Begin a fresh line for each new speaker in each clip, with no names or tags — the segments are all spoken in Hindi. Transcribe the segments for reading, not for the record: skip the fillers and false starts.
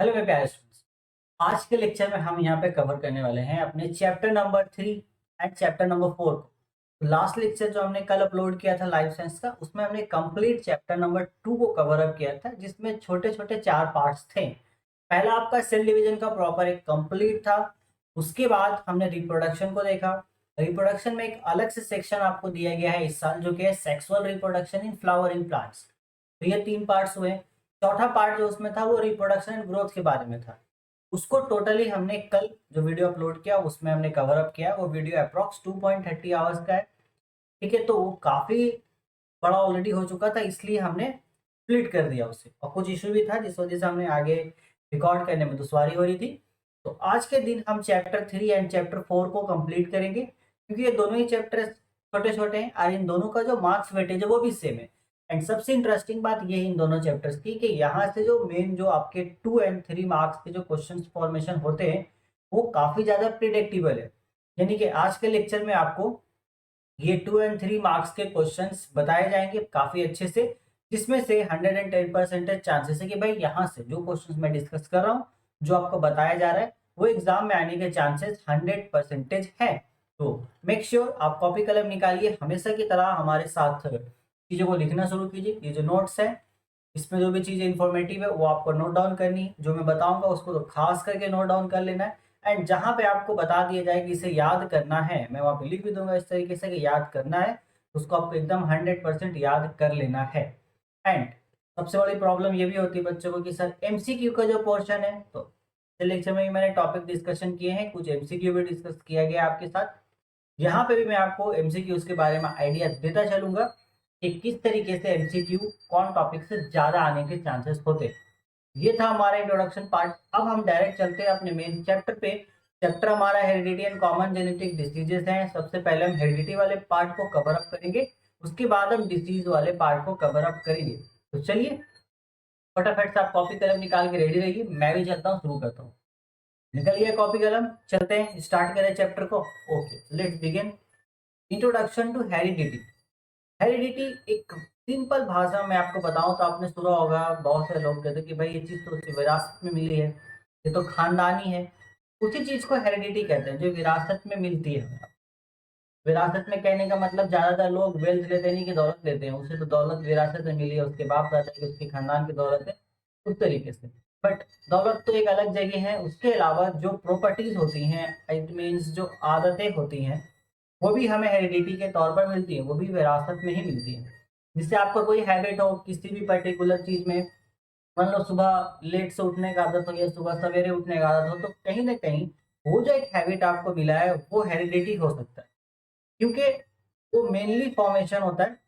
हेलो मेरे प्यारे स्टूडेंट्स। आज के लेक्चर में हम यहाँ पे कवर करने वाले हैं अपने chapter number 3 and chapter number 4 को। तो लास्ट लेक्चर जो हमने कल अपलोड किया था लाइफ साइंस का, उसमें हमने कंप्लीट चैप्टर नंबर 2 को कवर अप किया था, जिसमें छोटे छोटे 4 पार्ट्स थे। पहला आपका सेल डिवीजन का प्रॉपर एक कंप्लीट था। उसके बाद हमने रिप्रोडक्शन को देखा। रिप्रोडक्शन में एक अलग से सेक्शन आपको दिया गया है इस साल, जो कि है sexual reproduction in flowering plants. तो ये 3 पार्ट्स हुए। चौथा पार्ट जो उसमें था वो रिप्रोडक्शन एंड ग्रोथ के बारे में था। उसको टोटली हमने कल जो वीडियो अपलोड किया उसमें हमने कवर अप किया। वो वीडियो अप्रॉक्स 2.30 आवर्स का है। ठीक है, तो वो काफ़ी बड़ा ऑलरेडी हो चुका था, इसलिए हमने स्प्लिट कर दिया उसे, और कुछ इशू भी था जिस वजह से हमने आगे रिकॉर्ड करने में दुश्वारी हो रही थी। तो आज के दिन हम चैप्टर 3 एंड चैप्टर 4 को कंप्लीट करेंगे, क्योंकि ये दोनों ही चैप्टर छोटे छोटे हैं और इन दोनों का जो मार्क्स वेटेज है वो भी सेम है। एंड सबसे इंटरेस्टिंग बात ये है इन दोनों चैप्टर्स की कि यहाँ से जो मेन जो आपके 2 एंड 3 मार्क्स के जो क्वेश्चन फॉर्मेशन होते हैं वो काफ़ी ज़्यादा प्रिडिक्टेबल है। यानी कि आज के लेक्चर में आपको ये 2 एंड 3 मार्क्स के क्वेश्चंस बताए जाएंगे काफ़ी अच्छे से, जिसमें से 110% चांसेस है कि भाई यहाँ से जो क्वेश्चंस मैं डिस्कस कर रहा हूँ, जो आपको बताया जा रहा है, वो एग्जाम में आने के चांसेस 100% है। तो मेक श्योर आप कॉपी कलम निकालिए, हमेशा की तरह हमारे साथ चीज़ों को लिखना शुरू कीजिए। ये जो नोट्स है, इसमें जो भी चीज़ें इंफॉर्मेटिव है वो आपको नोट डाउन करनी है। जो मैं बताऊंगा उसको तो खास करके नोट डाउन कर लेना है। एंड जहाँ पे आपको बता दिया जाए कि इसे याद करना है, मैं वहाँ पे लिख भी दूंगा इस तरीके से कि याद करना है, उसको आपको एकदम 100% याद कर लेना है। एंड सबसे बड़ी प्रॉब्लम ये भी होती है बच्चों को कि सर एमसीक्यू का जो पोर्शन है, तो लेक्चर में भी मैंने टॉपिक डिस्कशन किए हैं, कुछ एमसीक्यू भी डिस्कस किया गया आपके साथ। यहाँ पे भी मैं आपको एमसीक्यूज के बारे में आइडिया देता चलूंगा कि किस तरीके से एमसीक्यू कौन टॉपिक से ज्यादा आने के चांसेस होते हैं। ये था हमारा इंट्रोडक्शन पार्ट। अब हम डायरेक्ट चलते हैं अपने मेन चैप्टर पे। चैप्टर हमारा heredity and common genetic diseases हैं। सबसे पहले हम हेरिडिटी वाले पार्ट को कवर अप करेंगे, उसके बाद हम डिसीज वाले पार्ट को कवर अप करेंगे। तो चलिए फटाफट से आप कॉपी कलम निकाल के रेडी रहिए, मैं भी चलता हूँ, शुरू करता हूँ। निकल गया कॉपी कलम, चलते हैं, स्टार्ट करें चैप्टर को। Okay, let's begin. Introduction to heredity. Heredity एक सिंपल भाषा में आपको बताऊं तो आपने सुना होगा, बहुत से लोग कहते हैं कि भाई ये चीज़ तो उसकी विरासत में मिली है, ये तो खानदानी है। उसी चीज़ को हेरिडिटी कहते हैं जो विरासत में मिलती है हमें। विरासत में कहने का मतलब ज्यादातर लोग वेल्थ लेते नहीं कि दौलत लेते हैं, उसे तो दौलत विरासत में मिली है, उसके बाप दादा की उसके खानदान की दौलत है, उस तरीके से। बट दौलत तो एक अलग जगह है, उसके अलावा जो प्रॉपर्टीज होती हैं, इट मीन्स जो आदतें होती हैं, वो भी हमें हेरिडिटी के तौर पर मिलती है, वो भी विरासत में ही मिलती है। जिससे आपका कोई हैबिट हो किसी भी पर्टिकुलर चीज में, मान लो सुबह लेट से उठने का आदत हो या सुबह सवेरे उठने का आदत हो, तो कहीं ना कहीं वो जो एक हैबिट आपको मिला है वो हेरिडिटी हो सकता है, क्योंकि वो मेनली फॉर्मेशन होता है,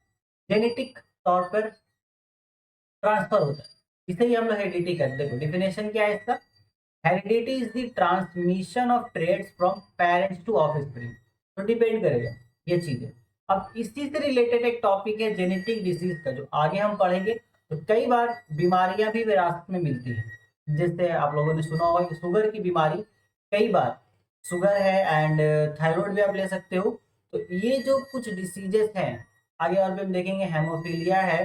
जेनेटिक तौर पर ट्रांसफर होता है। इसे ही हम लोग हेरिडिटी कहते हैं। डिफिनेशन क्या है इसका? Heredity is the transmission of traits from parents to offspring. तो डिपेंड करेगा ये चीजें। अब इसी से रिलेटेड एक टॉपिक है जेनेटिक डिसीज का, जो आगे हम पढ़ेंगे। तो कई बार बीमारियां भी विरासत में मिलती हैं, जैसे आप लोगों ने सुना होगा कि शुगर की बीमारी, कई बार शुगर है एंड थायराइड भी आप ले सकते हो। तो ये जो कुछ डिसीजेस हैं, आगे और भी हम देखेंगे, हेमोफीलिया है,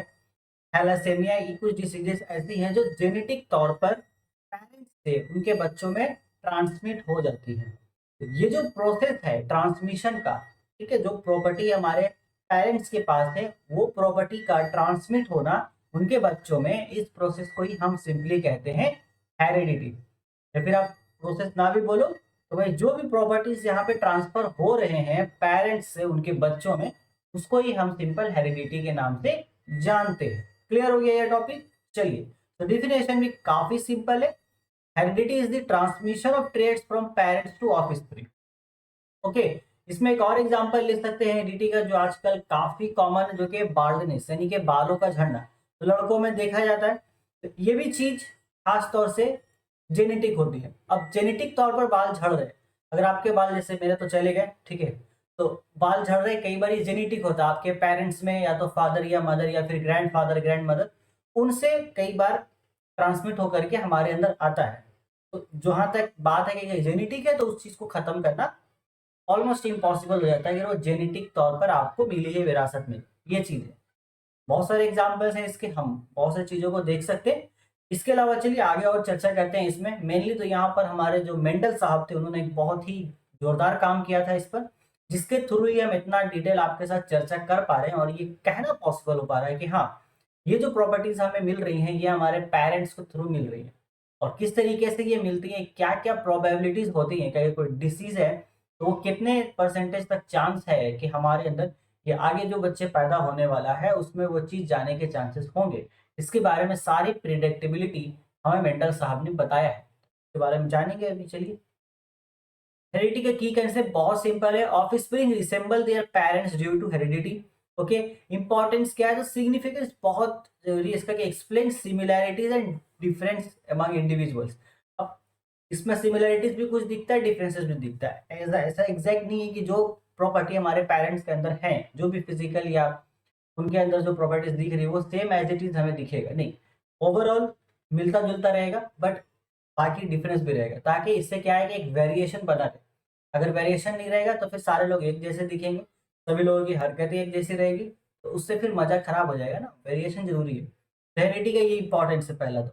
थैलासेमिया, ये कुछ डिसीजेस ऐसी हैं जो जेनेटिक तौर पर पेरेंट्स से उनके बच्चों में ट्रांसमिट हो जाती है। तो ये जो प्रोसेस है ट्रांसमिशन का, ठीक है, जो प्रॉपर्टी हमारे पेरेंट्स के पास है, वो प्रॉपर्टी का ट्रांसमिट होना उनके बच्चों में, इस प्रोसेस को ही हम सिंपली कहते हैं हेरिडिटी। या फिर आप प्रोसेस ना भी बोलो तो भाई जो भी प्रॉपर्टीज यहाँ पे ट्रांसफर हो रहे हैं पेरेंट्स से उनके बच्चों में, उसको ही हम सिंपल हेरिडिटी के नाम से जानते हैं। क्लियर हो गया ये टॉपिक? चलिए, तो डिफिनेशन भी काफी सिंपल है। Heredity is the transmission of traits from parents to offspring. Okay, इसमें एक और एग्जांपल ले सकते हैं हेरिडिटी का, जो आजकल काफी कॉमन है, जो कि बाल्डनेस यानी कि बालों का झड़ना। तो लड़कों में देखा जाता है, तो ये भी चीज खास तौर से जेनेटिक होती है। अब जेनेटिक तौर पर बाल झड़ रहे, अगर आपके बाल जैसे मेरे तो चले गए, ठीक है, तो बाल झड़ रहे, कई बार जेनेटिक होता है आपके पेरेंट्स में, या तो फादर या मदर या फिर ग्रैंड फादर ग्रैंड मदर, उनसे कई बार ट्रांसमिट होकर के हमारे अंदर आता है। तो जहां तक बात है कि जेनेटिक है, तो उस चीज को खत्म करना ऑलमोस्ट इम्पॉसिबल हो जाता है कि वो जेनेटिक तौर पर आपको मिली है विरासत में, ये चीज है। बहुत सारे एग्जाम्पल्स हैं इसके, हम बहुत सारी चीजों को देख सकते हैं। इसके अलावा चलिए आगे और चर्चा करते हैं इसमें। मेनली तो यहाँ पर हमारे जो मेंडल साहब थे उन्होंने एक बहुत ही जोरदार काम किया था इस पर, जिसके थ्रू ही हम इतना डिटेल आपके साथ चर्चा कर पा रहे हैं और ये कहना पॉसिबल हो पा रहा है कि हाँ, ये जो प्रॉपर्टीज हमें मिल रही हैं ये हमारे पेरेंट्स के थ्रू मिल रही है। और किस तरीके से ये मिलती है, क्या क्या प्रोबेबिलिटीज होती हैं, क्या कोई डिसीज है तो वो कितने परसेंटेज तक चांस है कि हमारे अंदर ये आगे जो बच्चे पैदा होने वाला है उसमें वो चीज जाने के चांसेस होंगे। इसके बारे में सारी प्रिडिक्टेबिलिटी हमें मेंडल साहब ने बताया है। इसके बारे में जानेंगे अभी, चलिए। हेरिडिटी का की कंसेप्ट बहुत सिंपल है। Offspring resemble their parents due to heredity. Okay, importance क्या है, तो सिग्निफिकेंस बहुत जरूरी है इसका कि explain similarities and differences among individuals. अब इसमें सिमिलैरिटीज भी कुछ दिखता है, डिफरेंसेस भी दिखता है। ऐसा ऐसा एग्जैक्ट नहीं है कि जो प्रॉपर्टी हमारे पेरेंट्स के अंदर है, जो भी फिजिकल या उनके अंदर जो प्रॉपर्टीज दिख रही है वो सेम एज इट इज हमें दिखेगा नहीं, ओवरऑल मिलता जुलता रहेगा बट बाकी डिफरेंस भी रहेगा, ताकि इससे क्या है कि एक वेरिएशन बना रहे। अगर वेरिएशन नहीं रहेगा तो फिर सारे लोग एक जैसे दिखेंगे, सभी लोगों की हरकतें एक जैसी रहेगी, तो उससे फिर मजा खराब हो जाएगा ना। वेरिएशन जरूरी है। हेरिडिटी का ये इंपॉर्टेंस है पहला तो।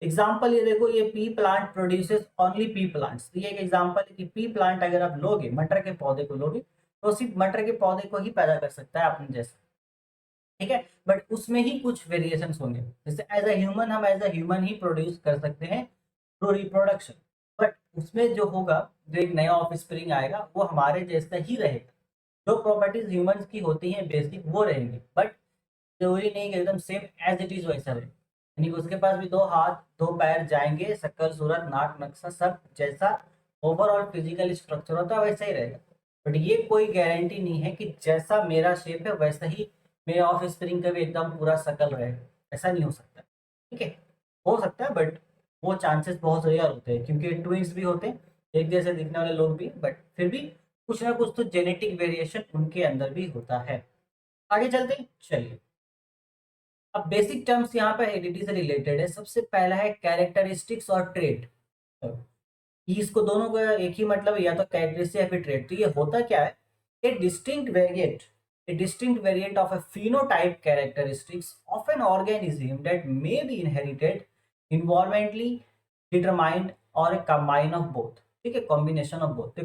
एग्जाम्पल ये देखो, ये P plant produces only P plants, ये एक एग्जाम्पल है कि पी प्लांट अगर आप लोगे, मटर के पौधे को लोगे तो सिर्फ मटर के पौधे को ही पैदा कर सकता है अपने जैसे, ठीक है। बट उसमें ही कुछ वेरिएशन होंगे, जैसे एज अ ह्यूमन हम एज अ ह्यूमन ही प्रोड्यूस कर सकते हैं थ्रू रिप्रोडक्शन, बट उसमें जो होगा, जो एक नया ऑफ स्प्रिंग आएगा वो हमारे जैसा ही रहेगा। जो प्रॉपर्टीज ह्यूमंस की होती हैं बेसिक वो रहेंगी, बट जरूरी नहीं कि एकदम सेम एज इट इज वैसा रहे, यानी कि उसके पास भी दो हाथ दो पैर जाएंगे, शक्ल सूरत नाक नक्शा सब जैसा ओवरऑल फिजिकल स्ट्रक्चर होता है वैसा ही रहेगा। बट ये कोई गारंटी नहीं है कि जैसा मेरा शेप है वैसा ही मेरे ऑफ स्प्रिंग का भी एकदम पूरा शक्ल रहेगा, ऐसा नहीं हो सकता, ठीक है। हो सकता है बट वो चांसेस बहुत रेयर होते हैं, क्योंकि ट्विंस भी होते हैं, एक जैसे दिखने वाले लोग भी, बट फिर भी कुछ ना कुछ तो जेनेटिक वेरिएशन उनके अंदर भी होता है। आगे चलते हैं, चलिए। अब बेसिक टर्म्स यहाँ पे हेरिडिटी से रिलेटेड है। सबसे पहला है कैरेक्टरिस्टिक्स और ट्रेट। इसको दोनों का एक ही मतलब है, या तो कैरेक्टरिस्टिक या फिर ट्रेट। तो ये होता क्या है, ए distinct variant, a distinct variant of a phenotype characteristics of an organism that may be inherited, environmentally determined or a combine of both, ठीक है, कॉम्बिनेशन ऑफ बोथ।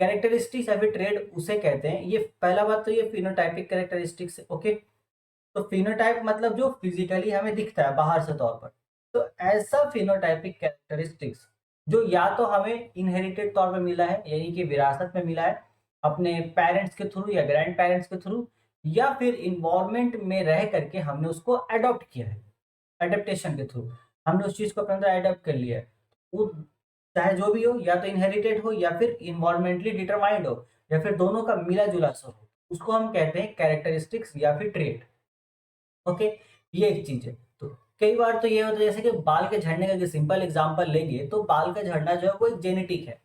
कैरेक्टरिस्टिक्स या फिर ट्रेड उसे कहते हैं, ये पहला बात तो ये फिनोटाइपिक कैरेक्टरिस्टिक्स है, ओके। तो फिनोटाइप मतलब जो फिजिकली हमें दिखता है बाहर से तौर पर, तो ऐसा फिनोटाइपिक कैरेक्टरिस्टिक्स जो या तो हमें इनहेरिटेड तौर पर मिला है, यानी कि विरासत में मिला है अपने पेरेंट्स के थ्रू या ग्रैंड पेरेंट्स के थ्रू, या फिर इन्वायरमेंट में रह करके हमने उसको अडॉप्ट किया है, एडेप्टेशन के थ्रू हमने उस चीज को अपने अंदर अडॉप्ट कर लिया है। वो चाहे जो भी हो, या तो इनहेरिटेड हो या फिर इन्वायरमेंटली डिटरमाइंड हो, या फिर दोनों का मिला जुला सा हो, उसको हम कहते हैं कैरेक्टरिस्टिक्स या फिर ट्रेट, ओके। ये एक चीज है। तो कई बार तो ये होता है जैसे कि बाल के झड़ने का सिंपल एग्जांपल लेंगे, तो बाल का झड़ना जो है वो एक जेनेटिक है,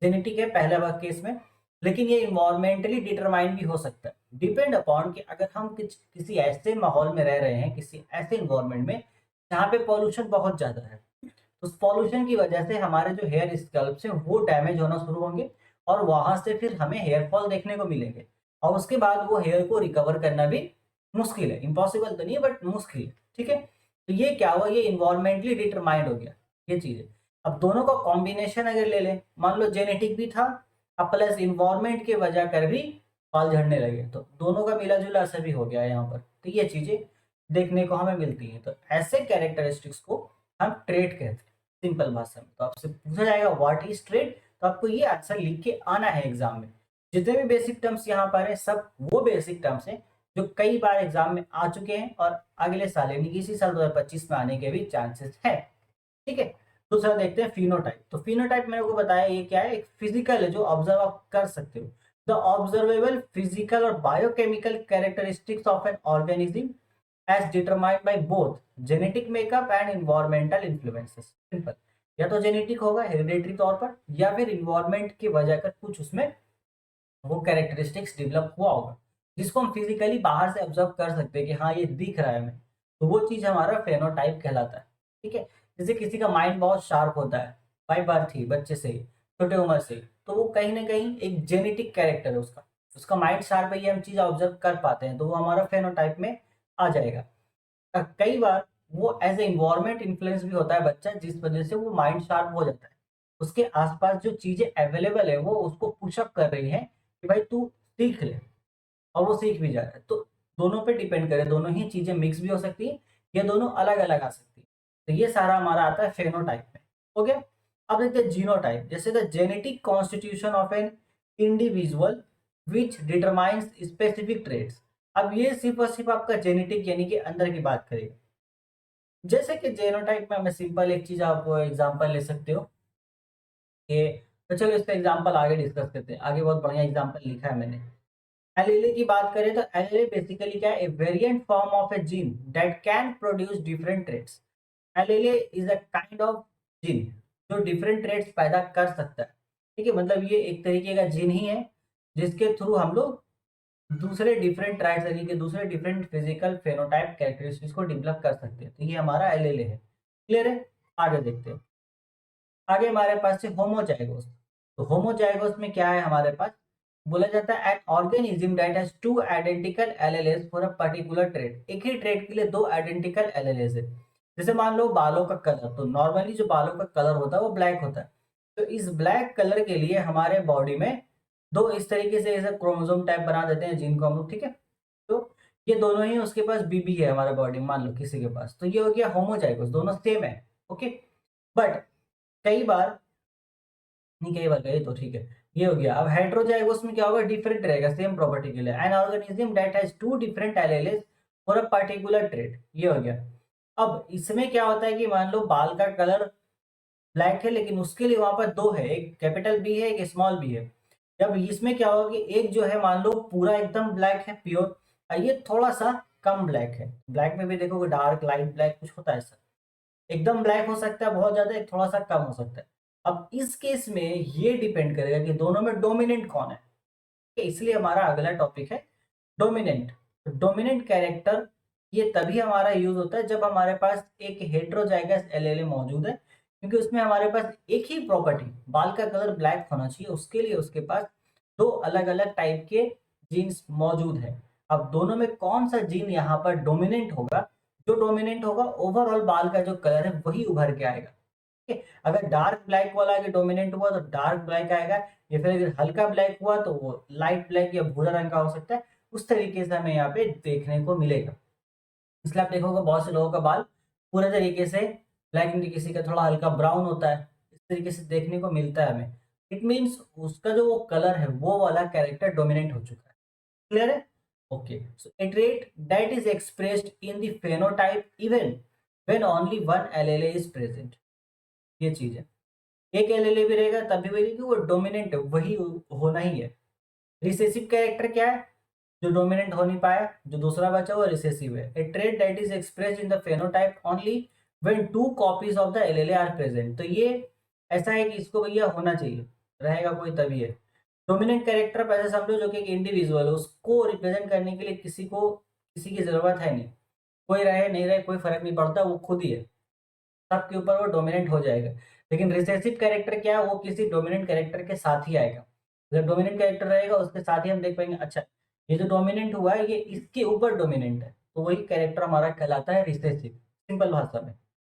जेनेटिक है पहले वाला केस में, लेकिन ये इन्वायरमेंटली डिटरमाइन भी हो सकता है, डिपेंड अपॉन कि अगर हम किसी ऐसे माहौल में रह रहे हैं, किसी ऐसे इन्वायरमेंट में जहाँ पे पॉल्यूशन बहुत ज्यादा है, तो उस पॉल्यूशन की वजह से हमारे जो हेयर स्कल्प्स हैं वो डैमेज होना शुरू होंगे, और वहां से फिर हमें हेयर फॉल देखने को मिलेंगे, और उसके बाद वो हेयर को रिकवर करना भी मुश्किल है, इम्पॉसिबल तो नहीं है बट मुश्किल है, ठीक है। तो ये क्या हुआ, ये इन्वायरमेंटली डिटरमाइंड हो गया, ये चीज है। अब दोनों का कॉम्बिनेशन अगर ले लें, मान लो जेनेटिक भी था अब प्लस इन्वायरमेंट के वजह कर भी बाल झड़ने लगे, तो दोनों का मिला जुला असर भी हो गया यहाँ पर, तो ये चीजें देखने को हमें मिलती है। तो ऐसे कैरेक्टरिस्टिक्स को हम ट्रेट कहते हैं सिंपल भाषा में। तो आपसे पूछा जाएगा व्हाट इज ट्रेट, तो आपको ये आंसर लिख के आना है एग्जाम में। जितने भी बेसिक टर्म्स यहाँ पर है सब वो बेसिक टर्म्स हैं जो कई बार एग्जाम में आ चुके हैं और अगले साल यानी कि इसी साल 2025 में आने के भी चांसेस है, ठीक है। दूसरा देखते हैं फिनोटाइप। तो फिनोटाइप मैंने को बताया ये क्या है, एक फिजिकल है जो ऑब्जर्व आप कर सकते हो, द ऑब्जर्वेबल फिजिकल और biochemical characteristics of an organism as determined by both genetic makeup and environmental influences. Simple, या तो जेनेटिक होगा हेरिडेटरी तौर पर, या फिर इन्वायरमेंट की वजह कर कुछ उसमें वो कैरेक्टरिस्टिक्स डेवलप हुआ होगा, जिसको हम फिजिकली बाहर से ऑब्जर्व कर सकते हैं कि हाँ ये दिख रहा है हमें, तो वो चीज हमारा फेनोटाइप कहलाता है, ठीक है। जैसे किसी का माइंड बहुत शार्प होता है बाई बर्थ ही, बच्चे से ही, छोटे उम्र से ही, तो वो कहीं ना कहीं एक जेनेटिक कैरेक्टर है उसका, उसका माइंड शार्प है, ये हम चीज ऑब्जर्व कर पाते हैं, तो वो हमारा फेनोटाइप में आ जाएगा। कई बार वो एज ए इन्वायरमेंट इन्फ्लुएंस भी होता है बच्चा, जिस वजह से वो माइंड शार्प हो जाता है। उसके आसपास जो चीजें अवेलेबल है वो उसको पुशअप कर रही है कि भाई तू सीख ले, और वो सीख भी जा रहा है। तो दोनों पे डिपेंड करे, दोनों ही चीजें मिक्स भी हो सकती है, या दोनों अलग अलग आ सकती है। तो ये सारा हमारा आता है फेनोटाइप में। ओके, अब देखते हैं जीनोटाइप। जैसे the genetic constitution of an individual which determines specific traits. अब ये सिर्फ और सिर्फ आपका जेनेटिक यानी कि अंदर की बात करेगा। जैसे कि जेनोटाइप में हमें सिंपल एक चीज आप एग्जांपल ले सकते हो कि, तो चलो इसका एग्जांपल आगे डिस्कस करते हैं। आगे बहुत बढ़िया एग्जांपल लिखा है मैंने। एलीले की बात करें तो एलीले बेसिकली क्या है, a variant form of a gene that can produce different traits. Allele is a kind of gene जो डिफरेंट ट्रेट्स पैदा कर सकता है। ठीक है, मतलब ये एक तरीके का जीन ही है जिसके थ्रू हम लोग दूसरे डिफरेंट ट्राइब्स यानी कि दूसरे डिफरेंट फिजिकल फेनोटाइप कैरेक्टरिस्टिक्स को डेवलप कर सकते हैं। तो ये हमारा एलएलए है। क्लियर है? आगे देखते हैं। आगे हमारे पास है होमोजाइगोस। तो होमोजाइगोस में क्या है हमारे पास, बोला जाता है an organism that has two identical alleles for a particular trait. एक ही ट्रेट के लिए दो आइडेंटिकल एलएलएस है। जैसे मान लो बालों का कलर, तो नॉर्मली जो बालों का कलर होता है वो ब्लैक होता है। तो इस ब्लैक कलर के लिए हमारे बॉडी में दो इस तरीके से ऐसे क्रोमोसोम टाइप बना देते हैं जिनको हम लोग, ठीक है। तो ये दोनों ही उसके पास बीबी है हमारे बॉडी में, मान लो किसी के पास, तो ये हो गया होमोजाइगोस, दोनों सेम है। ओके, बट कई बार, नहीं कई बार गए तो ठीक है, ये हो गया। अब हेटेरोजाइगोस में क्या होगा, डिफरेंट रहेगा सेम प्रॉपर्टी के लिए। An organism that has two different alleles for a particular trait, ये हो गया। अब इसमें क्या होता है कि मान लो बाल का कलर ब्लैक है लेकिन उसके लिए वहां पर दो है, एक कैपिटल बी है एक स्मॉल बी है। जब इसमें क्या होगा कि एक जो है मान लो पूरा एकदम ब्लैक है प्योर, और ये थोड़ा सा कम ब्लैक है। ब्लैक में भी देखोगे डार्क लाइट ब्लैक कुछ होता है सर, एकदम ब्लैक हो सकता है बहुत ज्यादा, एक थोड़ा सा कम हो सकता है। अब इस केस में ये डिपेंड करेगा कि दोनों में डोमिनेंट कौन है। इसलिए हमारा अगला टॉपिक है डोमिनेंट। डोमिनेंट कैरेक्टर ये तभी हमारा यूज होता है जब हमारे पास एक हेटेरोजाइगस एलएलए मौजूद है, क्योंकि उसमें हमारे पास एक ही प्रॉपर्टी, बाल का कलर ब्लैक होना चाहिए, उसके लिए उसके पास दो अलग अलग टाइप के जीन्स मौजूद है। अब दोनों में कौन सा जीन यहाँ पर डोमिनेंट होगा, जो डोमिनेंट होगा ओवरऑल बाल का जो कलर है वही उभर के आएगा। ठीक है, अगर डार्क ब्लैक वाला आगे डोमिनेंट हुआ तो डार्क ब्लैक आएगा, या फिर अगर हल्का ब्लैक हुआ तो वो लाइट ब्लैक या भूरा रंग का हो सकता है। उस तरीके से हमें यहाँ पे देखने को मिलेगा। इसलिए आप देखोगे बहुत से लोगों का बाल पूरे तरीके से ब्लैक नहीं, किसी का थोड़ा हल्का ब्राउन होता है, इस तरीके से देखने को मिलता है हमें। इट मीन्स उसका जो वो कलर है वो वाला कैरेक्टर डोमिनेंट हो चुका है। क्लियर है? Okay, so A trait that is expressed in the phenotype even when only one LLA is present. ये चीज है, एक एलएलए भी रहेगा तब भी वही, क्योंकि वो डोमिनेंट है, वही होना ही है। रिसेसिव कैरेक्टर क्या है, जो डोमिनेंट हो नहीं पाया, जो दूसरा बचा वो रिसेसिव है। A trait that is expressed in the phenotype only when two copies of the allele are present. तो ये ऐसा है कि इसको भैया होना चाहिए, रहेगा कोई तभी है। डोमिनेंट कैरेक्टर आप ऐसे समझो जो कि एक इंडिविजुअल है, उसको रिप्रेजेंट करने के लिए किसी की जरूरत है नहीं, कोई रहे नहीं रहे कोई फर्क नहीं पड़ता, वो खुद ही है, सबके ऊपर वो डोमिनेंट हो जाएगा। लेकिन रिसेसिव कैरेक्टर क्या है, वो किसी डोमिनेंट कैरेक्टर के साथ ही आएगा। अगर डोमिनेंट कैरेक्टर रहेगा उसके साथ ही हम देख पाएंगे अच्छा ये जो डोमिनेंट हुआ है ये इसके ऊपर डोमिनेंट है, तो वही कैरेक्टर हमारा कहलाता है रिसेसिव, सिंपल भाषा में।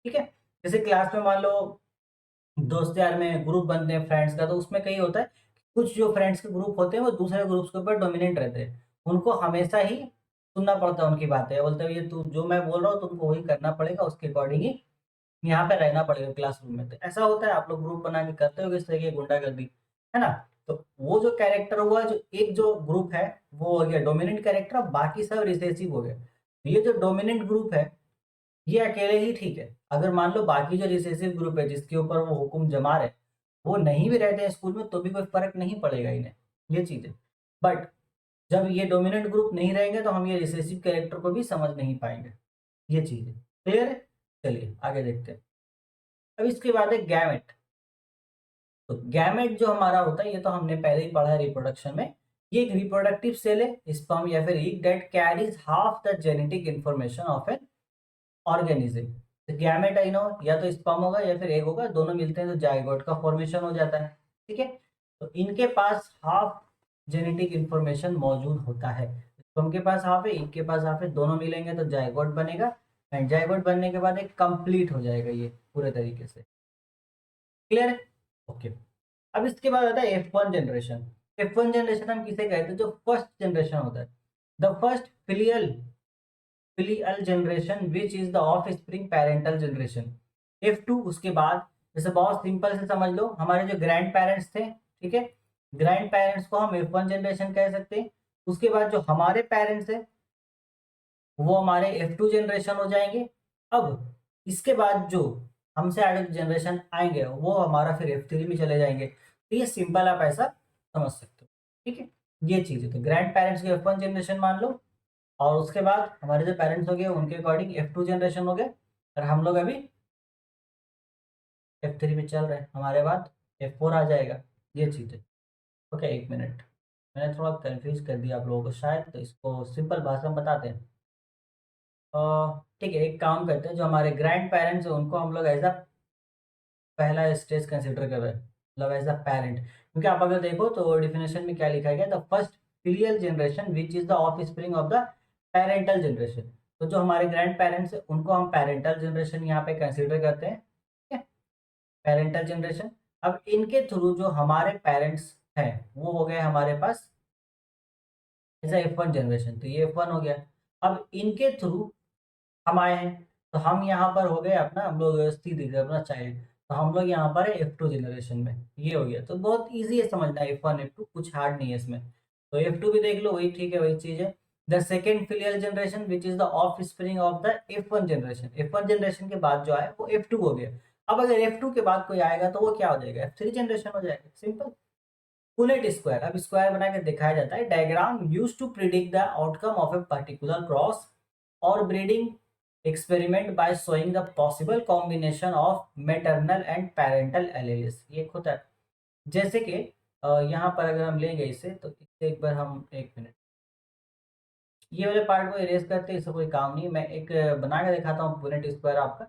ठीक है, जैसे क्लास में मान लो दोस्त यार में ग्रुप बनते हैं फ्रेंड्स का, तो उसमें कई होता है कुछ जो फ्रेंड्स के ग्रुप होते हैं वो दूसरे ग्रुप्स के ऊपर डोमिनेंट रहते हैं, उनको हमेशा ही सुनना पड़ता है उनकी बातें, बोलते हैं ये तू जो मैं बोल रहा हूँ तुमको वही करना पड़ेगा, उसके अकॉर्डिंग ही यहाँ पे रहना पड़ेगा क्लासरूम में। तो ऐसा होता है, आप लोग ग्रुप बना के करते हो इस तरह की गुंडागर्दी, है ना। तो वो जो कैरेक्टर हुआ, जो एक जो ग्रुप है वो हो गया डोमिनेंट कैरेक्टर, बाकी सब रिसेसिव हो गए। ये जो डोमिनेंट ग्रुप है ये अकेले ही ठीक है। अगर मान लो बाकी जो रिसेसिव ग्रुप है जिसके ऊपर वो हुक्म जमा रहे वो नहीं भी रहते हैं स्कूल में तो भी कोई फर्क नहीं पड़ेगा इन्हें, ये चीज है। बट जब ये डोमिनेंट ग्रुप नहीं रहेंगे तो हम ये रिसेसिव कैरेक्टर को भी समझ नहीं पाएंगे, ये चीज है। क्लियर है? चलिए आगे देखते हैं। अब इसके बाद है गैमेट। तो गैमेट जो हमारा होता है ये तो हमने पहले ही पढ़ा है रिप्रोडक्शन में। ये एक रिप्रोडक्टिव सेल है, स्पर्म या फिर egg that carries half the genetic information of an organism. तो गैमेट आई नो या तो स्पर्म होगा या फिर एग होगा, दोनों मिलते हैं तो जाइगोट का फॉर्मेशन हो जाता है। ठीक है, तो इनके पास हाफ जेनेटिक इंफॉर्मेशन मौजूद होता है। स्पर्म के पास हाफ है, एग के पास हाफ है, दोनों मिलेंगे तो जाइगोट बनेगा। एंड जाइगोट बनने के बाद एक कंप्लीट हो जाएगा ये पूरे तरीके से। क्लियर है? ओके। अब इसके बाद आता है F1 जनरेशन। F1 जनरेशन हम किसे कहते हैं? जो फर्स्ट जनरेशन होता है, the first filial generation which is the of spring parental generation. F2 उसके बाद, जैसे बहुत सिंपल से समझ लो, हमारे जो ग्रैंड पेरेंट्स थे, ठीक है, ग्रैंड पेरेंट्स को हम F1 जनरेशन कह सकते हैं। उसके बाद जो हमारे पेरेंट्स है वो हमारे F2 जनरेशन हो जाएंगे। अब इसके बाद जो हमसे आगे जनरेशन आएंगे वो हमारा फिर F3 में चले जाएंगे। तो ये सिंपल आप ऐसा समझ सकते हो, ठीक है। ये चीज़ है, तो ग्रैंड पेरेंट्स की F1 जनरेशन मान लो, और उसके बाद हमारे जो पेरेंट्स हो गए उनके अकॉर्डिंग F2 जनरेशन हो गए, और हम लोग अभी F3 में चल रहे हैं, हमारे बाद F4 आ जाएगा। ये चीज़ है। ओके, एक मिनट, मैंने थोड़ा कंफ्यूज कर दिया आप लोगों को शायद, तो इसको सिंपल भाषा में बताते हैं। ठीक है, एक काम करते हैं, जो हमारे ग्रैंड पेरेंट्स हैं उनको हम लोग एज अ पहला स्टेज कंसिडर कर रहे हैं, मतलब एज अ पेरेंट, क्योंकि आप अगर देखो तो डिफिनेशन में क्या लिखा गया, the first filial generation which is the of spring of the parental generation. तो जो हमारे ग्रैंड पेरेंट्स हैं उनको हम पेरेंटल जनरेशन यहाँ पे कंसिडर करते हैं, ठीक है, पेरेंटल जनरेशन। अब इनके थ्रू जो हमारे पेरेंट्स हैं वो हो गए हमारे पास एज F1 जनरेशन, तो ये F1 हो गया। अब इनके थ्रू हम आए हैं, तो हम यहाँ पर हो गए अपना, हम लोग सीधे अपना चाइल्ड, तो हम लोग यहाँ पर है F2 जनरेशन में, ये हो गया। तो बहुत इजी है समझना, F1 F2 कुछ हार्ड नहीं है इसमें। तो F2 भी देख लो, वही ठीक है, वही चीज़ है। The second filial generation which is the of spring of the F1 generation. F1 generation के बाद जो आए वो F2 हो गया। अब अगर F2 के बाद कोई आएगा तो वो क्या हो जाएगा? F3 जनरेशन हो जाएगा, सिंपल। पुनेट स्क्वायर, अब स्क्वायर बना के दिखाया जाता है। Diagram use to predict the outcome of a particular cross और breeding experiment by showing the possible combination of maternal and parental alleles. ये एक होता है, जैसे कि यहाँ पर अगर हम लेंगे इसे, तो इसे एक बार हम, एक मिनट, ये वाले पार्ट को इरेज करते हैं, इससे कोई काम नहीं। मैं एक बना के दिखाता हूँ पुनेट स्क्वायर आपका।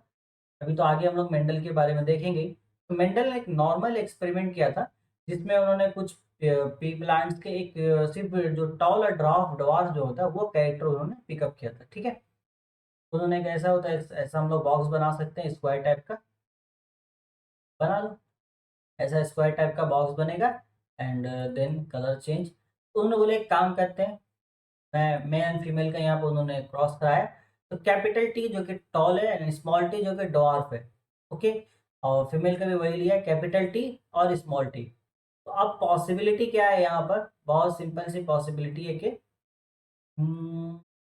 अभी तो आगे हम लोग मेंडल के बारे में देखेंगे। तो मेंडल ने एक नॉर्मल एक्सपेरिमेंट किया था, जिसमें उन्होंने कुछ पी प्लांट्स के एक सिर्फ जो टॉल और ड्वार्फ जो होता है वो कैरेक्टर उन्होंने पिकअप किया था, ठीक है। उन्होंने एक ऐसा होता है, ऐसा हम लोग बॉक्स बना सकते हैं, स्क्वायर टाइप का बना लो, ऐसा स्क्वायर टाइप का बॉक्स बनेगा। And then colour change. तो उन्होंने बोले एक काम करते हैं, मैं मेल एंड फीमेल का यहाँ पर उन्होंने क्रॉस कराया। तो कैपिटल टी जो कि टॉल है एंड स्मॉल टी जो कि डॉर्फ है, ओके, और फीमेल का भी वही लिया, कैपिटल टी और स्मॉल टी। तो अब पॉसिबिलिटी क्या है यहाँ पर? बहुत सिंपल सी पॉसिबिलिटी है कि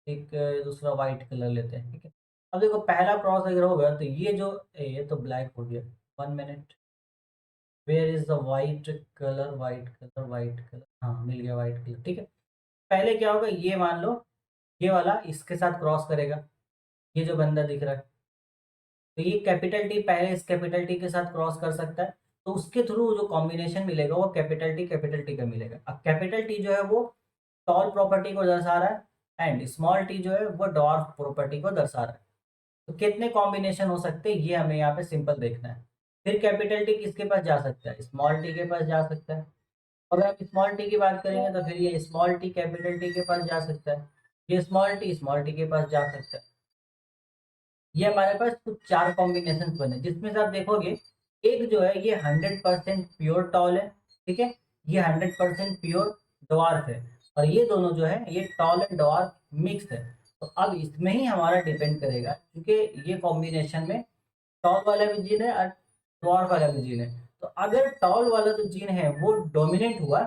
एक दूसरा वाइट कलर लेते हैं, ठीक है। अब देखो पहला क्रॉस अगर होगा तो ये जो, ये तो ब्लैक हो गया। 1 minute, where is the white colour, white colour, white colour, हाँ मिल गया वाइट कलर, ठीक है। पहले क्या होगा, ये मान लो ये वाला इसके साथ क्रॉस करेगा, ये जो बंदा दिख रहा है, तो ये कैपिटल टी पहले इस कैपिटल टी के साथ क्रॉस कर सकता है, तो उसके थ्रू जो कॉम्बिनेशन मिलेगा वो कैपिटल टी का मिलेगा। अब कैपिटल टी जो है वो टॉल प्रॉपर्टी को दर्शा रहा है, एंड स्मॉल टी जो है वो डॉर्फ प्रॉपर्टी को दर्शा रहा है। तो कितने कॉम्बिनेशन हो सकते हैं ये हमें यहाँ पे सिंपल देखना है। फिर कैपिटल टी किसके पास जा सकता है? स्मॉल टी के पास जा सकता है। अगर आप स्मॉल टी की बात करेंगे तो फिर ये स्मॉल टी कैपिटल टी के पास जा सकता है, ये स्मॉल टी के पास जा सकता है। ये हमारे पास कुछ 4 कॉम्बिनेशन बने, जिसमें से आप देखोगे एक जो है ये 100% प्योर टॉल है, ठीक है, ये 100% प्योर डवार्फ है, और ये दोनों जो है ये टॉल एंड डवार्फ मिक्स है। तो अब इसमें ही हमारा डिपेंड करेगा, क्योंकि ये कॉम्बिनेशन में टॉल वाला भी जीन है और डवार्फ वाला भी जीन है। तो अगर टॉल वाला जो जीन है वो डोमिनेट हुआ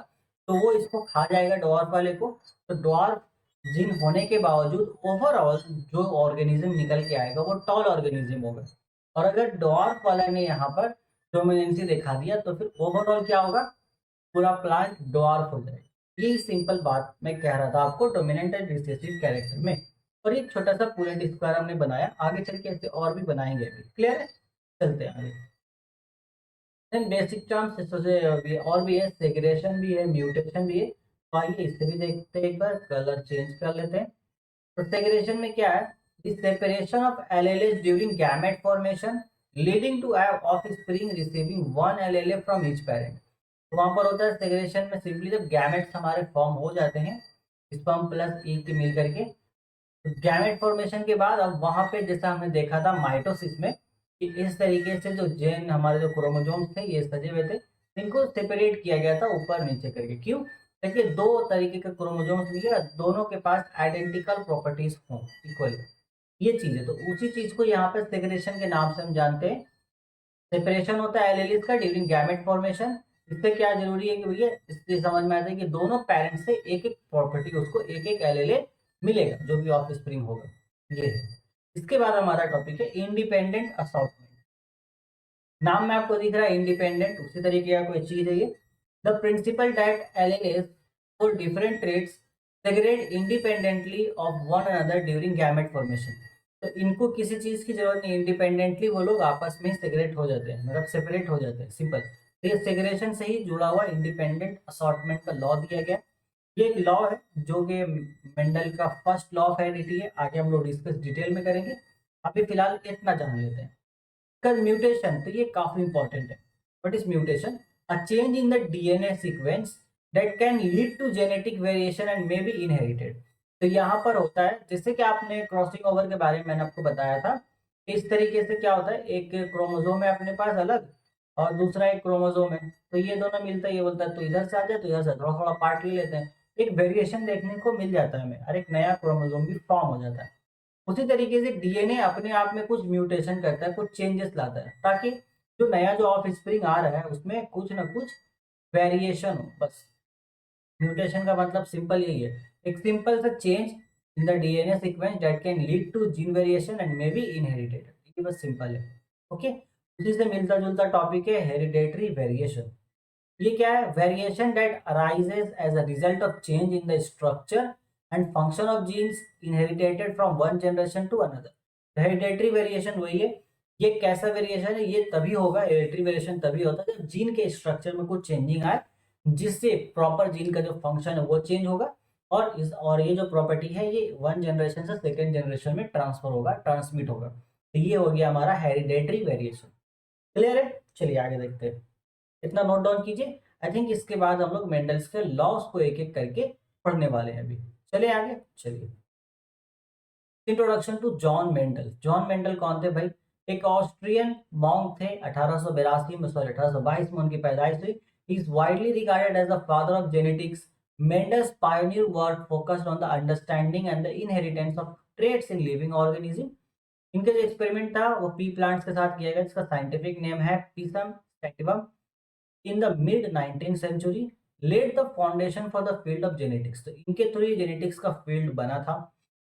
तो वो इसको खा जाएगा डवार्फ वाले को। तो डवार्फ जीन होने के बावजूद ओवरऑल जो ऑर्गेनिज्म निकल के आएगा वो टॉल ऑर्गेनिज्म होगा। और अगर डवार्फ वाला ने यहाँ पर डोमिनेंसी दिखा दिया तो फिर ओवरऑल क्या होगा, पूरा प्लांट डवार्फ हो जाएगा। यही सिंपल बात मैं कह रहा था आपको डोमिनेंट एंड रिसेसिव कैरेक्टर में। और एक छोटा सा पूरे स्क्वायर हमने बनाया, आगे चल के ऐसे और भी बनाएंगे। क्लियर है? चलते हैं आगे। देन बेसिक टर्म्स और भी है, सेग्रेशन भी है, म्यूटेशन भी है। तो आइए इससे भी देखते हैं, एक बार कलर चेंज कर लेते हैं। तो सेग्रेशन में क्या है? The separation of alleles during gamete formation leading to offspring receiving one allele from each parent. तो वहां पर होता है सेग्रेशन में, सिंपली जब गैमेट्स हमारे फॉर्म हो जाते हैं स्पर्म प्लस ई के मिल करके, गैमेट फॉर्मेशन के बाद अब वहां पे जैसा हमने देखा था माइटोसिस में कि इस तरीके से जो जेन हमारे जो क्रोमोसोम्स थे ये सजे हुए थे, इनको सेपरेट किया गया था ऊपर नीचे करके। क्यों? देखिए दो तरीके के क्रोमोसोम्स मिले, दोनों के पास आइडेंटिकल प्रॉपर्टीज हों इक्वल, ये चीज है। तो उसी चीज को यहाँ पे सेग्रेगेशन के नाम से हम जानते हैं। सेपरेशन होता है एलेलिस का ड्यूरिंग गैमेट फॉर्मेशन। इससे क्या जरूरी है कि भैया इससे समझ में आता है कि दोनों पेरेंट्स से एक एक प्रॉपर्टी, उसको एक एक एलेले मिलेगा जो भी ऑफ स्प्रिंग होगा, ये है। इसके बाद हमारा टॉपिक है इंडिपेंडेंट असॉर्टमेंट। नाम में आपको दिख रहा है इंडिपेंडेंट, उसी तरीके का कोई चीज है ये। The principle that alleles for different traits segregate independently of one another during gamete formation. तो इनको किसी चीज की जरूरत नहीं, इंडिपेंडेंटली वो लोग आपस में सेग्रेगेट हो जाते हैं, मतलब सेपरेट हो जाते हैं, सिंपल। तो ये सेग्रेगेशन से ही जुड़ा हुआ इंडिपेंडेंट असॉर्टमेंट का लॉ दिया गया। ये एक लॉ है जो कि मेंडल का फर्स्ट लॉ ऑफ हेरिडिटी है, आगे हम लोग डिस्कस डिटेल में करेंगे। अभी फिलहाल इतना जान लेते हैं। कर म्यूटेशन, तो ये काफी इंपॉर्टेंट है। What is mutation? A change in the DNA sequence that can lead to genetic variation and may be inherited. तो यहाँ पर होता है, जैसे कि आपने क्रॉसिंग ओवर के बारे में मैंने आपको बताया था, इस तरीके से क्या होता है, एक क्रोमोसोम है अपने पास अलग और दूसरा एक क्रोमोसोम है, तो ये दोनों मिलता है, ये बोलता है तो इधर से आ जाए, तो इधर से थोड़ा थोड़ा पार्ट ले लेते हैं, एक वेरिएशन देखने को मिल जाता है हमें और एक नया क्रोमोसोम भी फॉर्म हो जाता है। उसी तरीके से डीएनए अपने आप में कुछ म्यूटेशन करता है, कुछ चेंजेस लाता है, ताकि जो नया जो ऑफ स्प्रिंग आ रहा है उसमें कुछ ना कुछ वेरिएशन हो, बस। म्यूटेशन का मतलब सिंपल यही है, एक सिंपल सा change in the DNA sequence that can lead to gene variation and may be inherited, ये बस सिंपल है। ओके, उसी से मिलता जुलता टॉपिक है हेरिडेटरी वेरिएशन। ये क्या है? Variation that arises as a result of change in the structure and function of genes inherited from one generation to another. Hereditary variation वही है। ये कैसा वेरिएशन है? ये तभी होगा, हेरिडेटरी वेरिएशन तभी होता है जब जीन के स्ट्रक्चर में कुछ चेंजिंग आए, जिससे प्रॉपर जीन का जो फंक्शन है वो चेंज होगा, और ये जो प्रॉपर्टी है ये वन जनरेशन से सेकेंड जनरेशन में ट्रांसफर होगा, ट्रांसमिट होगा। तो ये हो गया हमारा हेरिडेटरी वेरिएशन। क्लियर है? चलिए आगे देखते हैं, इतना नोट डाउन कीजिए। आई थिंक इसके बाद हम लोग मेंडल्स के लॉस को एक एक करके पढ़ने वाले हैं अभी। चलिए आगे चलिए। Introduction to John Mendel. John Mendel कौन थे भाई? एक ऑस्ट्रियन मॉन्क थे, 1882 में, सॉरी 1822 में उनकी पैदाइश हुई। He is widely regarded as the father of genetics. Mendel's pioneer work focused on the understanding and the inheritance of traits in living organism. इनका जो एक्सपेरिमेंट था वो पी प्लांट्स के साथ किया गया, जिसका साइंटिफिक नेम है Pisum sativum. in the mid 19th century laid the foundation for the field of genetics। तो इनके थ्रू ये जेनेटिक्स का फील्ड बना था,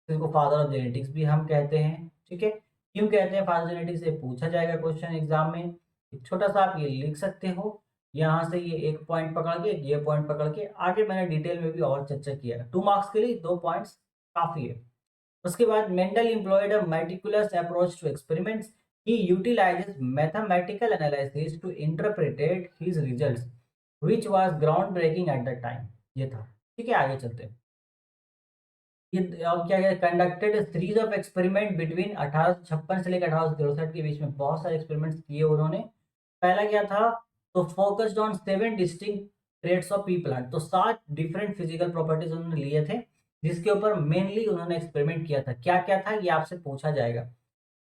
तो इनको फादर ऑफ जेनेटिक्स भी हम कहते हैं। ठीक है, क्यों कहते हैं फादर जेनेटिक्स? से पूछा जाएगा क्वेश्चन एग्जाम में। एक छोटा सा आप ये लिख सकते हो, यहाँ से ये एक पॉइंट पकड़ के, ये पॉइंट पकड़ के, आगे मैंने डिटेल में भी और चर्चा किया है। 2 मार्क्स के लिए 2 पॉइंट्स काफी है। उसके बाद Mendel employed a meticulous approach to experiments. He utilizes mathematical analysis to interpret his results, which was groundbreaking at the time। ये था। ठीक है, आगे चलते हैं। ये अब क्या है, conducted series of experiment between 1856 से लेकर 1863 के बीच में बहुत सारे एक्सपेरिमेंट्स किए उन्होंने। पहला क्या था? तो focused on 7 distinct traits of P plant. तो 7 डिफरेंट फिजिकल प्रॉपर्टीज उन्होंने लिए थे, जिसके ऊपर मेनली उन्होंने एक्सपेरिमेंट किया था। क्या क्या था ये आपसे पूछा जाएगा।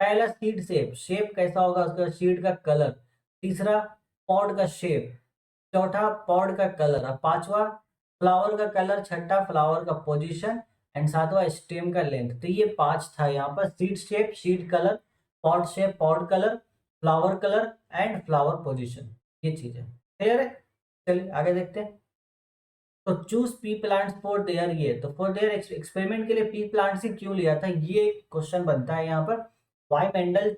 पहला सीड शेप, शेप कैसा होगा उसका, सीड का कलर। तीसरा पॉड का शेप। चौथा पॉड का कलर। और पांचवा फ्लावर का कलर। छठा फ्लावर का पोजीशन एंड सातवां स्टेम का लेंथ। तो ये 5 था यहाँ पर, seed shape, seed colour, pod shape, pod colour, flower colour and flower position, ये चीज है। क्लियर है? चलिए आगे देखते हैं। तो choose P plants for their, ये तो फॉर देयर एक्सपेरिमेंट के लिए पी प्लांट्स ही क्यों लिया था, ये क्वेश्चन बनता है यहाँ पर। Why Mendel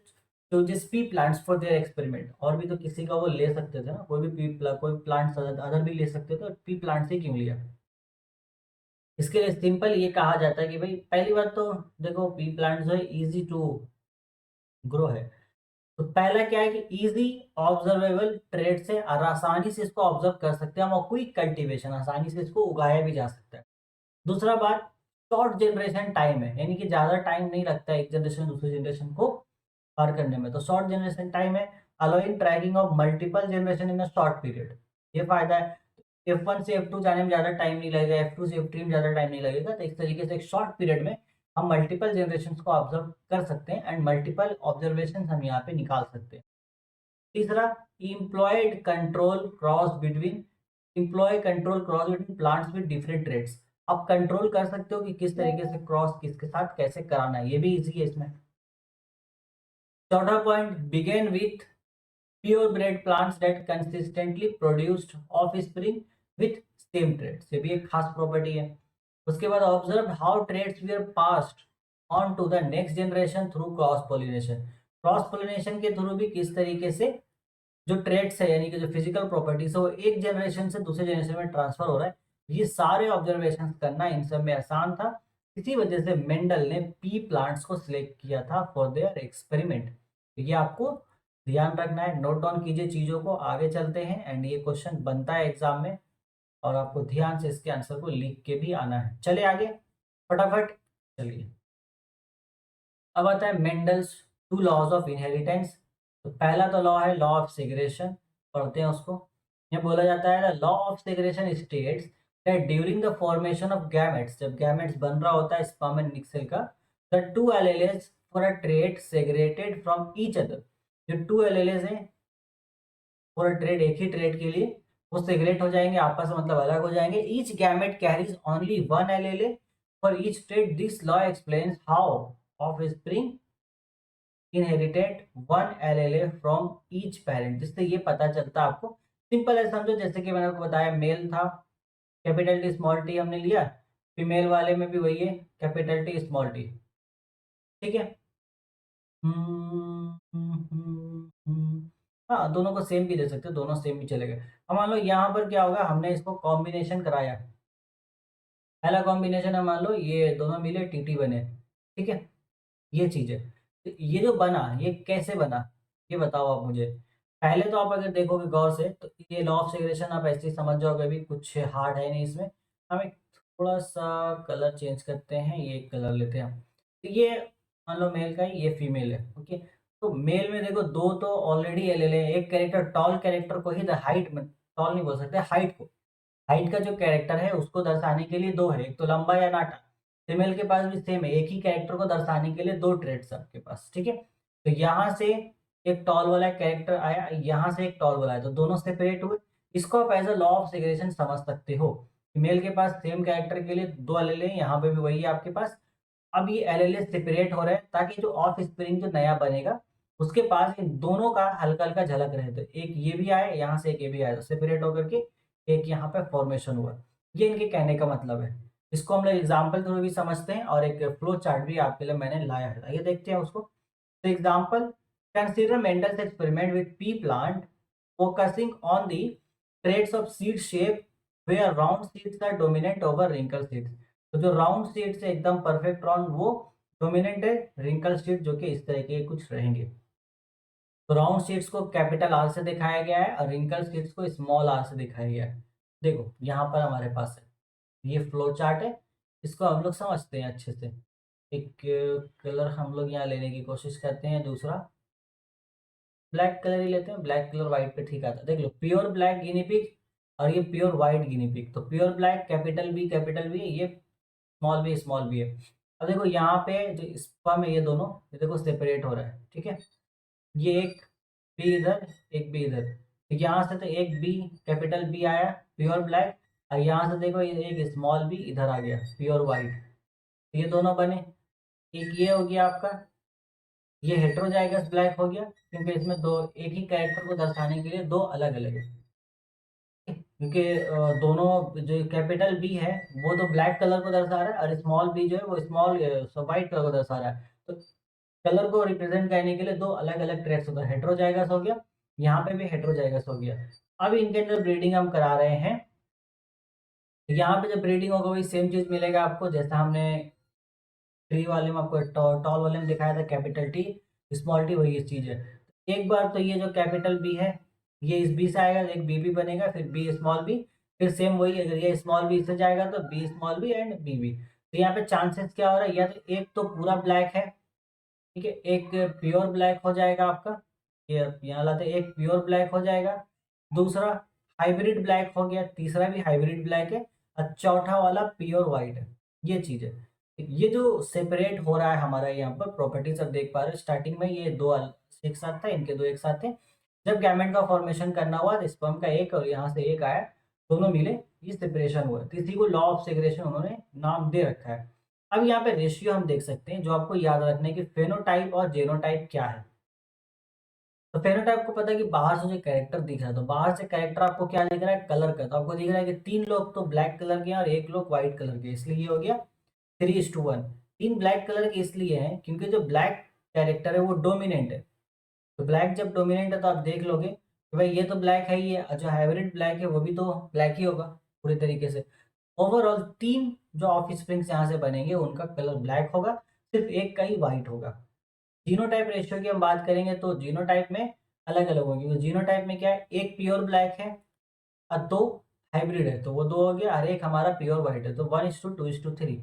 chooses P plants for their experiment? और भी तो किसी का वो ले सकते थे ना, कोई भी कोई प्लांट्स अदर भी ले सकते थे, तो पी प्लांट्स ही क्यों लिया? इसके लिए सिंपल ये कहा जाता है कि भाई पहली बात तो देखो, पी प्लांट जो है इजी टू ग्रो है। तो पहला क्या है कि इजी ऑब्जर्वेबल ट्रेड से, और आसानी से इसको ऑब्जर्व कर सकते हैं हम, और क्विक कल्टीवेशन, आसानी से इसको उगाया भी जा सकता है। दूसरा बात, शॉर्ट जनरेशन टाइम है, यानी कि ज्यादा टाइम नहीं लगता है एक जनरेशन दूसरी जनरेशन को पार करने में, तो शॉर्ट जनरेशन टाइम है। Allowing tracking of multiple generation in a short period, ये फायदा है। F1 से F2 जाने में ज्यादा टाइम नहीं लगेगा, F2 से F3 में ज्यादा टाइम नहीं लगेगा, तो इस तरीके से एक शॉर्ट पीरियड में हम मल्टीपल जनरेशन को ऑब्जर्व कर सकते हैं एंड मल्टीपल ऑब्जर्वेशन हम यहाँ पे निकाल सकते हैं। तीसरा, employed control cross between plants with different traits. आप कंट्रोल कर सकते हो कि किस तरीके से क्रॉस किसके साथ कैसे कराना है, ये भी इजी है इसमें। चौथा point, began with pure bred plants that consistently produced offspring with same traits, ये भी एक खास प्रॉपर्टी है। उसके बाद observe how traits we are passed on to the next generation through cross pollination. Cross pollination के थ्रू भी किस तरीके से जो ट्रेड्स है यानी कि जो फिजिकल प्रॉपर्टीज है वो एक जनरेशन से दूसरे जनरेशन में ट्रांसफर हो रहा है। ये सारे ऑब्जर्वेशन करना इन सब में आसान था, इसी वजह से मेंडल ने पी प्लांट्स को सिलेक्ट किया था फॉर देयर एक्सपेरिमेंट। तो ये आपको ध्यान रखना है, नोट डाउन कीजिए चीजों को। आगे चलते हैं एंड ये क्वेश्चन बनता है एग्जाम में और आपको ध्यान से इसके आंसर को लिख के भी आना है। चलिए आगे फटाफट चलिए। अब आता है मेंडल्स 2 लॉज ऑफ इनहेरिटेंस। तो पहला तो लॉ है लॉ ऑफ सेग्रेगेशन, पढ़ते हैं उसको। ये बोला जाता है law of segregation states that during the formation of gametes, जब गैमेट्स बन रहा होता है स्पर्म एंड निक्सेल का, the 2 alleles for a trait segregated from each other. जो 2 एलेलेस हैं फॉर अ ट्रेट, एक ही ट्रेट के लिए वो सेग्रेट हो जाएंगे आपस में, मतलब अलग हो जाएंगे। Each gamete carries only 1 allele for each trait. This law explains how offspring inherited 1 allele from each parent. जिससे ये पता चलता है आपको, सिंपल है समझो, जैसे कि मैंने आपको बताया मेल था कैपिटल टी स्मॉल टी हमने लिया, फीमेल वाले में भी वही है कैपिटल टी स्मॉल टी, ठीक है। हाँ दोनों को सेम भी ले सकते हो, दोनों सेम भी चलेगा। अब मान लो यहाँ पर क्या होगा, हमने इसको कॉम्बिनेशन कराया, पहला कॉम्बिनेशन है मान लो ये दोनों मिले टीटी बने, ठीक है, ये चीज है। तो ये जो बना ये कैसे बना ये बताओ आप मुझे। पहले तो आप अगर देखोगे गौर से तो ये लॉ ऑफ सेग्रेगेशन आप ऐसे ही समझ जाओगे, भी कुछ हार्ड है नहीं इसमें। हम एक थोड़ा सा कलर चेंज करते हैं, ये कलर लेते हैं हम। तो ये मान लो मेल का है, ये फीमेल है, ओके। तो मेल में देखो दो तो ऑलरेडी ले ले, एक कैरेक्टर टॉल कैरेक्टर को ही हाइट में, टॉल नहीं बोल सकते, हाइट को, हाइट का जो कैरेक्टर है उसको दर्शाने के लिए दो है, एक तो लंबा या नाटा। फीमेल के पास भी सेम है, एक ही कैरेक्टर को दर्शाने के लिए दो ट्रेड्स आपके पास, ठीक है। तो यहाँ से एक टॉल वाला कैरेक्टर आया, यहाँ से एक टॉल वाला आया, तो दोनों सेपरेट हुए। इसको आप as a law of segregation समझ सकते हो। फीमेल के पास सेम कैरेक्टर के लिए दो एलएलए, यहाँ पे भी वही है आपके पास। अब ये एलएलए सेपरेट हो रहे हैं ताकि जो ऑफ स्प्रिंग जो नया बनेगा उसके पास इन दोनों का हल्का हल्का झलक रहे। तो एक ये भी आए, यहाँ से एक ये भी आया, तो सेपरेट होकर के एक यहाँ पे फॉर्मेशन हुआ। ये इनके कहने का मतलब है। इसको हम लोग एग्जाम्पल थ्रू भी समझते हैं और एक फ्लो चार्ट भी आपके लिए मैंने लाया है, आइए देखते हैं उसको। तो example, consider Mendel's experiment with pea plant focusing on the traits of seed shape where round seeds are dominant over wrinkle seeds. तो जो राउंड सीड्स है एकदम परफेक्ट राउंड वो डोमिनेंट है, रिंकल सीड जो कि इस तरह के कुछ रहेंगे। तो राउंड सीड्स को कैपिटल आर से दिखाया गया है और रिंकल सीड्स को स्मॉल आर से दिखाया गया है। देखो यहाँ पर हमारे पास है, ये फ्लो चार्ट है, इसको हम लोग समझते हैं अच्छे से। एक कलर हम लोग यहाँ लेने की कोशिश करते हैं, दूसरा ब्लैक कलर ही लेते हैं, ब्लैक कलर व्हाइट पे ठीक आता है। देख लो प्योर ब्लैक गिनी पिग और ये प्योर व्हाइट गिनी पिग। तो प्योर ब्लैक कैपिटल बी, ये स्मॉल बी है। अब देखो यहाँ पे जो स्पर्म है ये दोनों, ये देखो सेपरेट हो रहा है, ठीक है। ये एक बी इधर, एक बी इधर, तो यहाँ से तो एक बी कैपिटल बी आया प्योर ब्लैक, और यहाँ से देखो ये एक स्मॉल बी इधर आ गया प्योर वाइट। तो ये दोनों बने, एक ये हो गया आपका, ये हेटेरोजाइगस ब्लैक हो गया क्योंकि इसमें दो एक ही कैरेक्टर को दर्शाने के लिए दो अलग अलग है। क्योंकि दोनों जो कैपिटल बी है वो तो ब्लैक कलर को दर्शा रहा है और स्मॉल बी जो है वो स्मॉल व्हाइट कलर को दर्शा रहा है। तो कलर को रिप्रेजेंट करने के लिए दो अलग अलग ट्रेड्स होता है, हेटेरोजाइगस हो गया, यहाँ पे भी हेटेरोजाइगस हो गया। अब इनके अंदर ब्रीडिंग हम करा रहे हैं, यहाँ पे जब ब्रीडिंग होगा वही सेम चीज मिलेगा आपको जैसा हमने ट्री वाले में आपको टॉल वाले में दिखाया था कैपिटल टी स्मॉल टी, वही चीज है। एक बार तो ये जो कैपिटल बी है ये इस बी से आएगा, एक बी भी बनेगा, फिर बी स्मॉल बी, फिर सेम वही अगर ये स्मॉल बी से जाएगा तो B small B and B B. तो यहाँ पे चांसेस क्या हो रहा है, या तो एक तो पूरा ब्लैक है, ठीक है, एक प्योर ब्लैक हो जाएगा आपका, ये यहाँ लाते एक प्योर ब्लैक हो जाएगा, दूसरा हाइब्रिड ब्लैक हो गया, तीसरा भी हाइब्रिड ब्लैक है और चौथा वाला प्योर व्हाइट है, ये चीज है। ये जो सेपरेट हो रहा है हमारा यहाँ पर प्रॉपर्टीज, अब देख पा रहे हो स्टार्टिंग में ये दो एक साथ था, इनके दो एक साथ थे। जब गैमेट का फॉर्मेशन करना हुआ तो स्पर्म का एक और यहाँ से एक आया, दोनों मिले, ये सेपरेशन हुआ, तो इसी को लॉ ऑफ सेग्रेशन उन्होंने नाम दे रखा है। अब यहाँ पे रेशियो हम देख सकते हैं, जो आपको याद रखना है कि फेनोटाइप और जेनोटाइप क्या है। तो फेनोटाइप को पता है कि बाहर से जो कैरेक्टर दिख रहा है, तो बाहर से कैरेक्टर आपको क्या दिख रहा है, कलर का। तो आपको दिख रहा है कि 3 लोग तो ब्लैक कलर के हैं और 1 लोग व्हाइट कलर के, इसलिए ये हो गया 3:1। 3 ब्लैक कलर के इसलिए हैं क्योंकि जो ब्लैक कैरेक्टर है वो डोमिनेंट है। तो ब्लैक जब डोमिनेंट है तो आप देख लोगे कि भाई ये तो ब्लैक है ही है, और जो हाइब्रिड ब्लैक है वो भी तो ब्लैक ही होगा पूरी तरीके से। ओवरऑल 3 जो ऑफ स्प्रिंग्स यहाँ से बनेंगे उनका कलर ब्लैक होगा, सिर्फ एक का ही व्हाइट होगा। जीनोटाइप रेशियो की हम बात करेंगे तो जीनोटाइप में अलग अलग होंगे, क्योंकि जीनोटाइप में क्या है, एक प्योर ब्लैक है और 2 हाइब्रिड है, तो वो 2 हो गया, और एक हमारा प्योर व्हाइट है, तो 1:2:3।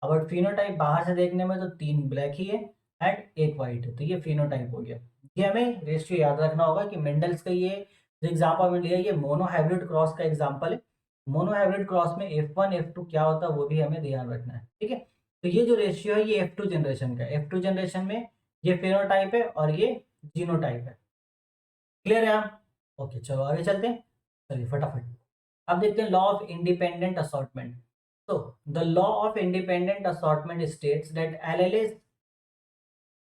अब फिनोटाइप बाहर से देखने में तो 3 ब्लैक ही है एंड एक व्हाइट है, तो ये फिनोटाइप हो गया। ये हमें रेशियो याद रखना होगा कि मेंडल्स का ये जो एग्जाम्पल में लिया, ये मोनो हाइब्रिड क्रॉस का एग्जाम्पल है। मोनो हाइब्रिड क्रॉस में F1 F2 क्या होता है वो भी हमें ध्यान रखना है, ठीक है। तो ये जो रेशियो है ये F2 जनरेशन का है। F2 जनरेशन में ये फेनोटाइप है और ये जीनोटाइप है। क्लियर है आप? ओके, चलो आगे चलते हैं। चलिए फटाफट अब देखते हैं law of independent assortment. So, the law of independent assortment states that alleles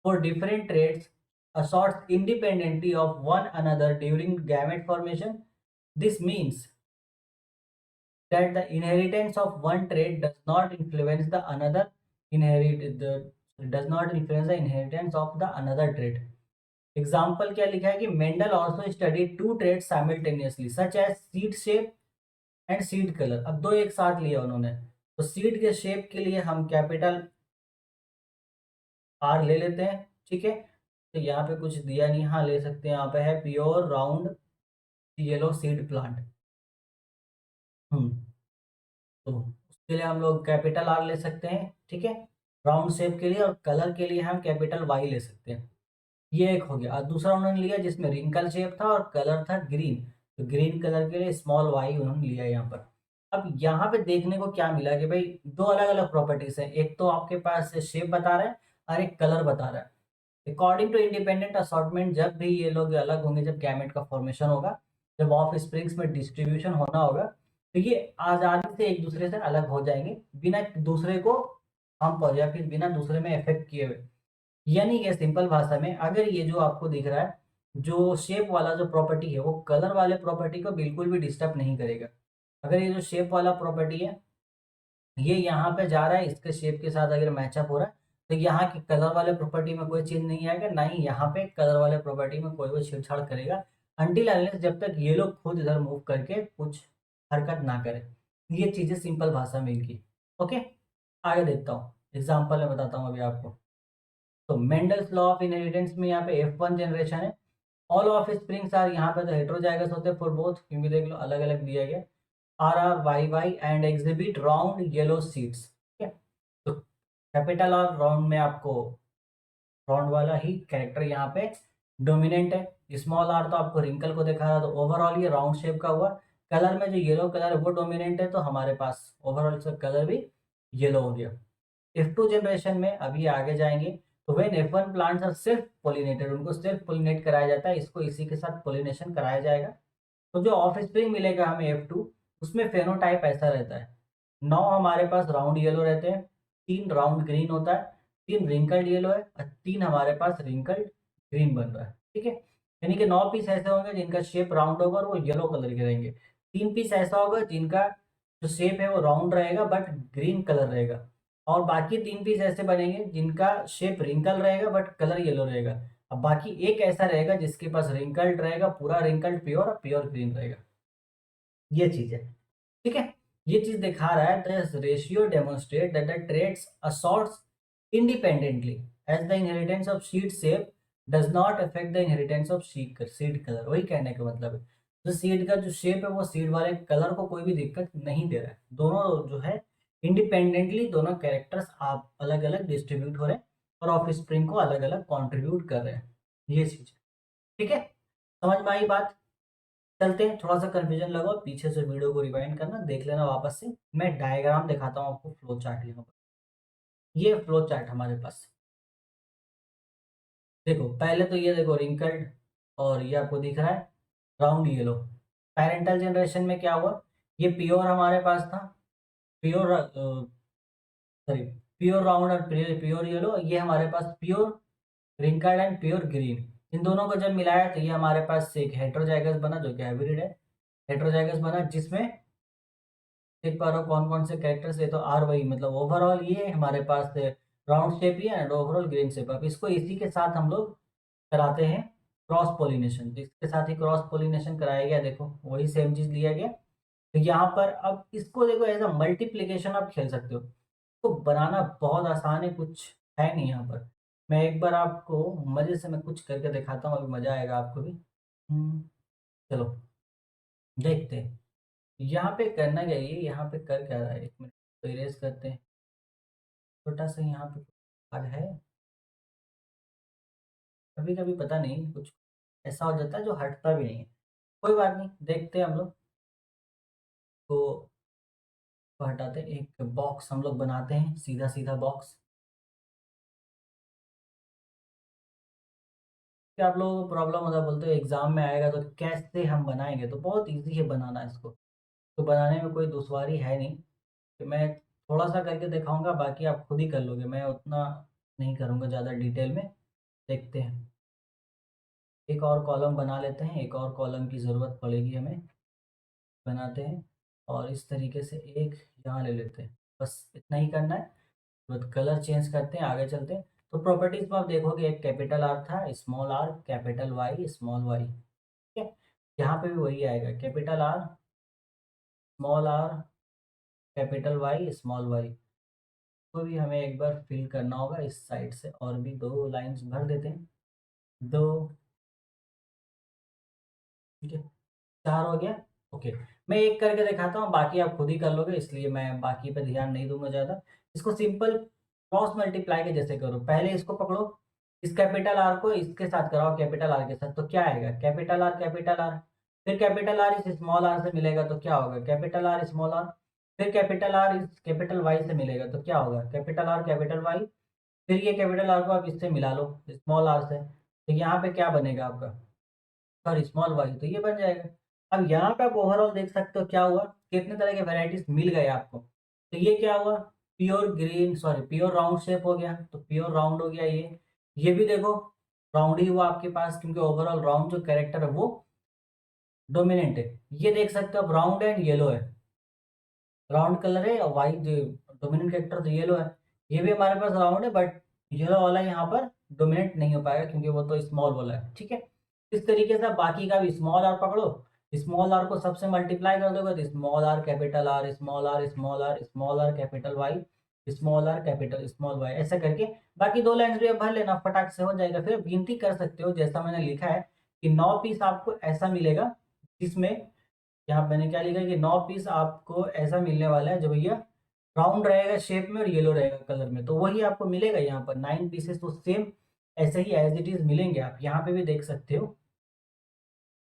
for different traits assort independently of one another during gamete formation. This means that the inheritance of one trait does not influence the another inherit the does not influence the inheritance of the another trait. Example क्या लिखा है कि Mendel also studied two traits simultaneously such as seed shape and seed color. अब दो एक साथ लिया उन्होंने, तो सीड के शेप के लिए हम कैपिटल आर ले लेते हैं, ठीक है। तो यहाँ पे कुछ दिया नहीं, हाँ ले सकते हैं, यहाँ पे है pure round yellow seed plant. हम्म तो उसके लिए हम लोग कैपिटल आर ले सकते हैं, ठीक है, राउंड शेप के लिए, और कलर के लिए हम कैपिटल वाई ले सकते हैं। ये एक हो गया। और दूसरा उन्होंने लिया जिसमें रिंकल शेप था और कलर था ग्रीन, तो ग्रीन कलर के लिए स्मॉल वाई उन्होंने लिया यहाँ पर। अब यहाँ पे देखने को क्या मिला कि भाई दो अलग अलग प्रॉपर्टीज है, एक तो आपके पास शेप बता रहा है और एक कलर बता रहा है। अकॉर्डिंग टू इंडिपेंडेंट असॉर्टमेंट, जब भी ये लोग अलग होंगे, जब गैमेट का फॉर्मेशन होगा, जब ऑफ स्प्रिंग्स में डिस्ट्रीब्यूशन होना होगा, तो ये आजादी से एक दूसरे से अलग हो जाएंगे बिना दूसरे को हम या फिर बिना दूसरे में इफेक्ट किए हुए। यानी कि सिंपल भाषा में, अगर ये जो आपको दिख रहा है जो शेप वाला जो प्रॉपर्टी है वो कलर वाले प्रॉपर्टी को बिल्कुल भी डिस्टर्ब नहीं करेगा। अगर ये जो शेप वाला प्रॉपर्टी है ये यहाँ पे जा रहा है, इसके शेप के साथ अगर मैचअप हो रहा है, तो यहाँ की कलर वाले प्रॉपर्टी में कोई चेंज नहीं आएगा, ना ही यहाँ पे कलर वाले प्रॉपर्टी में कोई भी छेड़छाड़ करेगा, अनटिल अनलेस जब तक ये लोग खुद इधर मूव करके कुछ हरकत ना करें। ये चीजें सिंपल भाषा में इनकी। ओके, आगे देखता हूँ, एग्जाम्पल में बताता हूँ अभी आपको। तो मेंडल्स लॉ ऑफ इनहेरिटेंस में यहाँ पे F1 जनरेशन है। ऑल ऑफ स्प्रिंग्स आर, यहाँ पे तो हेट्रोजाइगस होते हैं फॉर बोथ, क्योंकि देख लो अलग अलग दिया गया, RRYY and exhibit round yellow seeds, ठीक है। तो कैपिटल और राउंड में आपको राउंड वाला ही कैरेक्टर यहाँ पे डोमिनेंट है। स्मॉल आर तो आपको रिंकल को दिखा रहा, तो ओवरऑल ये राउंड शेप का हुआ। कलर में जो येलो कलर है वो डोमिनेंट है, तो हमारे पास ओवरऑल से कलर भी येलो हो गया। F2 जनरेशन में अभी आगे जाएंगे, तो when F1 plants are self pollinated, उनको सेल्फ पोलिनेट कराया जाता है, इसको इसी के साथ पोलिनेशन कराया जाएगा। तो जो ऑफ स्प्रिंग मिलेगा हमें F2, उसमें फेनोटाइप ऐसा रहता है, 9 हमारे पास राउंड येलो रहते हैं, 3 राउंड ग्रीन होता है, 3 रिंकल्ड येलो है और 3 हमारे पास रिंकल्ड ग्रीन बन रहा है, ठीक है। यानी कि 9 पीस ऐसे होंगे जिनका शेप राउंड होगा और वो येलो कलर के रहेंगे। 3 पीस ऐसा होगा जिनका जो शेप है वो राउंड रहेगा बट ग्रीन कलर रहेगा, और बाकी 3 पीस ऐसे बनेंगे जिनका शेप रिंकल रहेगा बट कलर येलो रहेगा। अब बाकी एक ऐसा रहेगा जिसके पास रिंकल्ड रहेगा, पूरा रिंकल्ड प्योर और प्योर ग्रीन रहेगा। ये चीज है, ठीक है। ये चीज दिखा रहा है the ratio demonstrate that the traits assorts independently as the inheritance of seed shape does not affect the inheritance of seed colour. वही कहने का मतलब है, जो सीड का जो शेप है वो सीड वाले कलर को कोई भी दिक्कत नहीं दे रहा है। दोनों जो है इंडिपेंडेंटली दोनों कैरेक्टर्स आप अलग अलग डिस्ट्रीब्यूट हो रहे हैं और ऑफ स्प्रिंग को अलग अलग कॉन्ट्रीब्यूट कर रहे हैं। ये चीज, ठीक है, समझ में आई बात। चलते हैं, थोड़ा सा कंफ्यूजन लगा पीछे से वीडियो को रिवाइंड करना, देख लेना वापस से, मैं डायग्राम दिखाता हूँ आपको, फ्लो चार्ट यहाँ पर। ये फ्लो चार्ट हमारे पास। देखो पहले तो ये देखो रिंकल्ड, और ये आपको दिख रहा है राउंड येलो। पेरेंटल जनरेशन में क्या हुआ, ये प्योर हमारे पास था, प्योर सॉरी प्योर राउंड और प्योर येलो, ये हमारे पास pure wrinkled and pure green. इन दोनों को जब मिलाया तो ये हमारे पास एक हेट्रोजाइगस बना, जो कि हाइब्रिड है। हेट्रोजाइगस बना जिसमें देख पा रहे हो कौन कौन से कैरेक्टर्स है, तो आर वही मतलब ओवरऑल ये हमारे पास राउंड शेप ही है एंड ओवरऑल ग्रीन शेप। अब इसको इसी के साथ हम लोग कराते हैं क्रॉस पोलिनेशन, तो इसके साथ ही क्रॉस पोलिनेशन कराया गया। देखो वही सेम चीज लिया गया। तो यहाँ पर अब इसको देखो एज अ मल्टीप्लीकेशन आप खेल सकते हो, तो बनाना बहुत आसान है, कुछ है नहीं यहाँ पर। मैं एक बार आपको मजे से मैं कुछ करके दिखाता हूँ, अभी मजा आएगा आपको भी। चलो देखते हैं यहाँ पे करना क्या है, ये यहाँ पे कर क्या रहा है, एक मिनट तो इरेज करते हैं। छोटा सा यहाँ पे कार्ड है, कभी कभी पता नहीं कुछ ऐसा हो जाता है जो हटता भी नहीं है। कोई बात नहीं, देखते हैं हम लोग तो हटाते हैं। एक बॉक्स हम लोग बनाते हैं, सीधा सीधा बॉक्स। क्या आप लोगों को प्रॉब्लम होता है, बोलते हो एग्जाम में आएगा तो कैसे हम बनाएंगे, तो बहुत इजी है बनाना इसको, तो बनाने में कोई दुश्वारी है नहीं। तो मैं थोड़ा सा करके दिखाऊंगा, बाकी आप खुद ही कर लोगे, मैं उतना नहीं करूँगा ज़्यादा डिटेल में। देखते हैं, एक और कॉलम बना लेते हैं, एक और कॉलम की ज़रूरत पड़ेगी हमें। बनाते हैं और इस तरीके से एक यहाँ ले लेते हैं, बस इतना ही करना है। तो कलर चेंज करते हैं, आगे चलते हैं। तो प्रॉपर्टीज में आप देखोगे एक कैपिटल आर था, small R, capital Y, small Y, ठीक है। यहाँ पे भी वही आएगा, capital R, small R, capital Y, small Y. तो भी हमें एक बार फिल करना होगा इस साइड से, और भी दो लाइंस भर देते हैं, दो, ठीक है, चार हो गया। ओके, मैं एक करके दिखाता हूँ, बाकी आप खुद ही कर लोगे, इसलिए मैं बाकी पे ध्यान नहीं दूंगा ज़्यादा। इसको सिंपल क्रॉस मल्टीप्लाई के जैसे करो, पहले इसको पकड़ो, इस कैपिटल आर को इसके साथ कराओ, कैपिटल आर के साथ, तो क्या आएगा, कैपिटल आर, कैपिटल आर। फिर कैपिटल आर इस स्मॉल आर से मिलेगा तो क्या होगा, कैपिटल आर, स्मॉल आर। फिर कैपिटल आर इस कैपिटल वाई से मिलेगा तो क्या होगा, कैपिटल आर, कैपिटल वाई। फिर ये कैपिटल आर को आप इससे मिला लो, स्मॉल आर से, तो यहाँ पे क्या बनेगा आपका, सॉरी स्मॉल वाई, तो ये बन जाएगा। अब यहाँ पे आप ओवरऑल देख सकते हो क्या हुआ, कितने तरह के वेराइटीज मिल गए आपको। तो ये क्या हुआ, pure green, sorry pure round shape हो गया, तो प्योर राउंड हो गया ये भी देखो राउंड ही हुआ आपके पास, क्योंकि ओवरऑल राउंड जो कैरेक्टर है वो डोमिनेंट है। ये देख सकते हो आप राउंड एंड येलो है, राउंड कलर है और वाइट जो डोमिनेंट कैरेक्टर तो येलो है। ये भी हमारे पास राउंड है, बट येलो वाला यहाँ पर डोमिनेंट नहीं हो पाएगा क्योंकि वो तो स्मॉल वाला है, ठीक है। इस तरीके से बाकी का भी स्मॉल आर पकड़ो, स्मॉल आर को सबसे मल्टीप्लाई कर दोगे तो small R, capital R, small R, small R, small R, capital Y, small R, capital small Y, ऐसा करके बाकी दो लाइन भी आप भर लेना, फटाक से हो जाएगा। फिर गिनती कर सकते हो जैसा मैंने लिखा है कि 9 पीस आपको ऐसा मिलेगा, जिसमें यहाँ मैंने क्या लिखा है कि 9 पीस आपको ऐसा मिलने वाला है जो भैया राउंड रहेगा शेप में और येलो रहेगा कलर में, तो वही आपको मिलेगा यहाँ पर 9 पीसेस, तो सेम ऐसे ही एज इट इज मिलेंगे। आप यहाँ पे भी देख सकते हो,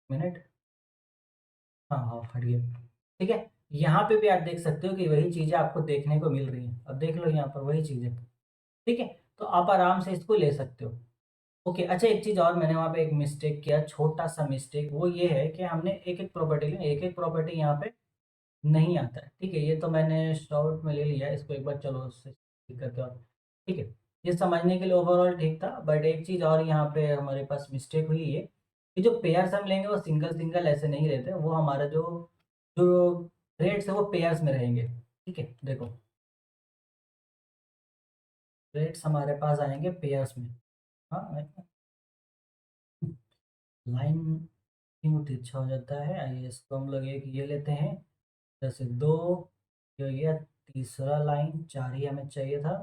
मिनट, हाँ हाँ हट गया, ठीक है। यहाँ पे भी आप देख सकते हो कि वही चीजें आपको देखने को मिल रही हैं, अब देख लो यहाँ पर वही चीजें, ठीक है। तो आप आराम से इसको ले सकते हो। ओके, अच्छा एक चीज और मैंने वहाँ पे एक मिस्टेक किया, छोटा सा मिस्टेक, वो ये है कि हमने एक एक प्रॉपर्टी ली, एक एक प्रॉपर्टी यहाँ पे नहीं आता है, ठीक है। ये तो मैंने शॉर्ट में ले लिया, इसको एक बार चलो उससे ठीक करते हो, ठीक है। ये समझने के लिए ओवरऑल ठीक था, बट एक चीज़ और यहाँ पे हमारे पास मिस्टेक हुई है कि जो पेयर्स हम लेंगे वो सिंगल सिंगल ऐसे नहीं रहते, वो हमारा जो जो रेट्स है वो पेयर्स में रहेंगे, ठीक है। देखो रेट्स हमारे पास आएंगे पेयर्स में। हाँ, लाइन क्यों तिरछा हो जाता है, आइए इसको हम लोग एक ये लेते हैं, जैसे दो, ये हो गया तीसरा लाइन, चार ही हमें चाहिए था।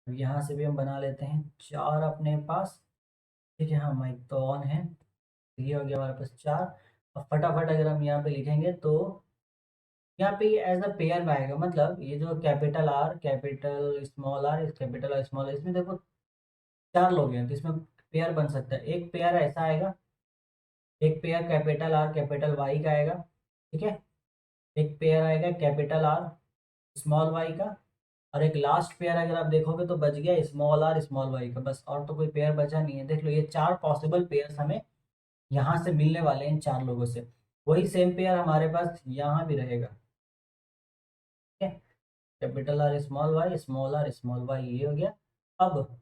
अब यहाँ से भी हम बना लेते हैं चार अपने पास, ठीक है। हाँ माइक तो ऑन है, ये हो गया हमारे पास चार। अब फटाफट अगर हम यहाँ पे लिखेंगे तो यहाँ पे ये एज अ पेयर में आएगा, मतलब ये जो capital R, capital small R, इस कैपिटल आर स्मॉल आर, इसमें देखो चार लोग हैं तो इसमें पेयर बन सकता है। एक पेयर ऐसा आएगा, एक pair capital R capital Y का आएगा, ठीक है। एक पेयर आएगा कैपिटल आर स्मॉल वाई का, और एक लास्ट पेयर अगर आप देखोगे तो बच गया स्मॉल आर स्मॉल वाई का, बस और तो कोई पेयर बचा नहीं है। देख लो ये 4 पॉसिबल पेयर्स हमें यहाँ से मिलने वाले हैं इन 4 लोगों से। वही सेम पेयर हमारे पास यहाँ भी रहेगा, ठीक है। कैपिटल आर स्मॉल वाई ये हो गया। अब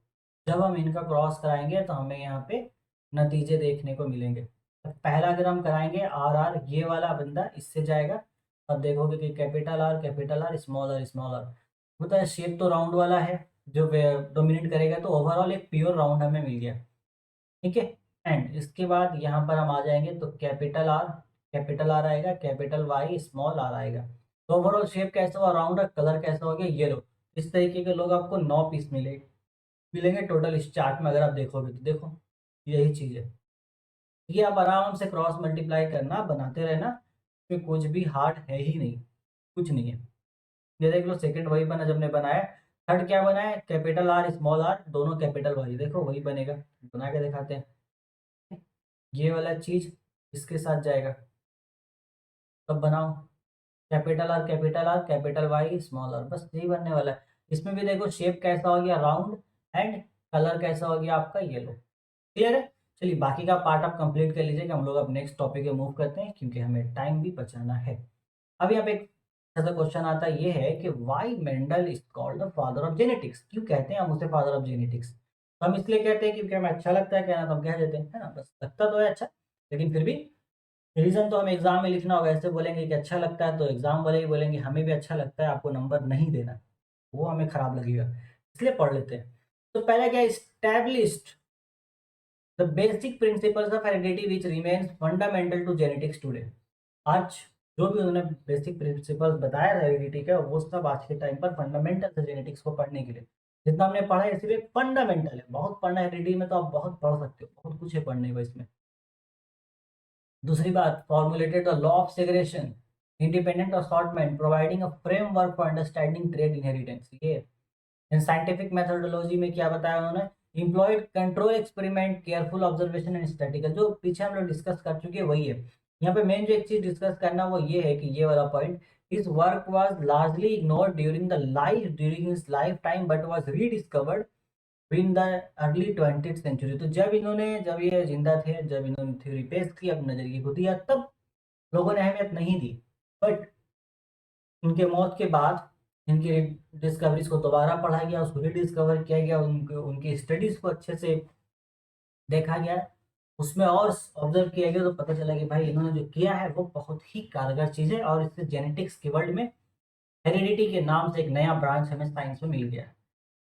जब हम इनका क्रॉस कराएंगे तो हमें यहाँ पे नतीजे देखने को मिलेंगे। पहला अगर हम कराएंगे आर आर, ये वाला बंदा इससे जाएगा। अब देखोगे कि कैपिटल आर स्मॉल आर होता है। शेप तो राउंड वाला है जो डोमिनेट करेगा, तो ओवरऑल एक प्योर राउंड हमें मिल गया, ठीक है। एंड इसके बाद यहाँ पर हम आ जाएंगे तो कैपिटल आर आएगा, कैपिटल वाई स्मॉल आर आएगा। तो ओवरऑल शेप कैसा हुआ, राउंड। कलर कैसा हो गया, येलो। इस तरीके के लोग आपको 9 पीस मिलेंगे टोटल इस चार्ट में। अगर आप देखोगे तो देखो यही चीज है। ये आप आराम से क्रॉस मल्टीप्लाई करना, बनाते रहना, इसमें कुछ भी हार्ड है ही नहीं, कुछ नहीं है। ये देख लो सेकंड वही बना जब ने बनाया। थर्ड क्या बनाया, कैपिटल आर स्मॉल आर दोनों कैपिटल वाई, देखो वही बनेगा। बना के दिखाते हैं। ये वाला चीज इसके साथ जाएगा, तब बनाओ कैपिटल वाई स्मॉल आर, बस यही बनने वाला है। इसमें भी देखो शेप कैसा हो गया, राउंड। एंड कलर कैसा हो गया आपका, येलो। क्लियर है। चलिए बाकी का पार्ट आप कंप्लीट कर लीजिए कि हम लोग अब नेक्स्ट टॉपिक पे मूव करते हैं, क्योंकि हमें टाइम भी बचाना है। अब यहाँ पे एक ऐसा क्वेश्चन आता है, ये है कि why Mendel is called the father of genetics. क्यों कहते हैं हम उसे फादर ऑफ जेनेटिक्स? तो हम इसलिए कहते हैं क्योंकि हमें अच्छा लगता है कहना, तो हम कह देते हैं, है ना, बस लगता तो है अच्छा, लेकिन फिर भी रीजन तो हमें एग्जाम में लिखना होगा। ऐसे बोलेंगे कि अच्छा लगता है तो एग्जाम वाले ही बोलेंगे हमें भी अच्छा लगता है, आपको नंबर नहीं देना, वो हमें खराब लगेगा, इसलिए पढ़ लेते हैं। तो पहला क्या, established the basic principles of heredity which remains fundamental to genetics today. आज जो भी उन्होंने बेसिक प्रिंसिपल्स बताया हेरिडिटी का, वो सब आज के टाइम पर फंडामेंटल है जेनेटिक्स को पढ़ने के लिए। जितना हमने पढ़ा है इसीलिए फंडामेंटल है। बहुत पढ़ना है हेरिडिटी में तो आप बहुत पढ़ सकते हो, बहुत कुछ है पढ़ने को इसमें। दूसरी बात, formulated the law of segregation, independent assortment, providing a framework for understanding trade inheritance. ये इन साइंटिफिक मेथोडोलॉजी में क्या बताया उन्होंने, employed control experiment, careful observation and statistical. जो पीछे हम लोग डिस्कस कर चुके हैं वही है। यहाँ पे मेन जो एक चीज डिस्कस करना वो ये है कि ये वाला point, his work was largely ignored during his life time but was rediscovered in the early 20th century. तो जब ये जिंदा थे, जब इन्होंने थ्योरी पेश की, अपने नजरिए को दिया, तब लोगों ने अहमियत नहीं दी। बट उनके मौत के बाद इनकी डिस्कवरीज को दोबारा पढ़ा गया, उसको रीडिस्कवर किया गया, उनकी स्टडीज को अच्छे से देखा गया, उसमें और ऑब्जर्व किया गया, तो पता चला कि भाई इन्होंने जो किया है वो बहुत ही कारगर चीज है। और इससे जेनेटिक्स के वर्ल्ड में हेरिडिटी के नाम से एक नया ब्रांच हमें साइंस में मिल गया।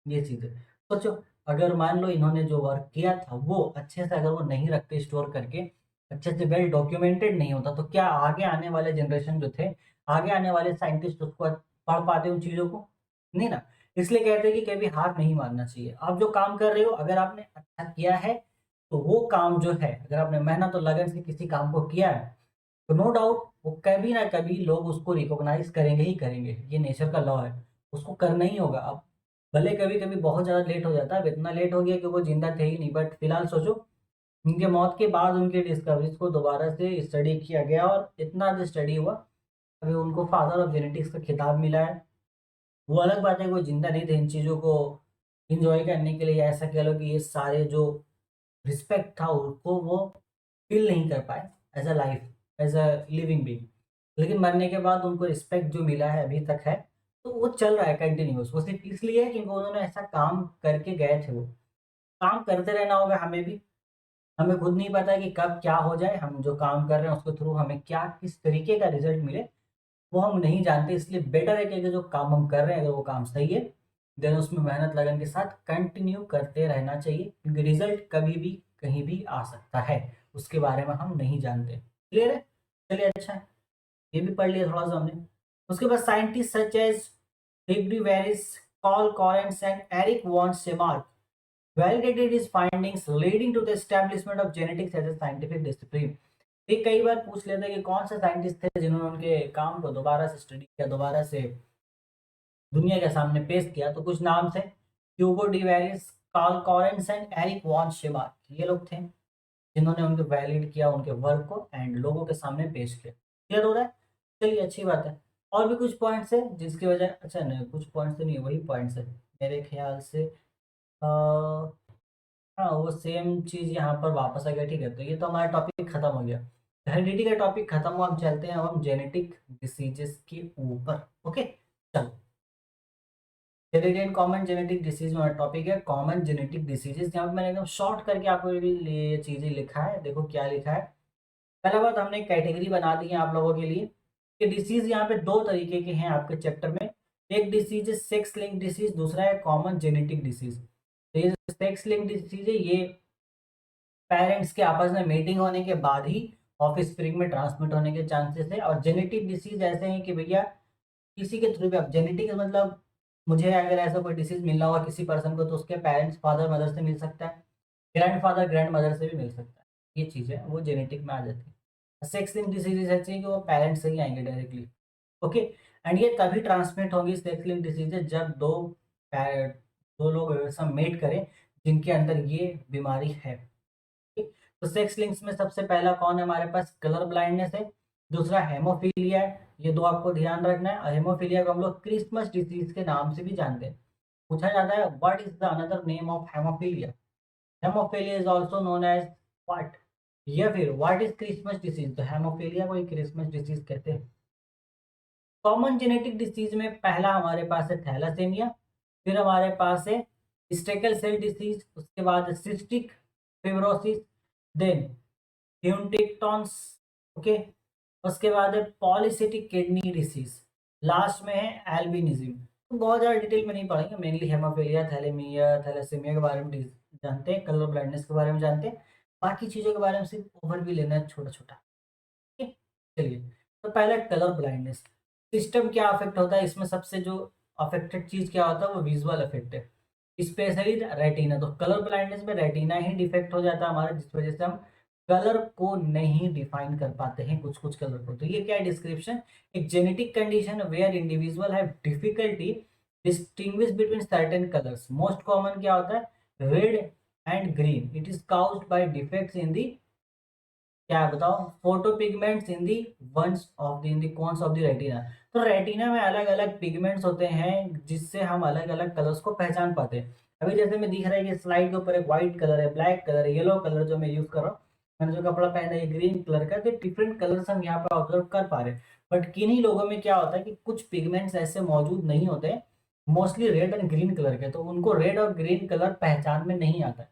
ये चीज है। सोचो, अगर मान लो इन्होंने जो वर्क किया था वो अच्छे से अगर वो नहीं रखते स्टोर करके, अच्छे से वेल डॉक्यूमेंटेड नहीं होता, तो क्या आगे आने वाले जनरेशन जो थे, आगे आने वाले साइंटिस्ट उसको पढ़ पाते उन चीजों को? नहीं ना। इसलिए कहते हैं कि कभी हार नहीं मानना चाहिए। आप जो काम कर रहे हो, अगर आपने अच्छा किया है तो वो काम जो है, अगर आपने मेहनत और लगन से किसी काम को किया है, तो नो डाउट वो कभी ना कभी लोग उसको रिकॉग्नाइज करेंगे ही करेंगे। ये नेचर का लॉ है, उसको करना ही होगा। अब भले कभी कभी बहुत ज्यादा लेट हो जाता है, अब इतना लेट हो गया कि वो जिंदा थे ही नहीं, बट फिलहाल सोचो उनके मौत के बाद उनकी डिस्कवरीज को दोबारा से स्टडी किया गया और इतना जो स्टडी हुआ, अभी उनको फादर ऑफ जेनेटिक्स का खिताब मिला है। वो अलग बात है, कोई जिंदा नहीं थे इन चीज़ों को इंजॉय करने के लिए, ऐसा कह लो कि ये सारे जो रिस्पेक्ट था उसको वो फील नहीं कर पाए as a life, as a living being. लेकिन मरने के बाद उनको रिस्पेक्ट जो मिला है अभी तक है, तो वो चल रहा है कंटिन्यूस। वो सिर्फ इसलिए है क्योंकि उन्होंने ऐसा काम करके गए थे। वो काम करते रहना होगा हमें भी। हमें खुद नहीं पता कि कब क्या हो जाए, हम जो काम कर रहे हैं उसके थ्रू हमें क्या किस तरीके का रिजल्ट मिले वो हम नहीं जानते। इसलिए बेटर है कि अगर जो काम हम कर रहे हैं अगर वो काम सही है, देन उसमें मेहनत लगन के साथ कंटिन्यू करते रहना चाहिए, क्योंकि रिजल्ट कभी भी कहीं भी आ सकता है, उसके बारे में हम नहीं जानते। क्लियर है। चलिए अच्छा है, ये भी पढ़ लिया थोड़ा सा हमने। उसके बाद scientist such as Hugo de Vries, Carl Correns and Erich von Tschermak validated his findings leading to the establishment of genetics as a scientific discipline। ये कई बार पूछ लेते हैं कि कौन से साइंटिस्ट थे जिन्होंने उनके काम को दोबारा से स्टडी किया, दोबारा से दुनिया के सामने पेश किया। तो कुछ नाम थे, Hugo de Vries, Carl Correns and Erich von Tschermak. ये लोग थे जिन्होंने उनको वैलिड किया, उनके वर्क को, एंड लोगों के सामने पेश किया। क्लियर हो रहा है। चलिए अच्छी बात है। और भी कुछ पॉइंट्स है जिसकी वजह, अच्छा नहीं कुछ पॉइंट्स तो नहीं है, वही पॉइंट्स है मेरे ख्याल से। हाँ वो सेम चीज यहाँ पर वापस आ गया। ठीक है, तो ये तो हमारा टॉपिक खत्म हो गया, हेरिडिटी का टॉपिक खत्म हुआ। अब चलते हैं अब हम जेनेटिक डिसीजेस के ऊपर। ओके चलो, heredity and common genetic disease में टॉपिक है कॉमन जेनेटिक डिसीजेस। यहाँ पे मैंने एकदम शॉर्ट करके आपको ये चीजें लिखा है, देखो क्या लिखा है। पहला बात, हमने कैटेगरी बना दी है आप लोगों के लिए कि डिसीज यहाँ पे दो तरीके के हैं आपके चैप्टर में। एक डिसीज है सेक्स लिंक डिसीज, दूसरा है कॉमन जेनेटिक डिसीज। तो ये सेक्स लिंक डिसीज है, ये पेरेंट्स के आपस में मीटिंग होने के बाद ही ऑफ स्प्रिंग में ट्रांसमिट होने के चांसेस है। और जेनेटिक डिसीज ऐसे हैं कि भैया किसी के थ्रू भी आप, जेनेटिक मतलब मुझे अगर ऐसा कोई डिसीज मिलना होगा किसी पर्सन को तो उसके पेरेंट्स फादर मदर से मिल सकता है, ग्रैंड फादर ग्रैंड मदर से भी मिल सकता है, ये चीज़ है वो जेनेटिक में आ जाती है। सेक्स लिंक डिसीजेज ऐसी है कि वो पेरेंट्स से ही आएंगे डायरेक्टली। ओके, एंड ये तभी ट्रांसमिट होंगी सेक्स लिंक डिसीजेज जब दो लोग ऐसा मेट करें जिनके अंदर ये बीमारी है। ठीक? तो सेक्स लिंक्स में सबसे पहला कौन है हमारे पास, कलर ब्लाइंडनेस है, दूसरा हेमोफीलिया है। ये दो आपको ध्यान रखना है। हेमोफीलिया को हम लोग क्रिसमस डिसीज के नाम से भी जानते हैं। पूछा जाता है what is the another name of haemophilia, haemophilia is also known as what, या फिर व्हाट इज क्रिसमस डिसीज। तो हेमोफीलिया को ही क्रिसमस डिसीज कहते हैं। कॉमन जेनेटिक डिसीज में पहला हमारे पास है थैलासेमिया, फिर हमारे पास है स्टेकल सेल डिसीज, उसके बाद सिस्टिक फिब्रोसिस, देन ह्यूंटिंगटन्स, ओके, उसके बाद है पॉलीसिस्टिक किडनी डिसीज, लास्ट में है एल्बिनिज्म। तो बहुत ज़्यादा डिटेल में नहीं पढ़ेंगे, मेनली हेमोफीलिया थैलेमिया थैलेसीमिया के बारे में जानते हैं, कलर ब्लाइंडनेस के बारे में जानते हैं, बाकी चीज़ों के बारे में सिर्फ ओवरव्यू लेना है छोटा छोटा। ठीक है? चलिए, तो पहला कलर ब्लाइंडनेस सिस्टम क्या अफेक्ट होता है इसमें, सबसे जो अफेक्टेड चीज क्या होता है वो विजुअल अफेक्ट है, स्पेशली रेटिना। तो कलर ब्लाइंडनेस में रेटिना ही डिफेक्ट हो जाता है हमारा, जिस वजह से हम कलर को नहीं डिफाइन कर पाते हैं कुछ कुछ कलर को। तो ये क्या है डिस्क्रिप्शन, एक genetic condition where individual have difficulty distinguish between certain colours. Most common क्या होता है, red and green. It is caused by defects in the, क्या है बताओ, photo pigments in the ones of the in the cones of the retina. तो रेटिना में अलग अलग पिगमेंट्स होते हैं जिससे हम अलग अलग कलर्स को पहचान पाते हैं। अभी जैसे मैं दिख रहा है कि स्लाइड के ऊपर एक व्हाइट कलर है, ब्लैक कलर है, येलो कलर जो मैं यूज कर रहा हूँ, मैंने जो कपड़ा पहना है ग्रीन कलर का, तो डिफरेंट कलर्स हम यहाँ पर ऑब्जर्व कर पा रहे हैं। बट किन्हीं लोगों में क्या होता है कि कुछ पिगमेंट्स ऐसे मौजूद नहीं होते, mostly red and green colour के, तो उनको रेड और ग्रीन कलर पहचान में नहीं आता है,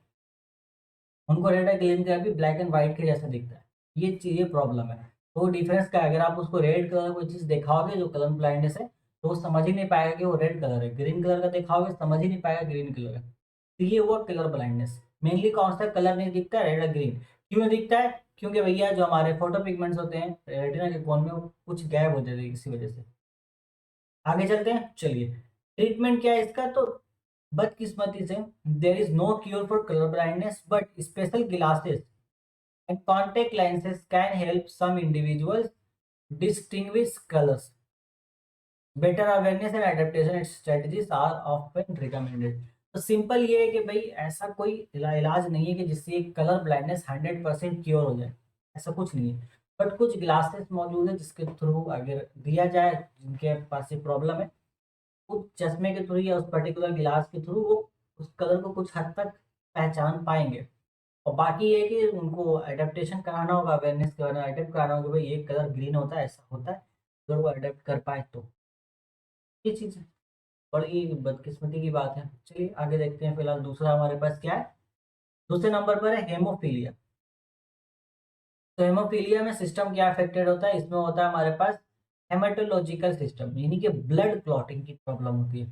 उनको रेड और ग्रीन कलर भी ब्लैक एंड व्हाइट के जैसा दिखता है। ये चीज, ये प्रॉब्लम है। तो डिफरेंस क्या है, अगर आप उसको रेड कलर कोई चीज दिखाओगे जो कलर ब्लाइंडनेस है, तो वो समझ ही नहीं पाएगा कि वो रेड कलर है, ग्रीन कलर का दिखाओगे समझ ही नहीं पाएगा ग्रीन कलर है। तो ये हुआ कलर ब्लाइंडनेस। मेनली कौन सा कलर नहीं दिखता, रेड और ग्रीन। क्यों नहीं दिखता है, क्योंकि भैया जो हमारे फोटो पिगमेंट्स होते हैं रेटिना के कोन में वो कुछ गैप हो जाते हैं किसी वजह से। आगे चलते हैं, चलिए ट्रीटमेंट क्या है इसका। तो बदकिस्मती से there is no cure for colour blindness, but special glasses and contact lenses can help some individuals distinguish colors. Better awareness and adaptation strategies are often recommended. तो सिंपल ये है कि भाई ऐसा कोई इलाज नहीं है कि जिससे कलर ब्लाइंडनेस 100% क्योर हो जाए, ऐसा कुछ नहीं है। बट कुछ ग्लासेस मौजूद है जिसके थ्रू अगर दिया जाए, जिनके पास ये प्रॉब्लम है, उस चश्मे के थ्रू या उस पर्टिकुलर गिलास के थ्रू वो उस कलर को कुछ हद तक पहचान पाएंगे। और बाकी ये है कि उनको एडेप्टेशन कराना होगा, अवेयरनेस कराना, अडेप्ट कराना होगा, भाई ये कलर ग्रीन होता है, ऐसा होता है, अगर वो अडेप्ट कर पाए तो ये चीज़ है। बड़ी बदकिस्मती की बात है। चलिए आगे देखते हैं, फिलहाल दूसरा हमारे पास क्या है, दूसरे नंबर पर है हेमोफीलिया। तो हेमोफीलिया में सिस्टम क्या अफेक्टेड होता है, इसमें होता है हमारे पास हेमेटोलॉजिकल सिस्टम, यानी कि ब्लड क्लॉटिंग की प्रॉब्लम होती है।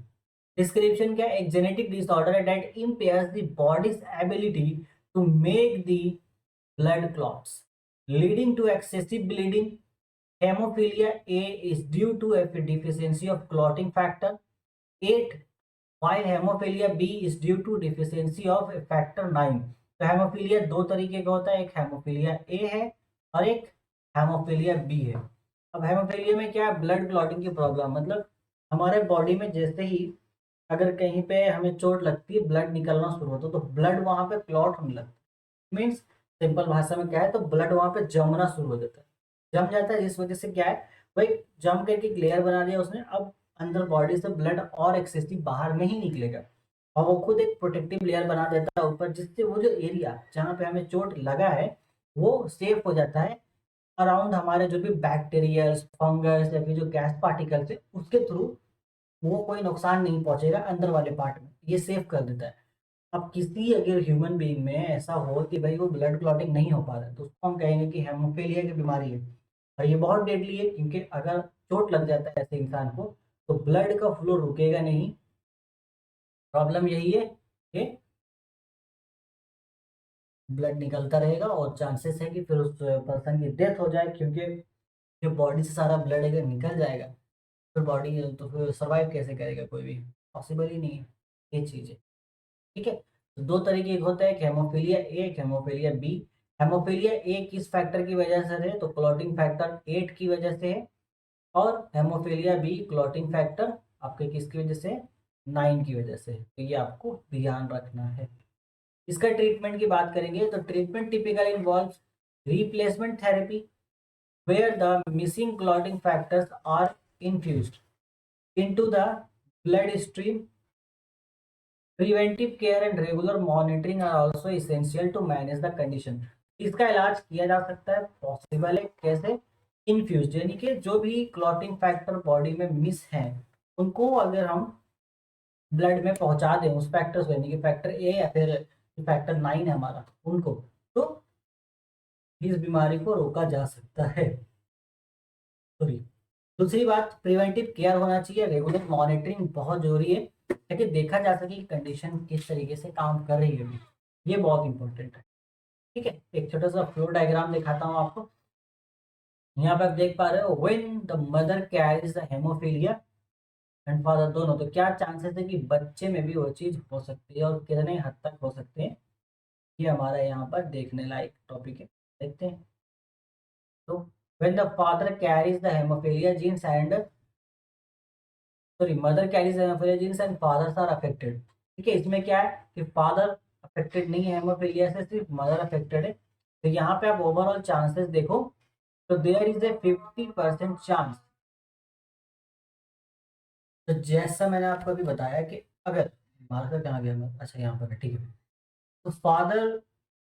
डिस्क्रिप्शन क्या है, एक जेनेटिक डिसऑर्डर है that impairs the body's ability to make the blood clots, leading to excessive bleeding. Hemophilia A is due to a deficiency of clotting factor 8, while hemophilia B is due to deficiency of factor 9. तो हेमोफीलिया दो तरीके का होता है, एक हेमोफीलिया ए है और एक हेमोफीलिया बी है। अब हेमोफीलिया में क्या है, ब्लड क्लॉटिंग की प्रॉब्लम, मतलब हमारे बॉडी में जैसे ही अगर कहीं पे हमें चोट लगती है ब्लड निकलना शुरू होता है, तो ब्लड वहां पे क्लॉट होने लगता है। मीन्स सिंपल भाषा में क्या है, तो ब्लड वहां पे जमना शुरू हो जाता है, जम जाता है, जिस वजह से क्या है वो एक जम करके एक लेयर बना दिया उसने, अब अंदर बॉडी से ब्लड और एक्सेसिव बाहर नहीं निकलेगा, और वो खुद एक प्रोटेक्टिव लेयर बना देता है ऊपर, जिससे वो जो एरिया जहाँ पे हमें चोट लगा है वो सेफ हो जाता है। अराउंड हमारे जो भी बैक्टीरियल, फंगस या फिर जो गैस पार्टिकल्स है उसके थ्रू वो कोई नुकसान नहीं पहुंचेगा अंदर वाले पार्ट में, ये सेफ कर देता है। अब किसी अगर ह्यूमन बीइंग में ऐसा हो कि भाई वो ब्लड क्लॉटिंग नहीं हो पा रहा है, तो उसको हम कहेंगे कि हेमोफीलिया की बीमारी है, और ये बहुत डेडली है, क्योंकि अगर चोट लग जाता है ऐसे इंसान को तो ब्लड का फ्लो रुकेगा नहीं। प्रॉब्लम यही है कि ब्लड निकलता रहेगा और चांसेस है कि फिर उस पर्सन की डेथ हो जाए, क्योंकि जो बॉडी से सारा ब्लड अगर निकल जाएगा फिर बॉडी तो फिर सर्वाइव कैसे करेगा, कोई भी पॉसिबल ही नहीं है। ये चीज़ है। ठीक है, तो दो तरीके एक होता है, एक हेमोफीलिया ए, एक हेमोफीलिया बी। हेमोफीलिया ए किस फैक्टर की वजह से है, तो क्लॉटिंग फैक्टर 8 की वजह से है। और हेमोफीलिया बी क्लॉटिंग फैक्टर आपके किसकी वजह से, 9 की वजह से है। तो ये आपको ध्यान रखना है। इसका ट्रीटमेंट की बात करेंगे तो treatment typically involves replacement therapy where the missing clotting factors are infused into the bloodstream. Preventive care and regular monitoring are also essential to manage the condition. इसका इलाज किया जा सकता है, पॉसिबल है कैसे, इन्फ्यूज, यानी कि जो भी क्लॉटिंग फैक्टर बॉडी में मिस हैं उनको अगर हम ब्लड में पहुंचा दें उस फैक्टर्स को, यानी कि फैक्टर ए या फिर फैक्टर 9 है हमारा, उनको, तो इस बीमारी को रोका जा सकता है। सॉरी, दूसरी बात, प्रिवेंटिव केयर होना चाहिए, रेगुलर मॉनिटरिंग बहुत जरूरी है ताकि देखा जा सके कि कंडीशन किस तरीके से काम कर रही है अभी, ये बहुत इंपॉर्टेंट है। ठीक है, एक छोटा सा फ्लो डायग्राम दिखाता हूँ आपको। यहाँ पे आप देख पा रहे हो, when the mother carries the haemophilia and father दोनों, तो क्या चांसेस है कि बच्चे में भी वो चीज हो सकती है और कितने हद तक हो सकते हैं, ये हमारा यहाँ पर देखने लायक टॉपिक है। देखते हैं। तो when the father carries the haemophilia genes and, sorry, mother carries haemophilia genes and fathers are affected. ठीक है, इसमें क्या है कि फादर अफेक्टेड नहीं है हेमोफीलिया से, सिर्फ मदर अफेक्टेड है। तो यहाँ पे आप ओवरऑल चांसेस देखो तो देयर इज ए 50% चांस। तो जैसा मैंने आपको अभी बताया कि अगर, मार्कर कहाँ गया मैं, अच्छा यहाँ पर है, ठीक है। तो फादर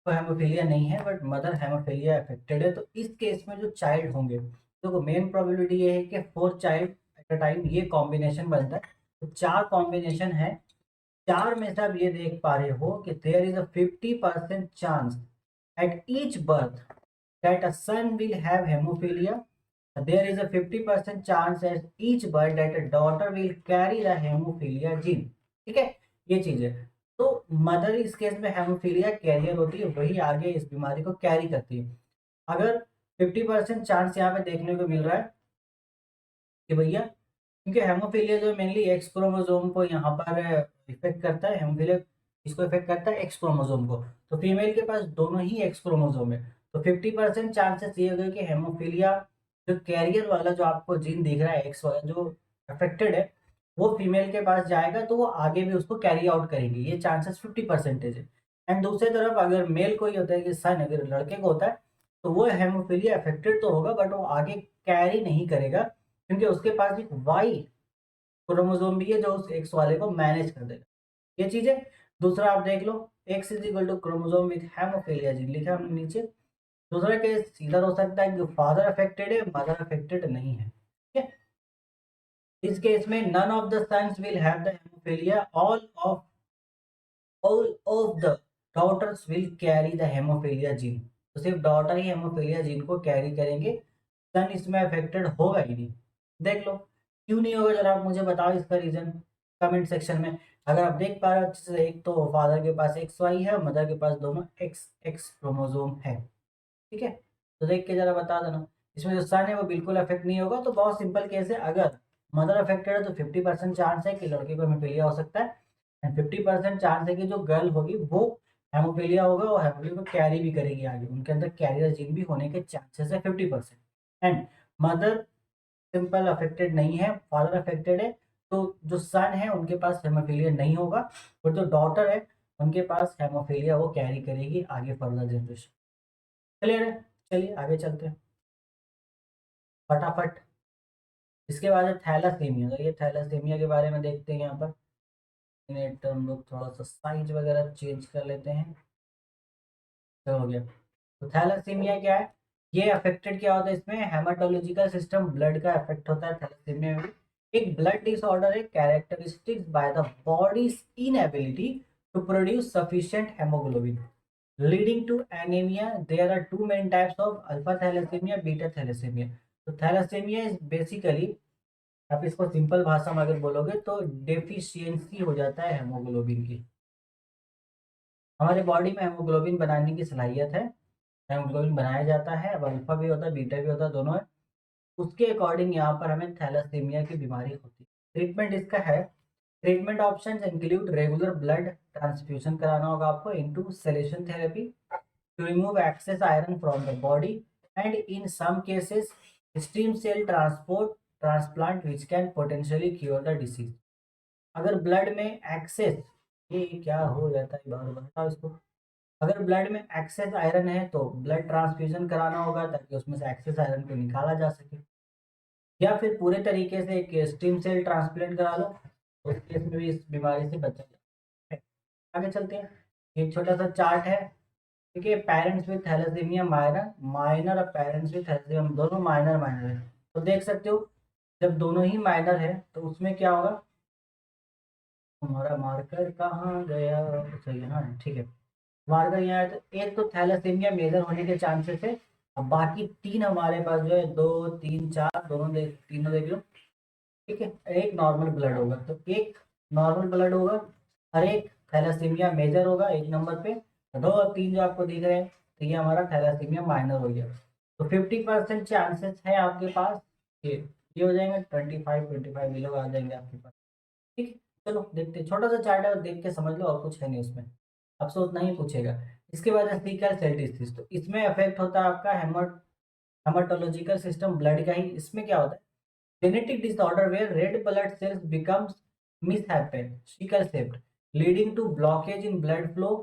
को हेमोफीलिया नहीं है बट मदर हेमोफीलिया अफेक्टेड है, तो इस केस में जो चाइल्ड होंगे, तो मेन प्रोबेबिलिटी ये है कि 4 चाइल्ड एट अ टाइम ये कॉम्बिनेशन बनता है। तो 4 कॉम्बिनेशन है, 4 में से आप ये देख पा रहे हो कि there is a 50% chance at each birth that a son will have haemophilia. There is a 50% chance at each birth that a daughter will carry the haemophilia gene. ठीक है, ये चीज है। तो मदर इस केस में हेमोफीलिया कैरियर होती है, वही आगे इस बीमारी को कैरी करती है। अगर 50% चांस यहाँ पे देखने को मिल रहा है कि भैया, क्योंकि हेमोफीलिया जो मेनली एक्स क्रोमोसोम को यहाँ पर इफेक्ट करता है, हेमोफीलिया इसको इफेक्ट करता है एक्स क्रोमोसोम को, तो फीमेल के पास दोनों ही एक्स क्रोमोसोम है। तो 50% चांसेस ये हो गए कि हेमोफीलिया जो कैरियर वाला जो आपको जीन दिख रहा है एक्स वाला जो अफेक्टेड है, वो फीमेल के पास जाएगा तो वो आगे भी उसको कैरी आउट करेंगे, ये चांसेस 50% है। एंड दूसरी तरफ अगर मेल को ही होता है कि सन अगर लड़के को होता है, तो वो हेमोफीलिया अफेक्टेड तो होगा बट वो आगे कैरी नहीं करेगा, क्योंकि उसके पास एक वाई क्रोमोसोम भी है जो उस एक्स वाले को मैनेज कर देगा। ये चीज है। दूसरा आप देख लो, X is equal to chromosome with haemophilia gene लिखा हमने नीचे। दूसरा केस इधर हो सकता है कि फादर अफेक्टेड है, मदर अफेक्टेड नहीं है। ठीक है, इस केस में none of the sons will have the haemophilia, all of the daughters will carry the haemophilia gene. तो सिर्फ डॉटर ही हेमोफीलिया जीन को कैरी करेंगे, सन इसमें अफेक्टेड होगा ही नहीं। देख लो क्यों नहीं होगा, जरा आप मुझे बताओ इसका रीजन कमेंट सेक्शन में। अगर आप देख पा रहे हो अच्छे से, एक तो फादर के पास एक्स वाई है, मदर के पास दोनों एक्स एक्स क्रोमोसोम है। ठीक है, तो देख के जरा बता देना। इसमें जो सन है वो बिल्कुल अफेक्ट नहीं होगा, तो बहुत सिंपल केस है। अगर मदर अफेक्टेड है तो 50% चांस है कि लड़के को हेमोफीलिया हो सकता है, एंड 50% चांस है कि जो गर्ल होगी वो हेमोफीलिया होगा और हेमोफीलिया को कैरी भी करेगी आगे, उनके अंदर कैरियर जीन भी होने के चांसेस है 50%। एंड मदर सिंपल अफेक्टेड नहीं है, फादर अफेक्टेड है, तो जो सन है उनके पास हेमोफीलिया नहीं होगा, और जो डॉटर है उनके पास हेमोफीलिया वो कैरी करेगी आगे फर्दर जनरेशन। क्लियर है, चलिए आगे चलते हैं फटाफट। इसके बाद है थैलासीमिया। तो ये थैलासीमिया के बारे में देखते हैं यहाँ पर। नेट हम लोग थोड़ा सा साइज वगैरह चेंज कर लेते हैं। तो हो गया। तो थैलासीमिया क्या है? ये अफेक्टेड क्या होता है इसमें? हेमाटोलॉजिकल सिस्टम, ब्लड का इफेक्ट होता है थैलेसीमिया में। एक ब्लड डिसऑर्डर है characteristics by the body's inability to produce sufficient haemoglobin leading to anaemia. There are two main types of alpha thalassaemia, beta thalassaemia. तो थैलेसीमिया इज बेसिकली, आप इसको सिंपल भाषा में अगर बोलोगे तो डेफिशिएंसी हो जाता है हेमोग्लोबिन की। हमारे बॉडी में हेमोग्लोबिन बनाने की सलाहियत है, हेमोग्लोबिन बनाया जाता है। अब अल्फा भी होता है, बीटा भी होता है, दोनों है। उसके अकॉर्डिंग यहाँ पर हमें थैलासीमिया की बीमारी होती है। ट्रीटमेंट इसका है, treatment options include regular blood transfusion कराना होगा आपको, into chelation therapy to remove excess iron from the body, and in some cases stem cell transport transplant which can potentially cure the disease. अगर ब्लड में एक्सेस, ये क्या हो जाता है बार बार इसको, अगर ब्लड में एक्सेस आयरन है तो ब्लड ट्रांसफ्यूजन कराना होगा ताकि उसमें से एक्सेस आयरन को निकाला जा सके, या फिर पूरे तरीके से एक स्टीम सेल ट्रांसप्लांट करा लो, उस केस में भी इस बीमारी से बचा जाए। आगे चलते हैं। एक छोटा सा चार्ट है, ठीक है। Parents with thalassaemia minor, minor और पेरेंट्स विथ थैलेसीमिया दोनों माइनर माइनर है। तो देख सकते हो जब दोनों ही माइनर है तो उसमें क्या होगा, हमारा मार्कर कहाँ गया, सही है ना, ठीक है। मार्कर यहाँ है, तो एक तो थैलेसीमिया मेजर होने के चांसेस है। अब बाकी तीन हमारे पास जो है, दो तीन चार, दोनों देख, तीनों देख लो, ठीक है। एक नॉर्मल ब्लड होगा, तो एक नॉर्मल ब्लड होगा, हर एक थैलेसीमिया मेजर होगा एक नंबर पे। दो और तीन जो आपको दिख रहे हैं, तो ये हमारा थैलेसीमिया माइनर हो गया। तो 50% चांसेस है आपके पास, ये हो जाएंगे 25 ये लोग आ जाएंगे आपके पास, ठीक है। चलो देखते हैं, छोटा सा चार्ट है और देख के समझ लो, और कुछ है नहीं उसमें, आपसे उतना ही पूछेगा। इसके बाद है सिकल सेल डिसीज। तो इसमें अफेक्ट होता है आपका हेमाटोलॉजिकल सिस्टम, ब्लड का ही। इसमें क्या होता है, genetic disorder where red blood cells becomes mishapen, sickle shaped, leading to blockage in blood flow,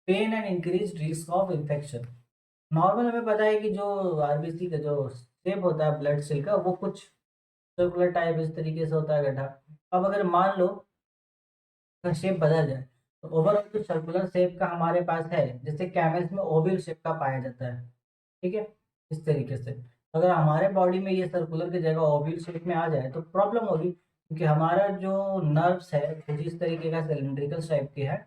pain and increased risk of infection। Normal हमें पता है कि जो आरबीसी का जो शेप होता है ब्लड सेल का, वो कुछ सर्कुलर टाइप इस तरीके से होता है गड्ढा। अब अगर मान लो का शेप बदल जाए, तो ओवरऑल जो सर्कुलर शेप का हमारे पास है, जैसे कैमल्स में ओवल शेप का पाया जाता है, ठीक है, इस तरीके से। अगर हमारे बॉडी में ये सर्कुलर की जगह ओवल शेप में आ जाए तो प्रॉब्लम होगी, क्योंकि हमारा जो नर्व्स है कुछ इस तरीके का सिलिंड्रिकल टाइप की है,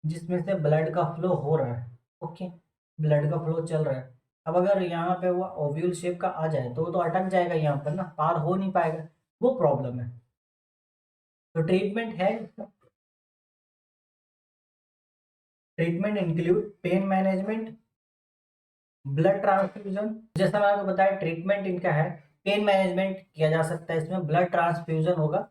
जिसमें से ब्लड का फ्लो हो रहा है, ओके, ब्लड का फ्लो चल रहा है। अब अगर यहाँ पे वो ओव्यूल शेप का आ जाए तो वो तो अटक जाएगा यहाँ पर ना, पार हो नहीं पाएगा, वो प्रॉब्लम है। तो ट्रीटमेंट है, treatment include pain management, blood transfusion. जैसा मैंने आपको बताया ट्रीटमेंट इनका है, पेन मैनेजमेंट किया जा सकता है, इसमें ब्लड ट्रांसफ्यूजन होगा,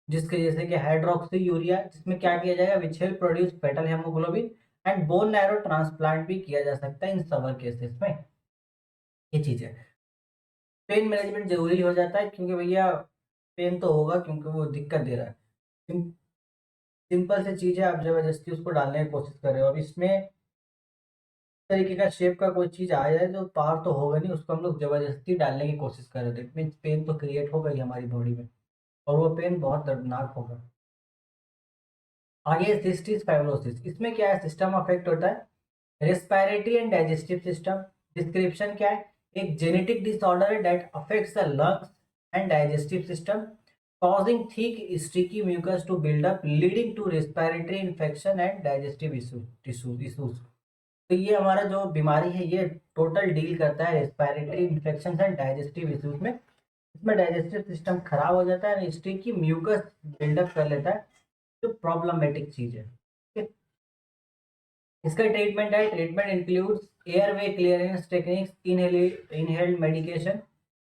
जिसके जैसे कि हाइड्रोक्सी यूरिया, जिसमें क्या किया जाएगा, which will produce foetal haemoglobin, and bone marrow transplant भी किया जा सकता है इन सवर केसेस में। ये चीज है, पेन मैनेजमेंट जरूरी हो जाता है, क्योंकि भैया पेन तो होगा, क्योंकि वो दिक्कत दे रहा है। सिंपल सी चीज है, आप जबरदस्ती उसको डालने की कोशिश कर रहे हो। अब इसमें तरीके का शेप का कोई चीज आ जाए तो पार तो होगा नहीं, उसको हम लोग जबरदस्ती डालने की कोशिश कर रहे थे, मीन्स पेन तो क्रिएट होगा ही हमारी बॉडी में, और वो पेन बहुत दर्दनाक होगा। आगे सिस्टिस फाइब्रोसिस, इसमें क्या है, सिस्टम अफेक्ट होता है, respiratory and digestive system. Description क्या है, एक जेनेटिक डिसऑर्डर है that affects the lungs and digestive system, causing thick sticky mucus to build up, leading to respiratory infection and digestive issues। तो ये हमारा जो बीमारी है ये टोटल डील करता है respiratory infection and digestive issues में। इसमें डाइजेस्टिव सिस्टम खराब हो जाता है, स्टिकी म्यूकस बिल्डअप कर लेता है, जो प्रॉब्लमेटिक चीज है, ठीक है? इसका ट्रीटमेंट है, treatment includes airway clearance techniques, inhaled medication,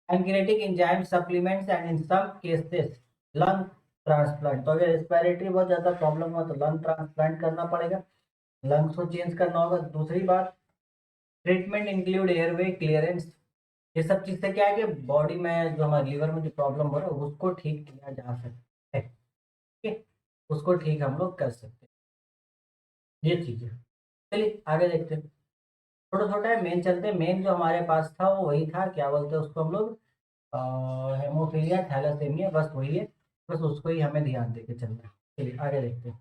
pancreatic enzyme supplements, and in some cases lung transplant. तो अगर रेस्पिरेटरी बहुत ज़्यादा प्रॉब्लम हो तो लंग ट्रांसप्लांट करना पड़ेगा, लंग्स को चेंज करना होगा। दूसरी बात, ट्रीटमेंट इंक्लूड एयरवे क्लियरेंस। ये सब चीज़ से क्या है कि बॉडी में जो हमारे लीवर में जो प्रॉब्लम हो रहा है उसको ठीक किया जा सकता है, ठीक है, उसको ठीक हम लोग कर सकते हैं, ये चीज़ है। चलिए आगे देखते हैं, छोटा छोटा है, मेन चलते हैं। मेन जो हमारे पास था वो वही था, क्या बोलते हैं उसको हम लोग, हेमोफीलिया थैलासेमिया, बस वही है, बस उसको ही हमें ध्यान देके चलना है। चलिए आगे देखते हैं।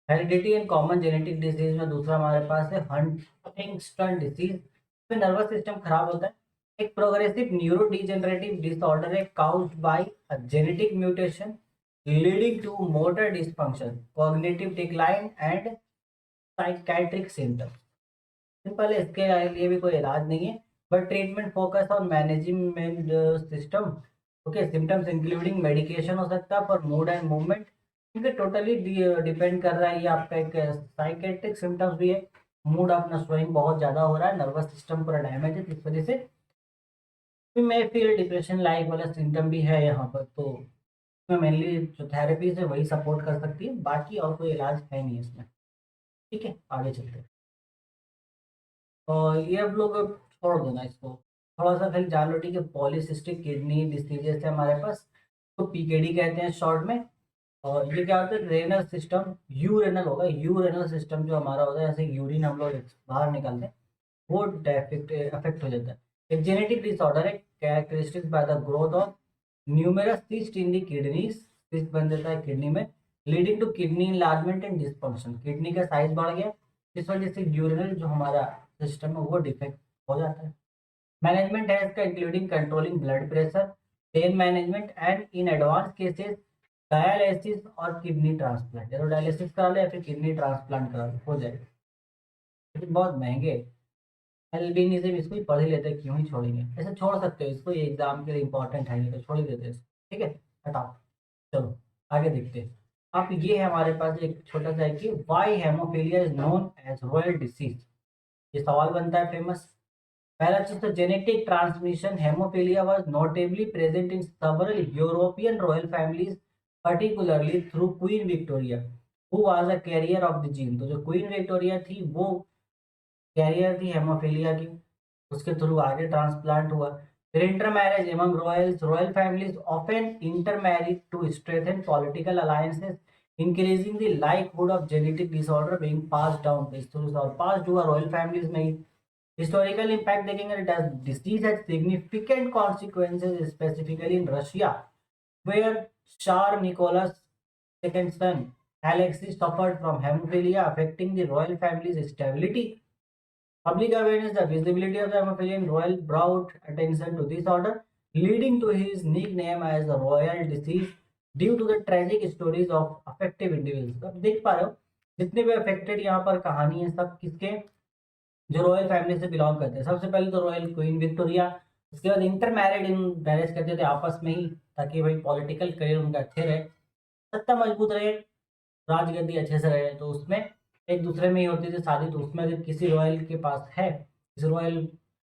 Heredity and common genetic disease में दूसरा हमारे पास है हंटिंगटन डिसीज में नर्वस सिस्टम खराब होता है। एक प्रोग्रेसिव न्यूरो डिजेनरेटिव डिसऑर्डर है caused by a genetic mutation leading to motor dysfunction, cognitive decline and psychiatric symptoms. Simple है, इसके लिए भी कोई इलाज नहीं है, but treatment focus on management system. Okay, symptoms including medication हो सकता है फॉर मूड एंड मूवमेंट, क्योंकि टोटली डिपेंड कर रहा है, ये आपका एक साइकेट्रिक सिम्टम्स भी है। मूड अपना स्विंग बहुत ज़्यादा हो रहा है, नर्वस सिस्टम पूरा डैमेज है, इस वजह से मैं फील डिप्रेशन लाइक वाला सिम्टम भी है यहाँ पर। तो इसमें मेनली जो थेरेपीज है वही सपोर्ट कर सकती है, बाकी और कोई इलाज है नहीं इसमें। ठीक है, आगे चलते हैं। और ये अब लोग अब छोड़ दो ना इसको, थोड़ा सा खाली जान लो। ठीक है, पॉलीसिस्टिक किडनी डिसीजेस है हमारे पास, तो पीकेडी कहते हैं शॉर्ट में। और ये क्या होता है, रेनल सिस्टम, यूरेनल होगा, यूरेनल सिस्टम जो हमारा होता है, जैसे यूरिन हम लोग बाहर निकालते हैं, वो अफेक्ट हो जाता है। एक जेनेटिक डिसऑर्डर है characteristic by the growth of numerous cyst in the kidneys, cyst बन जाता है किडनी में, leading to kidney enlargement and dysfunction, kidney का साइज बढ़ गया, इस वजह से यूरिनल जो हमारा सिस्टम है वो डिफेक्ट हो जाता है। मैनेजमेंट है इसका including controlling blood pressure, pain management and in advance cases dialysis और किडनी ट्रांसप्लांट, या तो डायलिसिस करा ले या फिर किडनी ट्रांसप्लांट करा ले, हो जाएगा। लेकिन बहुत महंगे, एल्बिनी से भी इसको ही पढ़ ही लेते हैं, क्यों ही छोड़ेंगे, ऐसे छोड़ सकते हो इसको, ये एग्जाम के लिए इंपॉर्टेंट है नहीं तो छोड़ ही देते हैं इसको। ठीक है, हटाओ। चलो आगे देखते हैं। अब ये है हमारे पास एक छोटा सा है कि why haemophilia is known as royal disease. ये सवाल बनता है फेमस। पहला चीज तो genetic transmission, haemophilia was notably present in several European royal families, particularly through Queen Victoria who was a carrier of the gene. तो जो क्वीन विक्टोरिया थी वो कैरियर थी हेमोफीलिया की, उसके थ्रू आगे ट्रांसप्लांट हुआ। फिर intermarriage among royals, royal families often intermarried to strengthen political alliances, increasing the likelihood of genetic disorder being passed down, इस थ्रू और पास्ड हुआ रॉयल फैमिलीज में ही। Historical impact देखेंगे, does disease has significant consequences specifically in Russia where Tsar Nicholas II's son Alexei suffered from hemophilia affecting the royal family's stability. Public awareness, the visibility of the hemophilia royal brought attention to this order, leading to his nickname as the royal disease due to the tragic stories of affected individuals। अब देख पा रहे हो जितने भी अफेक्टेड यहाँ पर कहानी है सब किसके, जो रॉयल फैमिली से बिलोंग करते हैं। सबसे पहले तो रॉयल क्वीन विक्टोरिया, उसके बाद इंटर मैरिड इन मैरिज करते थे आपस में ही, ताकि भाई पॉलिटिकल करियर उनका अच्छे रहे, सत्ता मजबूत रहे, राजगद्दी अच्छे से रहे। तो उसमें एक दूसरे में ही होती थी शादी, तो उसमें अगर किसी रॉयल के पास है, किसी रॉयल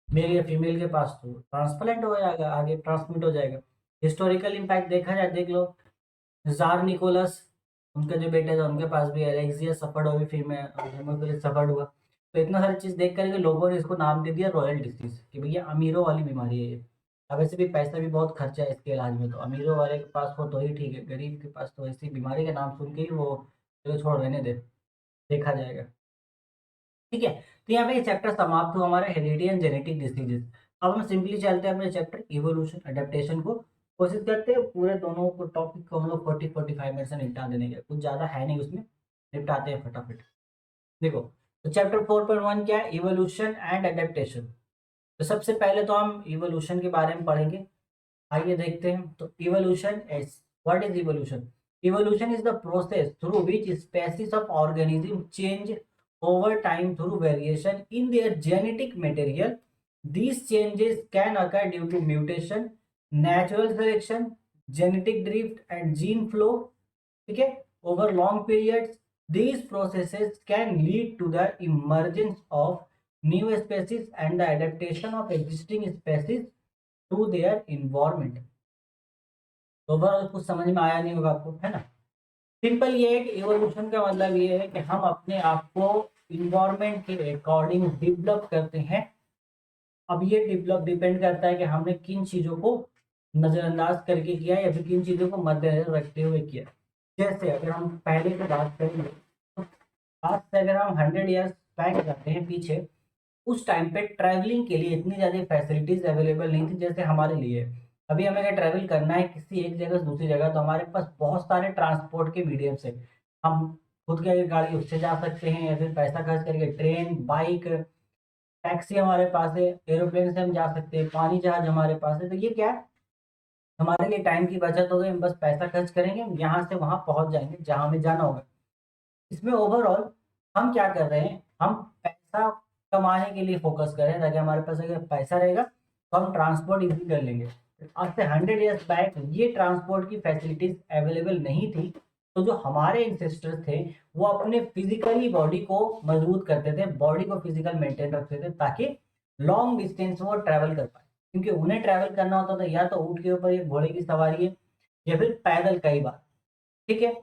मेल या फीमेल के पास, तो ट्रांसप्लांट हो जाएगा, आगे ट्रांसमिट हो जाएगा। हिस्टोरिकल इम्पैक्ट देखा जाए, देख लो, जार निकोलस, उनका जो बेटा था उनके पास भी एलेक्सिया सफर्ड हुई, फीमेल हेमोफिलिया सफर्ड हुआ। तो इतना सारी चीज़ देख करके लोगों ने इसको नाम दे दिया रॉयल डिसीज, कि भैया अमीरों वाली बीमारी है ये। अब वैसे भी पैसा भी बहुत खर्चा है इसके इलाज में, तो अमीरों वाले के पास हो तो ही ठीक है, गरीब के पास तो ऐसी बीमारी का नाम सुन के ही वो चलो छोड़ रहने दे, देखा जाएगा। ठीक है, तो यहाँ पे ये चैप्टर समाप्त हुआ हमारा हेरिडिटी एंड जेनेटिक डिसीजेस। अब हम सिंपली चलते हैं अपने चैप्टर इवोल्यूशन एडेप्टेशन को। कोशिश करते हैं पूरे दोनों को टॉपिक को हम लोग 40-45 मिनट से निपटा देने के, कुछ ज़्यादा है नहीं उसमें, निपटाते हैं फटाफट। देखो, तो चैप्टर 4.1 क्या है, इवोल्यूशन एंड एडेप्टेशन। तो सबसे पहले तो हम इवोल्यूशन के बारे में पढ़ेंगे, आइए देखते हैं। तो evolution is, what is evolution? Evolution is the process through which species of organism change over time through variation in their genetic material. These changes can occur due to mutation, natural selection, genetic drift and gene flow. ठीक है, over long periods these processes can lead to the emergence of new species and the adaptation of existing species to their environment। Overall कुछ समझ में आया नहीं होगा आपको, है ना? सिंपल ये है कि इवोल्यूशन का मतलब ये है कि हम अपने आप को इन्वायरमेंट के अकॉर्डिंग डेवलप करते हैं। अब ये डेवलप डिपेंड करता है कि हमने किन चीज़ों को नज़रअंदाज करके किया या फिर किन चीज़ों को मद्देनजर रखते हुए किया। जैसे अगर हम पहले की बात करेंगे, तो आज से अगर हम 100 ईयर्स बैक जाते हैं पीछे, उस टाइम पे ट्रैवलिंग के लिए इतनी ज़्यादा फैसिलिटीज़ अवेलेबल नहीं थी जैसे हमारे लिए। अभी हमें अगर ट्रैवल करना है किसी एक जगह से दूसरी जगह, तो हमारे पास बहुत सारे ट्रांसपोर्ट के मीडियम्स हैं। हम खुद की अगर गाड़ी उससे जा सकते हैं, या फिर पैसा खर्च करके ट्रेन, बाइक, टैक्सी हमारे पास है, एरोप्लेन से हम जा सकते हैं, पानी जहाज हमारे पास है। तो ये क्या है, हमारे लिए टाइम की बचत हो गई। हम बस पैसा खर्च करेंगे, यहाँ से वहाँ पहुँच जाएँगे जहाँ हमें जाना होगा। इसमें ओवरऑल हम क्या कर रहे हैं, हम पैसा कमाने के लिए फ़ोकस कर रहे हैं, ताकि हमारे पास अगर पैसा रहेगा तो हम ट्रांसपोर्ट ईज़िली कर लेंगे। आज से 100 ईयर्स बैक ये ट्रांसपोर्ट की फैसिलिटीज़ अवेलेबल नहीं थी, तो जो हमारे एंसेस्टर्स थे, वो अपने फिज़िकली बॉडी को मजबूत करते थे, बॉडी को फिज़िकल मेंटेन रखते थे, ताकि लॉन्ग डिस्टेंस वो ट्रैवल कर पाएँ। क्योंकि उन्हें ट्रैवल करना होता था या तो ऊँट के ऊपर या घोड़े की सवारी है, या फिर पैदल कई बार, ठीक है?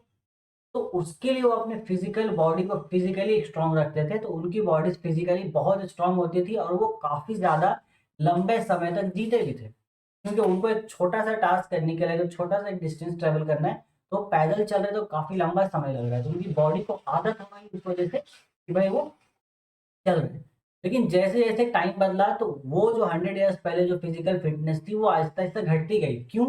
तो उसके लिए वो अपने फिजिकल बॉडी को फिजिकली स्ट्रांग रखते थे, तो उनकी बॉडीज फिजिकली बहुत स्ट्रांग होती थी और वो काफ़ी ज़्यादा लंबे समय तक जीते भी थे। क्योंकि उनको एक छोटा-सा टास्क करने के लिए, अगर छोटा-सा एक डिस्टेंस ट्रैवल करना है, तो पैदल चल रहे तो काफ़ी लंबा समय लग रहा है। तो उनकी बॉडी को आदत हो गई इस वजह से कि भाई वो चल रहे हैं। लेकिन जैसे-जैसे टाइम बदला, तो वो जो 100 इयर्स पहले जो फिजिकल फिटनेस थी, वो आहिस्ता-आहिस्ता घटती गई। क्यों?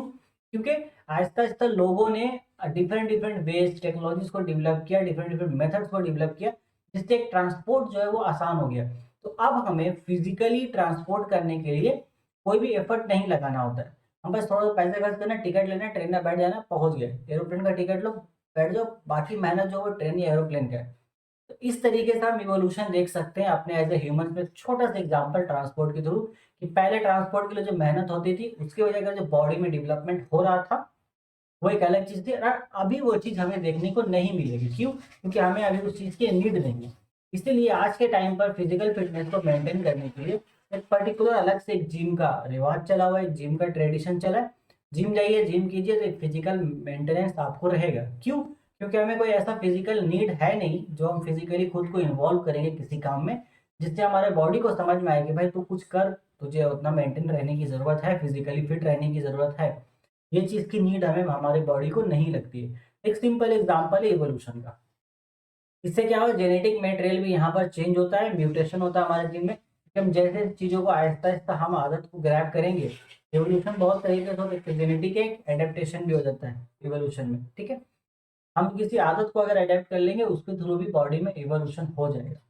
क्योंकि आहिस्ता-आहिस्ता लोगों ने डिफरेंट-डिफरेंट वेज़ टेक्नोलॉजीज़ को डेवलप किया, डिफरेंट-डिफरेंट मेथड्स को डेवलप किया, जिससे एक ट्रांसपोर्ट जो है वो आसान हो गया। तो अब हमें फिजिकली ट्रांसपोर्ट करने के लिए कोई भी एफर्ट नहीं लगाना होता है। हम बस थोड़ा पैसे खर्च करना है, टिकट लेना है, ट्रेन में बैठ जाना है, पहुँच गए। एरोप्लेन का टिकट लो, बैठ जाओ, बाकी मेहनत जो है वो ट्रेन या एरोप्लेन का है। तो इस तरीके से हम इवोल्यूशन देख सकते हैं अपने एज ए ह्यूमन में। छोटा सा एग्जांपल ट्रांसपोर्ट के थ्रू, कि पहले ट्रांसपोर्ट के लिए जो मेहनत होती थी, उसकी वजह से जो बॉडी में डेवलपमेंट हो रहा था, वो एक अलग चीज थी। और अभी वो चीज हमें देखने को नहीं मिलेगी। क्यों? क्योंकि हमें अभी उस चीज की नीड नहीं है। इसीलिए आज के टाइम पर फिजिकल फिटनेस को मेंटेन करने के लिए एक पर्टिकुलर अलग से एक जिम का रिवाज चला हुआ है, एक जिम का ट्रेडिशन चला है। जिम जाइए, जिम कीजिए, तो एक फिजिकल मेंटेनेंस आपको रहेगा। क्यों? क्योंकि हमें कोई ऐसा फिजिकल नीड है नहीं जो हम फिजिकली खुद को इन्वॉल्व करेंगे किसी काम में, जिससे हमारे बॉडी को समझ में आए कि भाई तू कुछ कर, तुझे उतना मेंटेन रहने की जरूरत है, फिजिकली फिट रहने की जरूरत है। ये चीज की नीड हमें हमारे बॉडी को नहीं लगती है। एक सिंपल एग्जांपल है इवोल्यूशन का। इससे क्या होगा, जेनेटिक मटेरियल भी यहाँ पर चेंज होता है, म्यूटेशन होता है हमारे जीन में, कि हम जैसे चीजों को आहिस्ता आहिस्ता हम आदत को ग्रैब करेंगे। इवोल्यूशन बहुत तरीके से होता है, जेनेटिक एक एडेप्टेशन भी हो जाता है इवोल्यूशन में, ठीक है। हम किसी आदत को अगर अडेप्ट कर लेंगे, उसके थ्रू भी बॉडी में इवोल्यूशन हो जाएगा।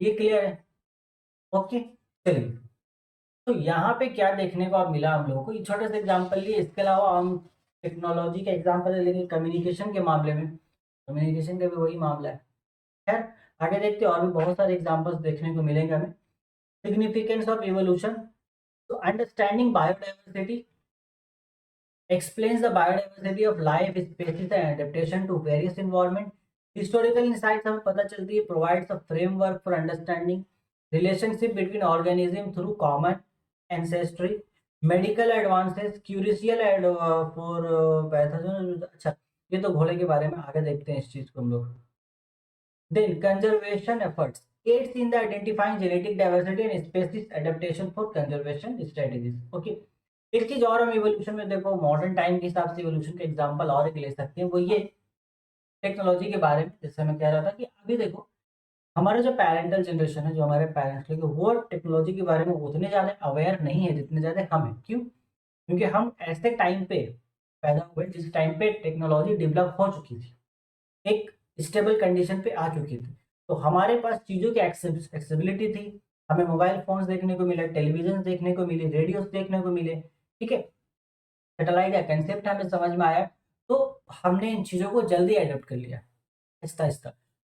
ये क्लियर है? ओके, चलिए। तो यहाँ पे क्या देखने को अब मिला हम लोगों को, ये छोटा सा एग्जांपल लिए। इसके अलावा हम टेक्नोलॉजी का एग्जांपल ले लेंगे कम्युनिकेशन के मामले में। कम्युनिकेशन का भी वही मामला है। खैर, आगे देखते हैं, और भी बहुत सारे एग्जांपल्स देखने को मिलेंगे हमें। Significance of evolution. तो understanding biodiversity explains the biodiversity of life, species and adaptation to various environment. Historical insights हमें पता चलती है, provides a framework for understanding relationship between organism through common ancestry. Medical advances, crucial and for pathogen। अच्छा, ये तो घोड़े के बारे में, आगे देखते हैं इस चीज को हम लोग। Then conservation efforts aids in the identifying genetic diversity and species adaptation for conservation strategies. Okay. एक चीज और हम इवोल्यूशन में देखो, मॉडर्न टाइम के हिसाब से इवोल्यूशन का एग्जांपल और एक ले सकते हैं, वो ये टेक्नोलॉजी के बारे में। जैसे मैं कह रहा था कि अभी देखो, हमारे जो पेरेंटल जनरेशन है, जो हमारे पेरेंट्स लोग, वो टेक्नोलॉजी के बारे में उतने ज्यादा अवेयर नहीं है जितने ज्यादा हम हैं। क्यों? क्योंकि हम ऐसे टाइम पे पैदा हुए जिस टाइम पे टेक्नोलॉजी डेवलप हो चुकी थी, एक स्टेबल कंडीशन पे आ चुकी थी। तो हमारे पास चीज़ों की एक्सेसिबिलिटी थी। हमें मोबाइल फ़ोन्स देखने को मिले, टेलीविज़न देखने को मिले, रेडियोज़ देखने को मिले, ठीक है? सैटेलाइट का कंसेप्ट हमें समझ में आया, तो हमने इन चीज़ों को जल्दी अडॉप्ट कर लिया, आहिस्ता-आहिस्ता।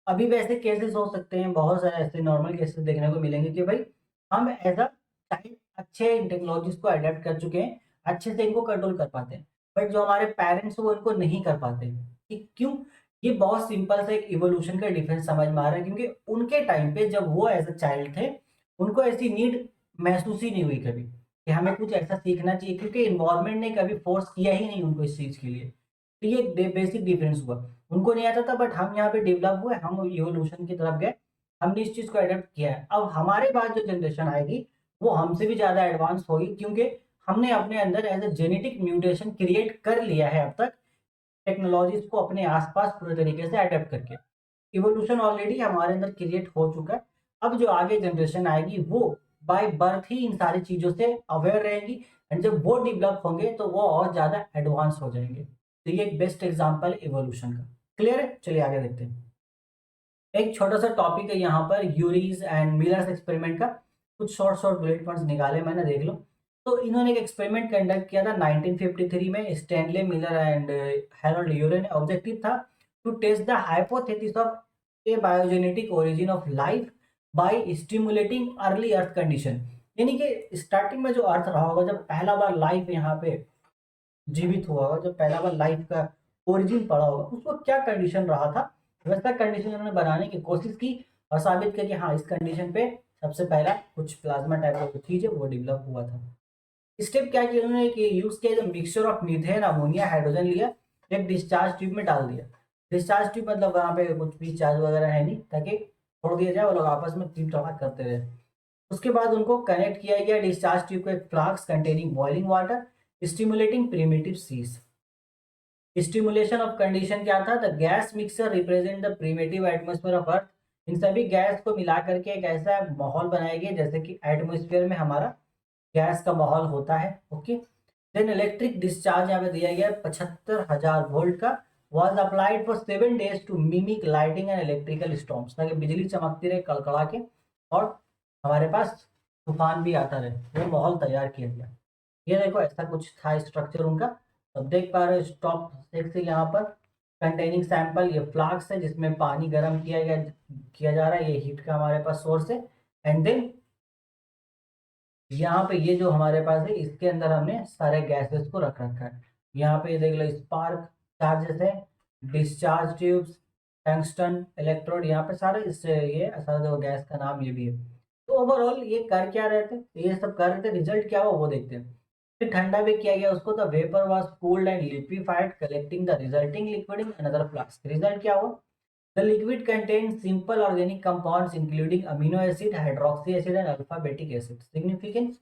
अभी भी ऐसे केसेस हो सकते हैं, बहुत सारे ऐसे नॉर्मल केसेस देखने को मिलेंगे कि भाई हम एज़ अ चाइल्ड अच्छे इन टेक्नोलॉजीज़ को अडॉप्ट कर चुके हैं, अच्छे से इनको कंट्रोल कर पाते हैं। बट जो हमारे पेरेंट्स हैं वो इनको नहीं कर पाते। कि क्यों? ये बहुत सिंपल सा एक इवोल्यूशन का डिफरेंस समझ में आ रहा है, क्योंकि उनके टाइम पे जब वो एज़ अ चाइल्ड थे, उनको ऐसी नीड महसूस ही नहीं हुई कभी, कि हमें कुछ ऐसा सीखना चाहिए, क्योंकि एनवायरनमेंट ने कभी फोर्स किया ही नहीं उनको इस चीज़ के लिए। तो ये बेसिक डिफरेंस हुआ। उनको नहीं आता था, बट हम यहाँ पे डेवलप हुए, हम इवोल्यूशन की तरफ गए, हमने इस चीज़ को अडॉप्ट किया है। अब हमारे बाद जो जनरेशन आएगी, वो हमसे भी ज़्यादा एडवांस होगी, क्योंकि हमने अपने अंदर as a genetic mutation create कर लिया है अब तक, टेक्नोलॉजीज़ को अपने आस-पास पूरे तरीके से अडॉप्ट करके। इवोल्यूशन ऑलरेडी हमारे अंदर क्रिएट हो चुका है। अब जो आगे जनरेशन आएगी वो बाय बर्थ ही इन सारी चीजों से अवेयर रहेंगी, एंड जब वो डेवलप होंगे तो वो और ज्यादा एडवांस हो जाएंगे। तो ये एक बेस्ट एग्जांपल इवोल्यूशन का। क्लियर है? चलिए आगे देखते हैं। एक छोटा सा टॉपिक है यहाँ पर, यूरीज एंड मिलर्स एक्सपेरिमेंट का। कुछ शॉर्ट शॉर्ट बुलेट पॉइंट्स निकाले मैंने, देख लो। तो इन्होंने एक एक्सपेरिमेंट कंडक्ट किया था 1953 में। Stanley Miller and Harold Urey ने। ऑब्जेक्टिव था to test the hypothesis of a biogenetic origin of life by stimulating early earth condition. यानी कि स्टार्टिंग में जो अर्थ रहा होगा, जब पहला बार लाइफ यहाँ पे जीवित हुआ होगा, जब पहला बार लाइफ का ओरिजिन पड़ा होगा, उसको क्या कंडीशन रहा था, वैसा कंडीशन उन्होंने बनाने की कोशिश की और साबित किया कि हाँ, इस कंडीशन पे सबसे पहला कुछ प्लाज्मा टाइप का चीज है वो डेवलप हुआ था। स्टेप क्या किया उन्होंने कि यूज किया, mixture of methane, ammonia, hydrogen लिया, एक डिस्चार्ज ट्यूब में डाल दिया। डिस्चार्ज ट्यूब मतलब वहाँ पे कुछ भी चार्ज वगैरह है नहीं, ताकि छोड़ दिया जाए, वो लोग आपस में टिप टॉप करते रहे। उसके बाद उनको कनेक्ट किया गया डिस्चार्ज ट्यूब को एक flask containing boiling water, stimulating primitive seas. Stimulation of condition क्या था, the gas mixer represent the primitive atmosphere of earth. इन सभी गैस को मिला करके एक ऐसा माहौल बनाया गया जैसे कि एटमॉस्फेयर में हमारा गैस का माहौल होता है। ओके। देन इलेक्ट्रिक डिस्चार्ज यहाँ पे दिया गया 75,000 वोल्ट का, was applied for 7 days to mimic lighting and electrical storms, ताकि बिजली चमकती रहे कड़कड़ा के और हमारे पास तूफान भी आता रहे, वो माहौल तैयार किया गया। ये देखो ऐसा कुछ था स्ट्रक्चर उनका। अब देख पा रहे हो स्टॉप से यहाँ पर कंटेनिंग सैंपल, ये फ्लास्क है जिसमें पानी गर्म किया जा रहा है, ये हीट का हमारे पास सोर्स है। एंड देन यहाँ पे ये जो हमारे पास है, इसके अंदर हमने सारे गैसेस को रख रखा है। यहाँ पे देख लो स्पार्क चार्जेस है, डिस्चार्ज ट्यूब्स, टंगस्टन इलेक्ट्रोड, यहाँ पे सारे इससे ये सारा जो गैस का नाम ये भी है। तो ओवरऑल ये कर क्या रहे थे, ये सब कर रहे थे, रिजल्ट क्या हुआ वो देखते हैं। फिर ठंडा भी किया गया उसको, the vapour was cooled and liquefied collecting the resulting liquid in another flask. Result क्या हुआ, the liquid contains simple organic compounds including amino acid, hydroxy acid and alphabetic acid. Significance,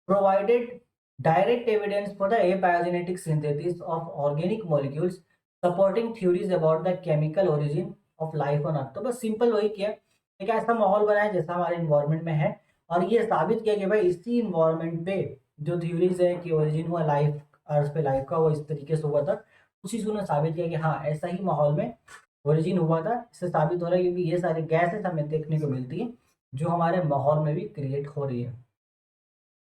provided direct evidence for the abiogenetic synthesis of organic molecules, supporting theories about the chemical origin of life on earth। तो बस सिंपल वही किया, एक ऐसा माहौल बनाया जैसा हमारे इन्वायरमेंट में है, और ये साबित किया कि भाई इसी इन्वायरमेंट पे जो थ्योरीज है कि ओरिजिन हुआ लाइफ, अर्थ पे लाइफ का, वो इस तरीके से हुआ था। उसी से उन्होंने साबित किया कि हाँ, ऐसा ही माहौल में ओरिजिन हुआ था। इससे साबित हो रहा है क्योंकि ये सारी गैसेस हमें देखने को मिलती है जो हमारे माहौल में भी क्रिएट हो रही है।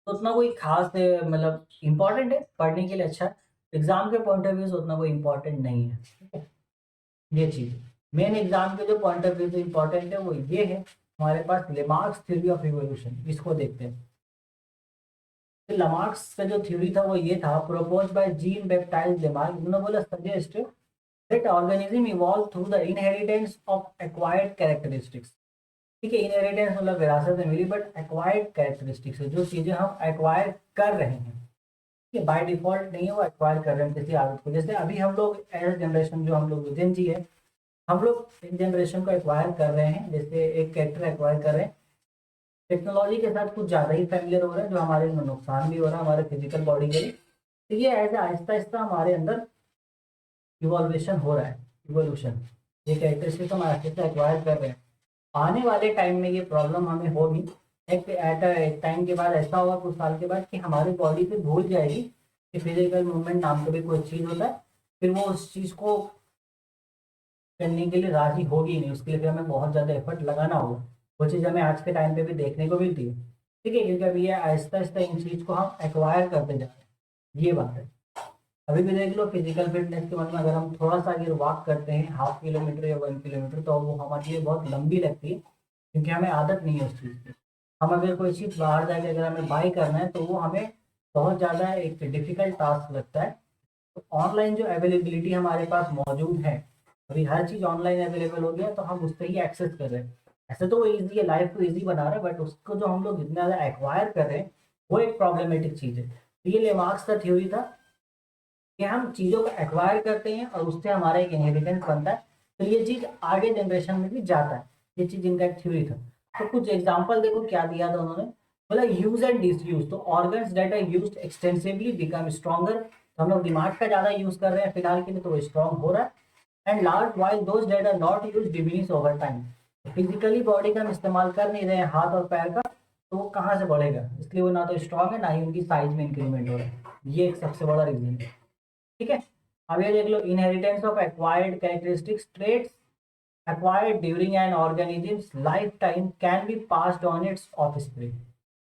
तो उतना कोई खास मतलब इम्पोर्टेंट है पढ़ने के लिए, अच्छा एग्जाम के पॉइंट ऑफ व्यू से उतना कोई इम्पोर्टेंट नहीं है। ठीक है, ये चीज मेन एग्जाम के जो पॉइंट ऑफ व्यू से इम्पोर्टेंट है वो ये है, हमारे पास लेमार्क्स थ्योरी ऑफ इवोल्यूशन, इसको देखते हैं। तो लेमार्क्स का जो थ्योरी था वो ये था, propose by Jean Baptiste Lamarck. उन्होंने बोला suggest that organism evolve through the inheritance of acquired characteristics. ठीक है, इनहेरिटेंस मतलब विरासत में मिली, बट एक्वायर्ड कैरेक्टरिस्टिक्स है, जो चीजें हम एक्वायर कर रहे हैं, ठीक है, बाय डिफॉल्ट नहीं है, वो एक्वायर कर रहे हैं किसी आदत को। जैसे अभी हम लोग एज जनरेशन, जो हम लोग जेन जी है, हम लोग इन जनरेशन को एक्वायर कर रहे हैं, जैसे एक कैरेक्टर एक्वायर कर रहे हैं, टेक्नोलॉजी के साथ कुछ ज़्यादा ही फैमिलियर हो रहा है, जो हमारे में नुकसान भी हो रहा है हमारे फिजिकल बॉडी के लिए। तो ये ऐसे आहिस्ता आहिस्ता हमारे अंदर इवोल्यूशन हो रहा है, इवोल्यूशन, ये कैरेक्टरिस्टिक हम आहिस्ता से एक्वायर कर रहे हैं। आने वाले टाइम में ये प्रॉब्लम हमें होगी, एक टाइम के बाद ऐसा होगा, कुछ साल के बाद, कि हमारी बॉडी से भूल जाएगी कि फिजिकल मूवमेंट नाम का भी कोई चीज़ होता है। फिर वो उस चीज़ को करने के लिए राजी होगी ही नहीं, उसके लिए फिर हमें बहुत ज़्यादा एफर्ट लगाना होगा। वो चीज़ हमें आज के टाइम पे भी देखने को मिलती है। ठीक है, क्योंकि अभी ये आहिस्ता आहिस्ता इन चीज़ को हम एक्वायर करते जा रहे हैं, ये बात है। अभी भी देख लो, फिजिकल फिटनेस के मतलब अगर हम थोड़ा सा अगर वॉक करते हैं 0.5 किलोमीटर या 1 किलोमीटर, तो वो हमारे लिए बहुत लंबी लगती है, क्योंकि हमें आदत नहीं है उस चीज़ की। हम अगर कोई चीज़ बाहर जाके अगर हमें बाई करना है तो वो हमें बहुत ज़्यादा एक डिफिकल्ट टास्क लगता है। तो ऑनलाइन जो अवेलेबिलिटी हमारे पास मौजूद है, अभी हर चीज़ ऑनलाइन अवेलेबल हो गया, तो हम उससे ही एक्सेस कर रहे हैं। ऐसे तो वो ईजी है, लाइफ को ईजी बना रहा है, बट उसको जो हम लोग जितना ज़्यादा एक्वायर कर रहे हैं, वो एक प्रॉब्लमेटिक चीज़ है। तो ये लेमार्क्स का थ्योरी था कि हम चीज़ों को एक्वायर करते हैं और उससे हमारा एक इनहेरिटेंस बनता है, तो ये चीज़ आगे जनरेशन में भी जाता है। ये चीज़ इनका एक थ्योरी था। तो कुछ एग्जांपल देखो क्या दिया था उन्होंने, बोला यूज एंड डिसयूज। तो organs that are used extensively become stronger. तो हम लोग दिमाग का ज़्यादा यूज कर रहे हैं फिलहाल के लिए, तो वो स्ट्रॉन्ग हो रहा है। And large while those that are not use diminish over time. Physically body का हम इस्तेमाल कर नहीं रहे हैं हाथ और पैर का, तो वो कहाँ से बढ़ेगा, इसलिए वो ना तो स्ट्रांग है ना ही उनकी साइज में इंक्रीमेंट हो रहा है। ये एक सबसे बड़ा रीजन है। ठीक है, अब ये देख लो, inheritance of acquired characteristics traits acquired during an organism's lifetime can be passed on its offspring।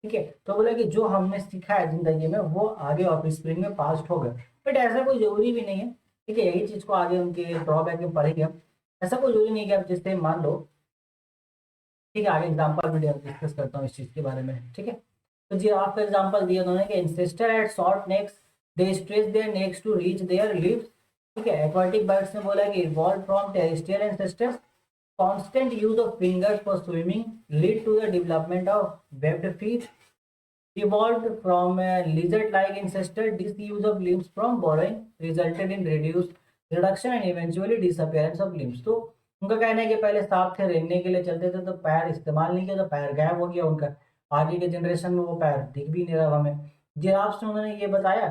ठीक है, तो बोला कि जो हमने सीखा है जिंदगी में वो आगे ऑफस्प्रिंग में पास्ट होगा, बट ऐसा कोई जरूरी भी नहीं है। ठीक है, यही चीज को आगे उनके ड्रॉबैक में पढ़ेंगे हम। ऐसा कोई जरूरी नहीं है कि आप जिससे मान लो, ठीक है, आगे एग्जाम्पल भी डिस्कस करता हूँ इस चीज के बारे में। ठीक है, तो जिराफ का एग्जाम्पल दिया उन्होंने कि ancestors at short necks, they stretch their necks to reach their leaves. ठीक है, एक्वाटिक बर्ड्स ने बोला कि evolve from terrestrial ancestors, constant use of fingers for swimming lead to the development of webbed feet, evolved from a lizard-like ancestor. Disuse of limbs from burrowing resulted in reduction and eventually disappearance of limbs। तो उनका कहना है कि पहले सांप थे, रेंगने के लिए चलते थे तो पैर इस्तेमाल नहीं किया तो पैर गायब हो गया उनका, आगे के जनरेशन में वो पैर दिख भी नहीं रहा हमें। जिराफ से उन्होंने ये बताया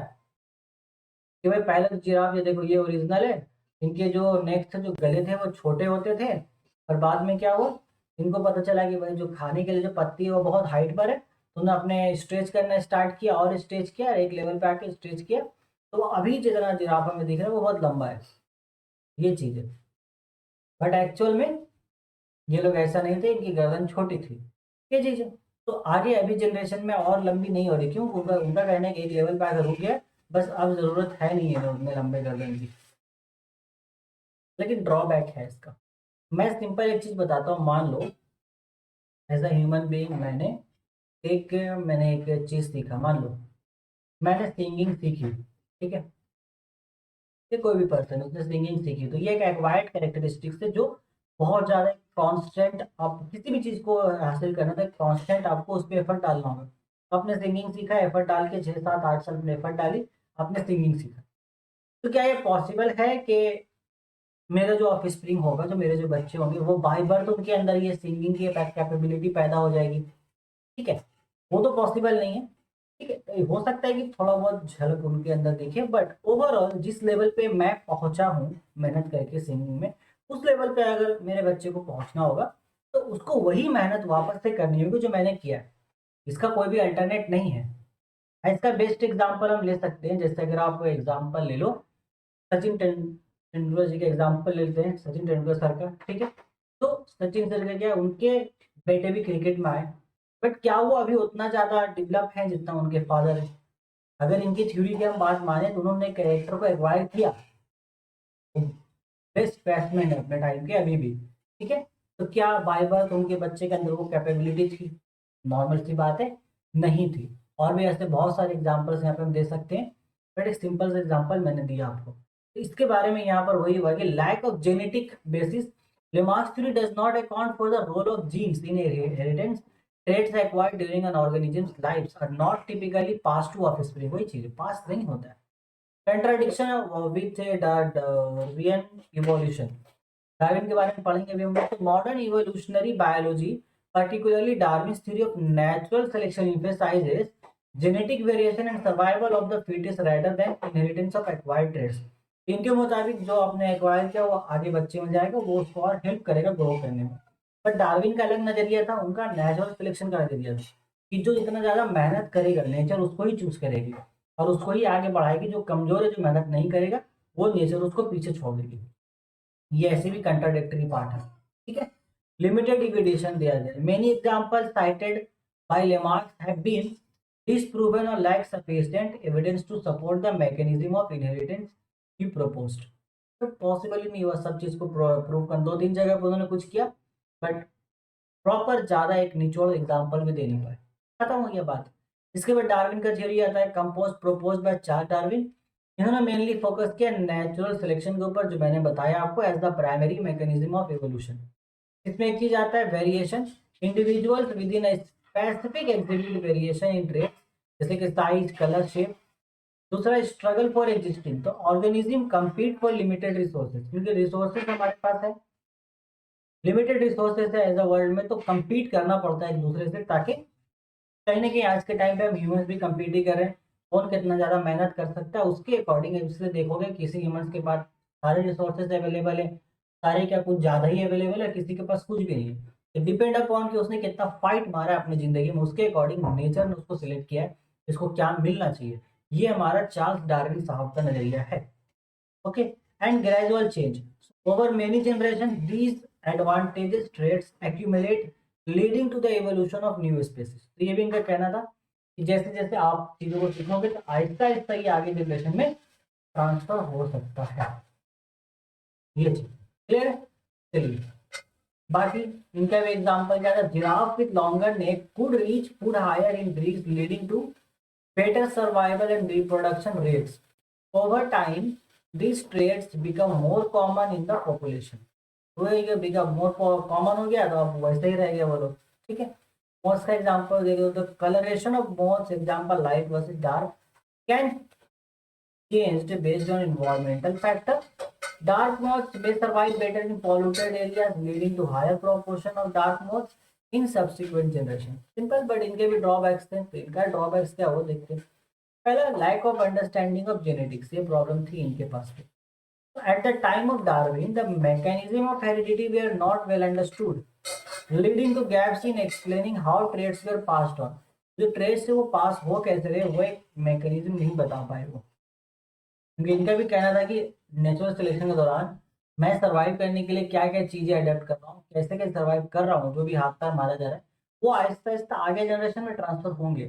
कि भाई पहले तो जिराफ, ये देखो ये ओरिजिनल है, इनके जो नेक थे, जो गले थे वो छोटे होते थे, और बाद में क्या हुआ, इनको पता चला कि भाई जो खाने के लिए जो पत्ती है वो बहुत हाइट पर है, तो उन्होंने अपने स्ट्रेच करना स्टार्ट किया और स्ट्रेच किया, एक लेवल पे आके स्ट्रेच किया, तो अभी जितना जिराफ हमें दिख रहा है वो बहुत लंबा है। ये चीज है, बट एक्चुअल में ये लोग ऐसा नहीं थे, इनकी गर्दन छोटी थी। ये चीज है, तो आगे अभी जनरेशन में और लंबी नहीं हो रही, क्यों, उनका उनका कहना है कि एक लेवल पे आकर रुक गया, बस अब जरूरत है नहीं है उतने लंबे गर्दन की। लेकिन ड्रॉबैक है इसका। मैं सिंपल एक चीज बताता हूँ, मान लो एज अ ह्यूमन बीइंग मैंने एक चीज सीखा, मान लो मैंने सिंगिंग सीखी। ठीक है, ये कोई भी पर्सन है उसने सिंगिंग सीखी, तो ये एक एक्वायर्ड कैरेक्टरिस्टिक्स है जो बहुत ज़्यादा कांस्टेंट, आप किसी भी चीज़ को हासिल करना तो कांस्टेंट आपको उस पर एफर्ट डालना होगा। तो आपने सिंगिंग सीखा, एफर्ट डाल के 6 7 8 साल में एफर्ट डाली, आपने सिंगिंग सीखा, तो क्या ये पॉसिबल है कि मेरा जो ऑफ स्प्रिंग होगा, जो मेरे जो बच्चे होंगे, वो बाई बर्थ उनके अंदर ये सिंगिंग की कैपेबिलिटी पैदा हो जाएगी? ठीक है, वो तो पॉसिबल नहीं है। ठीक है, तो हो सकता है कि थोड़ा बहुत झलक उनके अंदर दिखे, बट ओवरऑल जिस लेवल पे मैं पहुंचा हूँ मेहनत करके सिंगिंग में, उस लेवल पे अगर मेरे बच्चे को पहुंचना होगा तो उसको वही मेहनत वापस से करनी होगी जो मैंने किया है। इसका कोई भी अल्टरनेट नहीं है। इसका बेस्ट एग्जाम्पल हम ले सकते हैं, जैसे अगर आप एग्जाम्पल ले लो सचिन तेंदुलकर जी का एग्जाम्पल लेते हैं, सचिन तेंदुलकर सर का। ठीक है, तो सचिन सर का क्या, उनके बेटे भी क्रिकेट में आए, बट क्या वो अभी उतना ज्यादा डेवलप है जितना उनके फादर है? अगर इनकी थ्योरी की हम बात माने तो उन्होंने कैरेक्टर को एक्वायर किया, बेस्ट बैट्समैन है अपने टाइम के अभी भी। ठीक है, तो क्या बाय बर्थ उनके बच्चे के अंदर वो कैपेबिलिटी थी? नॉर्मल सी बात है, नहीं थी। और भी ऐसे बहुत सारे एग्जाम्पल्स यहाँ पे हम दे सकते हैं, बट एक सिंपल सा एग्जाम्पल मैंने दिया आपको। तो इसके बारे में यहाँ पर वही हुआ कि lack of genetic basis, Lamarck's theory does not account for the role of genes in inheritance। Traits acquired during an organism's lives are not typically passed to offspring। वही चीज पास नहीं होता है। कंट्राडिक्शन विथ डार्वियन इवोल्यूशन, डार्विन के बारे में पढ़ेंगे अभी हम लोग। तो modern evolutionary biology, particularly Darwin's theory of natural selection, emphasizes genetic variation and survival of the fittest rather than inheritance of acquired traits। इनके मुताबिक जो आपने एक्वायर किया वो आगे बच्चे में जाएगा, वो उसको और हेल्प करेगा ग्रो करने में। बट डार्विन का अलग नजरिया था, उनका नेचुरल सिलेक्शन का नजरिया था कि जो जितना ज्यादा मेहनत करेगा नेचर उसको ही चूज करेगी और उसको ही आगे बढ़ाएगी। जो कमजोर है, जो मेहनत नहीं करेगा, वो नेचर उसको पीछे छोड़ देगी। ये ऐसे भी कंट्राडिक्टरी पार्ट है। ठीक है, लिमिटेड इविडेशन दिया जाए, many example cited by Lamarck have been disproven or lack sufficient evidence to support the mechanism of inheritance he proposed। तो पॉसिबल ही नहीं हुआ सब चीज को प्रूव कर, 2 3 जगह पे उन्होंने कुछ किया, बट प्रॉपर ज्यादा एक निचोड़ एग्जांपल भी दे नहीं पाए, खत्म हो गया बात। इसके बाद डार्विन का थ्योरी आता है, compose propose by Charles Darwin. इन्होंने मेनली फोकस किया नेचुरल सिलेक्शन के ऊपर, जो मैंने बताया आपको as the primary mechanism of evolution. इसमें एक चीज आता है variation, individuals within specific exhibit variation in traits, जैसे कि साइज, कलर, शेप। दूसरा स्ट्रगल फॉर एग्जिस्टिंग, तो organism compete for limited resources, क्योंकि रिसोर्सेज हमारे पास है, लिमिटेड रिसोर्सेज है एज अ वर्ल्ड में, तो कम्पीट करना पड़ता है एक दूसरे से, ताकि कहीं ना कहीं आज के टाइम पे हम ह्यूमंस भी कम्पीट ही कर रहे हैं, कौन कितना ज़्यादा मेहनत कर सकता है उसके अकॉर्डिंग। इसलिए देखोगे किसी ह्यूमंस के पास सारे रिसोर्सेज अवेलेबल है, सारे क्या कुछ ज्यादा ही अवेलेबल है, किसी के पास कुछ भी नहीं है। डिपेंड अपॉन कि उसने कितना फाइट मारा है अपनी जिंदगी में, उसके अकॉर्डिंग नेचर ने उसको सिलेक्ट किया है, इसको क्या मिलना चाहिए। ये हमारा चार्ल्स डार्विन साहब का नजरिया है। Okay. And gradual change over many generation, these advantages traits accumulate leading to the evolution of new species. तो ये भी इनका कहना था कि जैसे जैसे आप चीजों को सीखोगे तो आहिस्ता आहिस्ता ये आगे जनरेशन में ट्रांसफर हो सकता है। ये चीज क्लियर है। चलिए बाकी इनका भी एग्जांपल क्या था, giraffe with longer neck could reach food higher in breeds leading to better survival and reproduction rates. Over time, these traits become more common in the population. तो ये become more common हो गया तो अब वैसे ही रह गया वो लोग। ठीक है। मोथ्स का एग्जांपल देखो तो colouration of moths, example light versus dark can changed based on environmental factor. Dark moths may survive better in polluted areas, leading to higher proportion of dark moths in subsequent generation. Simple, but इनके भी drawbacks थे। तो इनका drawbacks क्या हो देखते हैं। पहला lack of understanding of genetics, ये problem थी इनके पास में। So at the time of Darwin, the mechanism of heredity were not well understood, leading to gaps in explaining how traits were passed on. जो traits से वो पास हो कैसे रहे वो एक मैकेनिज्म नहीं बता पाए वो। क्योंकि इनका भी कहना था कि नेचुरल सिलेक्शन के दौरान मैं सरवाइव करने के लिए क्या क्या चीजें अडेप्ट कर रहा हूँ, कैसे कैसे सरवाइव कर रहा हूँ, जो भी हाथ पैर मारा जा रहा है वो आहिस्ता आहिस्ता आगे जनरेशन में ट्रांसफर होंगे।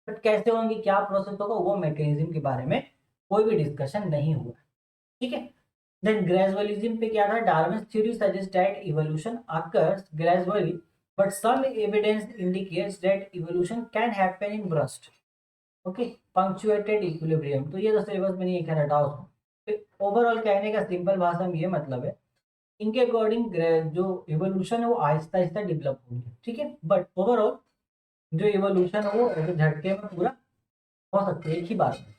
बट कैसे होंगे, क्या प्रोसेस होगा, वो मैकेनिज्म के बारे में कोई भी डिस्कशन नहीं हुआ। ठीक है। देन ग्रेजुअलिज्म पे क्या था, Darwin's theory suggest that evolution occurs gradually but some evidence indicates that evolution can happen in burst. Okay. Punctuated equilibrium, तो ये तो सिलेबस में नहीं है, खैर हटाओ उसको। ओवरऑल कहने का सिंपल भाषा में ये मतलब है, इनके अकॉर्डिंग जो इवोल्यूशन है वो आहिस्ता आहिस्ता डेवलप होगी। ठीक है। बट ओवरऑल जो इवोल्यूशन है वो ऐसे झटके में पूरा हो सकती है एक ही बार में।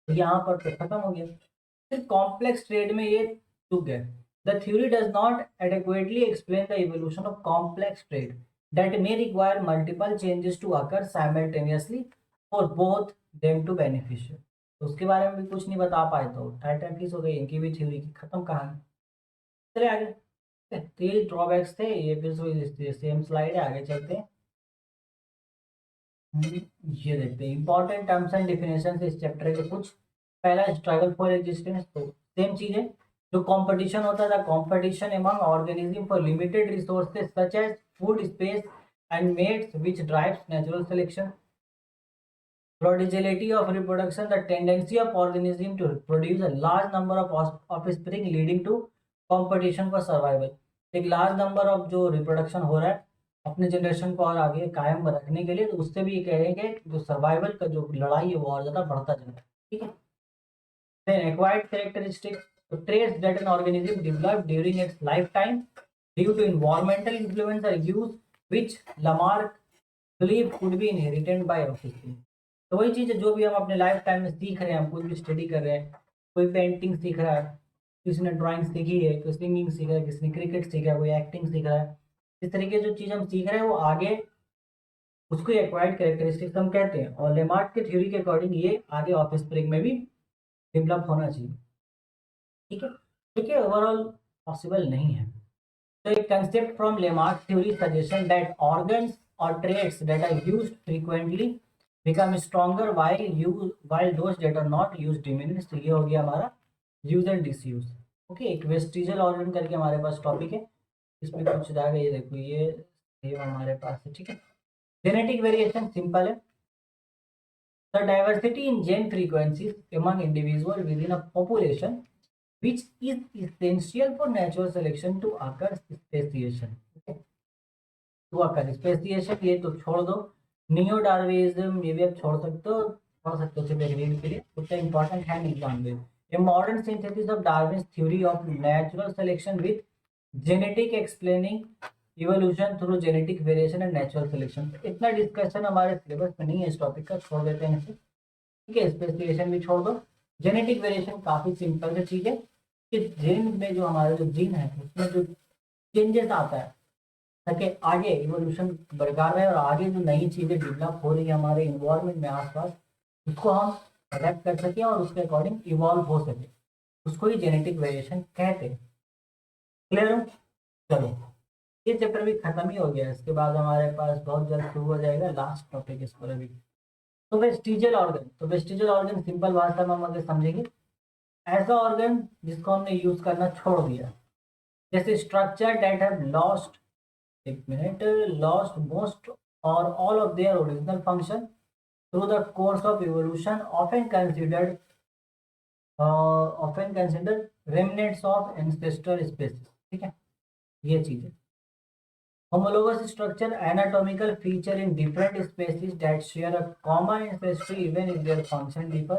तो यहाँ पर तो खत्म हो गया। फिर कॉम्प्लेक्स ट्रेड में ये चूक गए। The theory does not adequately explain the evolution of complex trait that may require multiple changes to occur simultaneously for both them to beneficial. तो उसके बारे में भी कुछ नहीं बता पाए तो टाइटैटिस हो गई इनकी भी थ्योरी की खत्म कहानी। चले आगे। तो ये ड्रॉबैक्स थे, ये फिर सेम स्लाइड है, आगे चलते हैं। ये देखते हैं इंपॉर्टेंट टर्म्स एंड डेफिनेशन इस चैप्टर के कुछ। पहला स्ट्रगल फॉर एग्जिस्टेंस, तो सेम चीज है। जो कंपटीशन होता था, competition among organism for limited resources such as food, space and mates which drives natural selection. Prodigality of reproduction, the tendency of organism to produce a large number of offspring leading to competition for survival। एक लार्ज नंबर ऑफ जो रिप्रोडक्शन हो रहा है अपने जनरेशन को और आगे कायम रखने के लिए, तो उससे भी ये कह रहे हैं कि जो सर्वाइवल का जो लड़ाई है वो और ज्यादा बढ़ता जा रहा है। ठीक है। Then acquired characteristics, the traits that an organism developed during its lifetime due to environmental influence are used, which Lamarck believed could be inherited by offspring। तो वही चीज़ है जो भी हम अपने लाइफ टाइम में सीख रहे हैं, हम कोई भी स्टडी कर रहे हैं, कोई पेंटिंग सीख रहा है, किसी ने ड्राइंग सीखी है, कोई सिंगिंग सीख रहा है, किसी ने क्रिकेट सीखा है, कोई एक्टिंग सीख रहा है। इस तरीके जो चीज़ हम सीख रहे हैं वो आगे उसको एक्वायर्ड कैरेक्टरिस्टिक्स हम कहते हैं। और लेमार्क के थ्योरी के अकॉर्डिंग ये आगे ऑफस्प्रिंग में भी डेवलप होना चाहिए। ठीक है। देखिए ओवरऑल पॉसिबल नहीं है। तो एक concept from Lamarck theory suggestion that organs और traits that are used frequently become stronger while those that are not used diminish। तो ये हो गया हमारा यूज एंड डिसयूज। ओके। एक वेस्टिजल ऑर्गन करके हमारे पास टॉपिक है, इसमें कुछ जाएगा, ये देखो ये हमारे पास है। ठीक है। जेनेटिक वेरिएशन सिंपल है, the diversity in gene frequencies among individuals within a population which is essential for natural selection to occur speciation। okay? to occur speciation ये तो छोड़ दो, नियो डार्विनिज्म ये भी आप छोड़ सकते हो सिर्फ एक रीड के लिए, उतना इंपॉर्टेंट है नहीं जान लो। A modern synthesis of Darwin's theory of natural selection with genetic explaining evolution through genetic variation and natural selection। इतना डिस्कशन हमारे सिलेबस में नहीं है इस टॉपिक का, छोड़ देते हैं इसे। ठीक है। स्पेसिफिकेशन भी छोड़ दो। जेनेटिक वेरिएशन काफी सिंपल सी चीज है कि जीन में जो हमारा जो जीन है उसमें जो चेंजेस आता है ताकि आगे इवोल्यूशन बरकरार रहे और आगे जो नई चीजें डेवलप हो रही है हमारे इन्वायरमेंट में आसपास उसको हम अडेप्ट कर सकें और उसके अकॉर्डिंग इवॉल्व हो सके, उसको ही जेनेटिक वेरिएशन कहते हैं। क्लियर हो? चलो, ये चैप्टर भी खत्म ही हो गया। इसके बाद हमारे पास बहुत जल्द शुरू हो जाएगा लास्ट टॉपिक इस पर अभी। तो वेस्टिजियल ऑर्गन, तो वेस्टिजियल ऑर्गन सिंपल भाषा में हम आगे समझेंगे, ऐसा ऑर्गन जिसको हमने यूज करना छोड़ दिया, जैसे स्ट्रक्चर दैट हैव लॉस्ट, एक मिनट, लॉस्ट मोस्ट और all of their original function through the course of evolution, often considered remnants of ancestor species. ठीक है, ये चीज है। Homologous structure, anatomical feature in different species that share a common ancestry even if their function differ.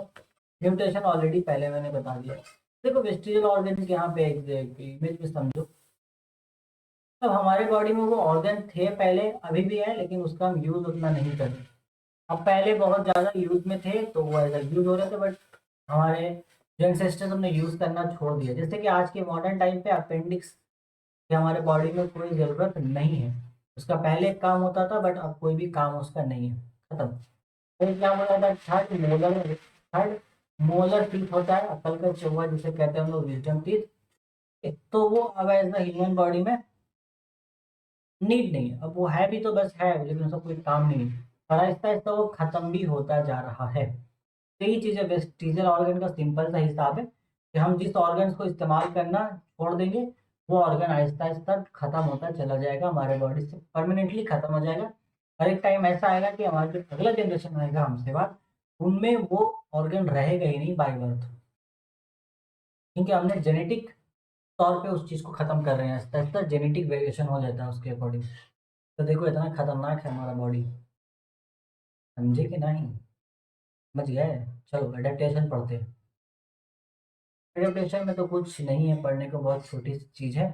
Mutation already पहले मैंने बता दिया। देखो वेस्टिजियल ऑर्गन यहाँ पे एक इमेज में समझो, तब हमारे बॉडी में वो ऑर्गन थे पहले, अभी भी है, लेकिन उसका हम यूज उतना नहीं कर रहे। अब पहले बहुत ज़्यादा यूज में थे तो वो ऐसा यूज हो रहे थे, बट हमारे जो एंसेस्टर्स हमने यूज करना छोड़ दिया। जैसे कि आज के मॉडर्न टाइम पे अपेंडिक्स कि हमारे बॉडी में कोई ज़रूरत नहीं है, उसका पहले एक काम होता था बट अब कोई भी काम उसका नहीं है, खत्म। तो क्या बोला था, थर्ड मोलर टीथ होता है, अकल का चौवा जिसे कहते हैं हम लोग, विजडम टीथ। तो वो अब एज द ह्यूमन बॉडी में नीड नहीं है। अब वो है भी तो बस है, लेकिन उसका कोई काम नहीं है, और आहिस्ता आहिस्ता वो खत्म भी होता जा रहा है। तो यही चीज़ है, वेस्टिजियल ऑर्गन का सिंपल सा हिसाब है कि हम जिस ऑर्गन को इस्तेमाल करना छोड़ देंगे, वो ऑर्गन आहिस्ता आहिस्ता खत्म होता चला जाएगा, हमारे बॉडी से परमानेंटली खत्म हो जाएगा। और एक टाइम ऐसा आएगा कि हमारा जो अगला जनरेशन आएगा हमसे बाद, उनमें वो ऑर्गन रहेगा ही नहीं बाय बर्थ, क्योंकि हमने जेनेटिक तौर पे उस चीज़ को खत्म कर रहे हैं। आहिस्ता आहिस्ता जेनेटिक वेरिएशन हो जाता है उसके अकॉर्डिंग। तो देखो इतना खतरनाक है हमारा बॉडी, समझे कि नहीं? समझ गए? चलो एडेप्टेशन पढ़ते हैं। एडेप्टेशन में तो कुछ नहीं है पढ़ने को, बहुत छोटी सी चीज़ है।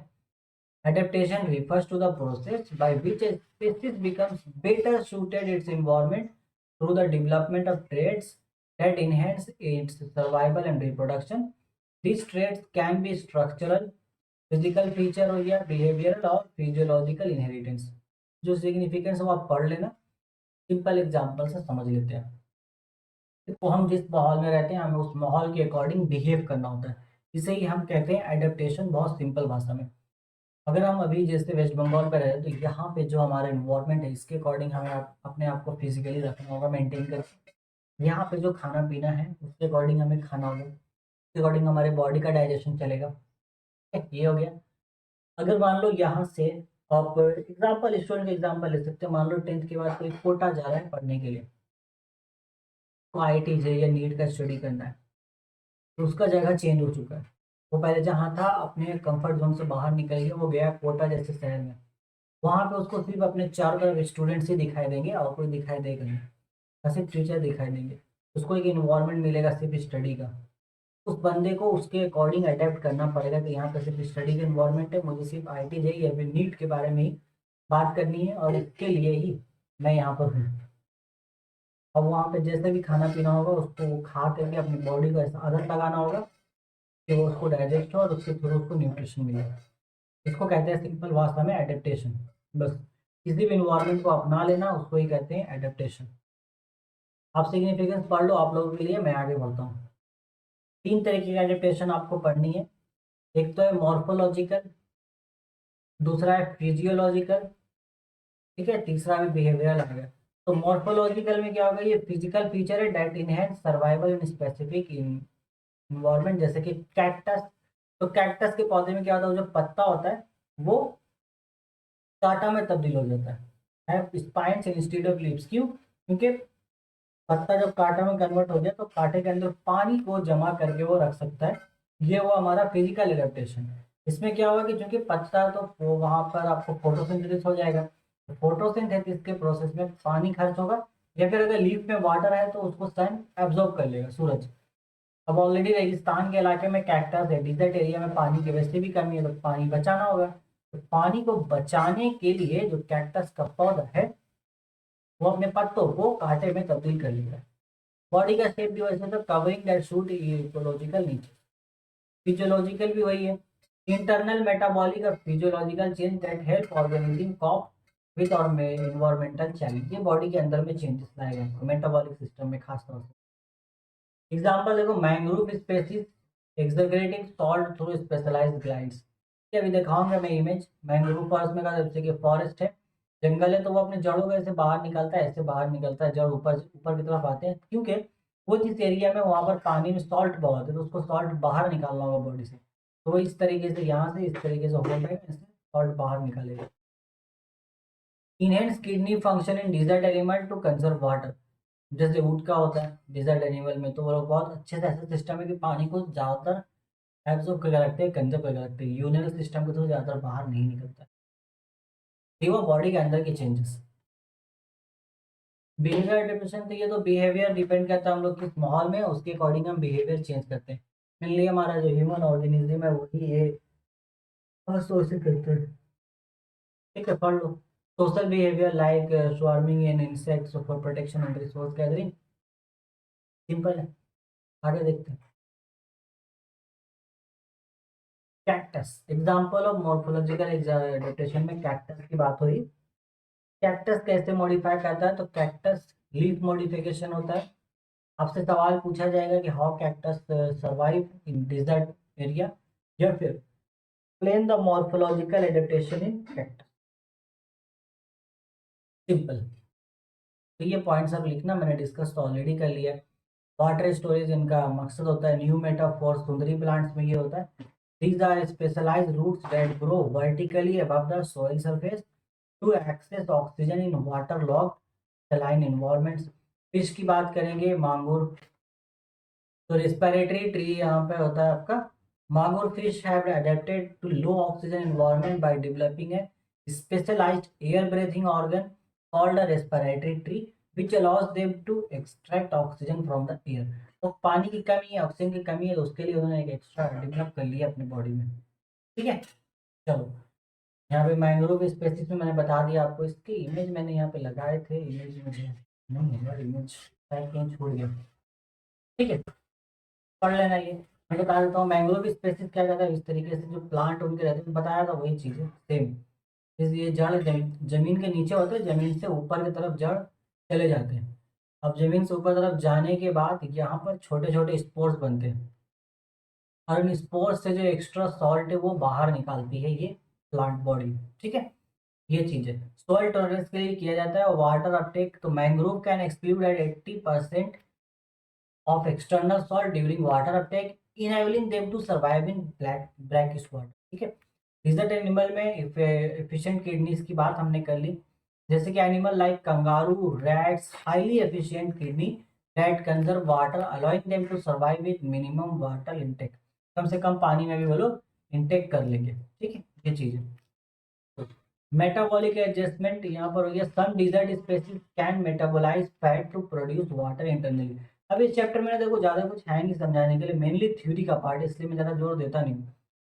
Adaptation refers to the process by which a species becomes better suited its environment through the development of traits that enhance its survival and reproduction. These traits can be structural, physical feature हो या behavioral और physiological inheritance। जो significance वो आप पढ़ लेना, सिंपल एग्जांपल से समझ लेते हैं। तो हम जिस माहौल में रहते हैं हमें उस माहौल के अकॉर्डिंग बिहेव करना होता है, इसे ही हम कहते हैं एडेप्टेशन, बहुत सिंपल भाषा में। अगर हम अभी जैसे वेस्ट बंगाल पे रहे तो यहाँ पे जो हमारा इन्वायरमेंट है इसके अकॉर्डिंग हमें अपने आप को फिजिकली रखना होगा, मेंटेन करके। यहाँ पे जो खाना पीना है उसके अकॉर्डिंग हमें खाना होगा, उसके अकॉर्डिंग हमारे बॉडी का डाइजेशन चलेगा। ठीक है, ये हो गया। अगर मान लो यहाँ से आप एग्जाम्पल, स्टूडेंट का एग्जाम्पल ले सकते हैं। मान लो 10th के बाद कोई कोटा जा रहा है पढ़ने के लिए, तो IIT जे या नीट का स्टडी करना है, तो उसका जगह चेंज हो चुका है। वो पहले जहाँ था अपने कंफर्ट जोन से बाहर निकल गया, वो गया कोटा जैसे शहर में। वहाँ पे उसको सिर्फ अपने चारों तरफ स्टूडेंट्स ही दिखाई देंगे और कोई दिखाई देगा नहीं, और सिर्फ टीचर दिखाई देंगे। उसको एक इन्वायरमेंट मिलेगा सिर्फ स्टडी का। उस बंदे को उसके अकॉर्डिंग अडेप्ट करना पड़ेगा कि यहाँ पे सिर्फ स्टडी का इन्वायरमेंट है, मुझे सिर्फ IIT जेईई या फिर नीट के बारे में ही बात करनी है और इसके लिए ही मैं यहाँ पर हूँ। अब वहाँ पे जैसे भी खाना पीना होगा उसको वो खा करके अपनी बॉडी को ऐसा आदत लगाना होगा कि वो उसको डाइजेस्ट हो और उसके थ्रू उसको न्यूट्रिशन मिले। इसको कहते हैं सिंपल भाषा में एडेप्टेशन। बस किसी भी इन्वायरमेंट को अपना लेना, उसको ही कहते हैं एडेप्टेशन। आप सिग्निफिकेंस पढ़ लो आप लोगों के लिए, मैं आगे बढ़ता हूँ। 3 तरीके की एडेप्टेशन आपको पढ़नी है। एक तो है मॉर्फोलॉजिकल, दूसरा है फिजियोलॉजिकल, ठीक है, तीसरा भी बिहेवियरल आएगा। तो मॉर्फोलॉजिकल में क्या होगा, ये फिजिकल फीचर है that enhance survival in specific environment, जैसे कि कैक्टस। तो कैक्टस के पौधे में क्या होता है, जो पत्ता होता है वो कांटा में तब्दील हो जाता है स्पाइन्स इंस्टेड ऑफ लीव्स। क्यों? क्योंकि पत्ता जब कांटा में कन्वर्ट हो गया तो कांटे के अंदर पानी को जमा करके वो रख सकता है। ये वो हमारा फिजिकल एडेप्टेशन। इसमें क्या होगा कि चूंकि पत्ता तो वो वहां पर आपको फोटोसिंथेसिस हो जाएगा, तो फोटोसिंथेसिस के प्रोसेस में पानी खर्च होगा, या फिर अगर लीफ में वाटर है तो उसको सन एब्जॉर्ब कर लेगा, सूरज। अब ऑलरेडी रेगिस्तान के इलाके में कैक्टस है, डिजर्ट एरिया में पानी की वैसे भी कमी है, तो पानी बचाना होगा। तो पानी को बचाने के लिए जो कैक्टस का पौधा है वो अपने पत्तों को कांटे में तब्दील कर लेगा। बॉडी का शेप भी वैसे तो कवरिंग दैट सूट इकोलॉजिकल नीचे। फिजियोलॉजिकल भी वही है, इंटरनल मेटाबॉलिक और physiological change that help organism corp with और इन्वायरमेंटल चैलेंज। ये बॉडी के अंदर में चेंजेस लाएगा मेटाबॉलिक सिस्टम में खास तौर से। एग्जाम्पल देखो, mangrove species excreting salt through specialised glands. कि अभी दिखाऊंगा मैं इमेज मैंग्रोव फॉरेस्ट में का, जैसे कि फॉरेस्ट है, जंगल है, तो वो अपने जड़ों में ऐसे बाहर निकलता है, ऐसे बाहर निकलता है, जड़ ऊपर ऊपर की तरफ आते हैं, क्योंकि वो जिस एरिया में वहाँ पर पानी में सॉल्ट बहुत है, तो उसको सॉल्ट बाहर निकालना होगा बॉडी से, तो वो इस तरीके से यहाँ से इस तरीके से होल्ड है, इससे सॉल्ट बाहर निकालेगा। Enhance kidney function in desert animal to conserve water, जैसे ऊँट का होता है डिजर्ट एनिमल में, तो वो लोग बहुत अच्छे से ऐसा सिस्टम है कि पानी को ज़्यादातर एब्जॉर्ब करके रखते हैं, कंजर्व करके रखते हैं, यूरिनरी सिस्टम के थ्रू ज़्यादातर बाहर नहीं निकलता है। ये वो बॉडी के अंदर के चेंजेस। बिहेवियर डिप्रेशन, तो ये तो बिहेवियर डिपेंड करता है हम लोग किस माहौल में, उसके अकॉर्डिंग हम बिहेवियर चेंज करते हैं। मेनली हमारा जो ह्यूमन ऑर्गेनिज्म है वही ये शोषित करते हैं। ठीक है, पढ़ लो। Social behaviour like swarming in insects for protection and resource gathering, simple है। आगे देखते हैं। Cactus, example of morphological adaptation में कैक्टस की बात हुई। कैक्टस कैसे मॉडिफाई करता है, तो कैक्टस लीफ मॉडिफिकेशन होता है। आपसे सवाल पूछा जाएगा कि how cactus survive in desert area, या फिर explain the morphological adaptation in cactus, simple. तो ये पॉइंट्स अब लिखना, मैंने डिस्कस तो ऑलरेडी कर लिया। वाटर स्टोरेज इनका मकसद होता है, न्यू मेटाफोर सुंदरी प्लांट्स में ये होता है। These are specialized roots that grow vertically above the soil surface to access oxygen in waterlogged saline environments. Fish की बात करेंगे, मांगुर, तो रेस्पिरेटरी ट्री यहाँ पे होता है आपका। Mangur fish have adapted to low oxygen environment by developing a specialised air breathing organ called a respiratory tree which allows them to extract oxygen from the air। तो पानी की कमी है, ऑक्सीजन की कमी है, तो उसके लिए उन्होंने एक एक्स्ट्रा डेवलप कर लिया अपनी बॉडी में। ठीक है, चलो। यहाँ पे मैंग्रोव स्पेसिस में मैंने बता दिया आपको, इसकी इमेज मैंने यहाँ पे लगाए थे, इमेज मुझे नहीं है यार, इमेज शायद कहीं छूट गया। ठीक है, पढ़ लेना ये। मैं बता देता हूँ मैंग्रोव स्पेसिस क्या कहता है, इस तरीके से जो प्लांट उनके रहते हैं, बताया था वही चीज़ है सेम। ये जड़ जमीन के नीचे होते हैं, जमीन से ऊपर की तरफ जड़ चले जाते हैं। अब जमीन से ऊपर तरफ जाने के बाद यहाँ पर छोटे छोटे स्पोर्स बनते हैं, और इन स्पोर्स से जो एक्स्ट्रा सॉल्ट है वो बाहर निकालती है ये प्लांट बॉडी। ठीक है, ये चीज है। सॉइल टॉलरेंस के लिए किया जाता है वाटर अपटेक, तो mangrove can exclude at 80% of external salt during water uptake, enabling them to survive in brackish water। ठीक है, डिजर्ट एनिमल में एफिशिएंट किडनीज की बात हमने कर ली, जैसे कि animal like kangaroo, rats, highly efficient kidney that conserve water allowing them to survive with minimum water intake, कम से कम पानी में भी वो लोग इनटेक कर लेंगे। ठीक है, ये चीज है। मेटाबॉलिक एडजस्टमेंट यहाँ पर हो गया, some desert species can metabolise fat to produce water internally. अब इस चैप्टर में देखो ज़्यादा कुछ है नहीं समझाने के लिए, मेनली थ्योरी का पार्ट है, इसलिए मैं ज़्यादा जोर देता नहीं।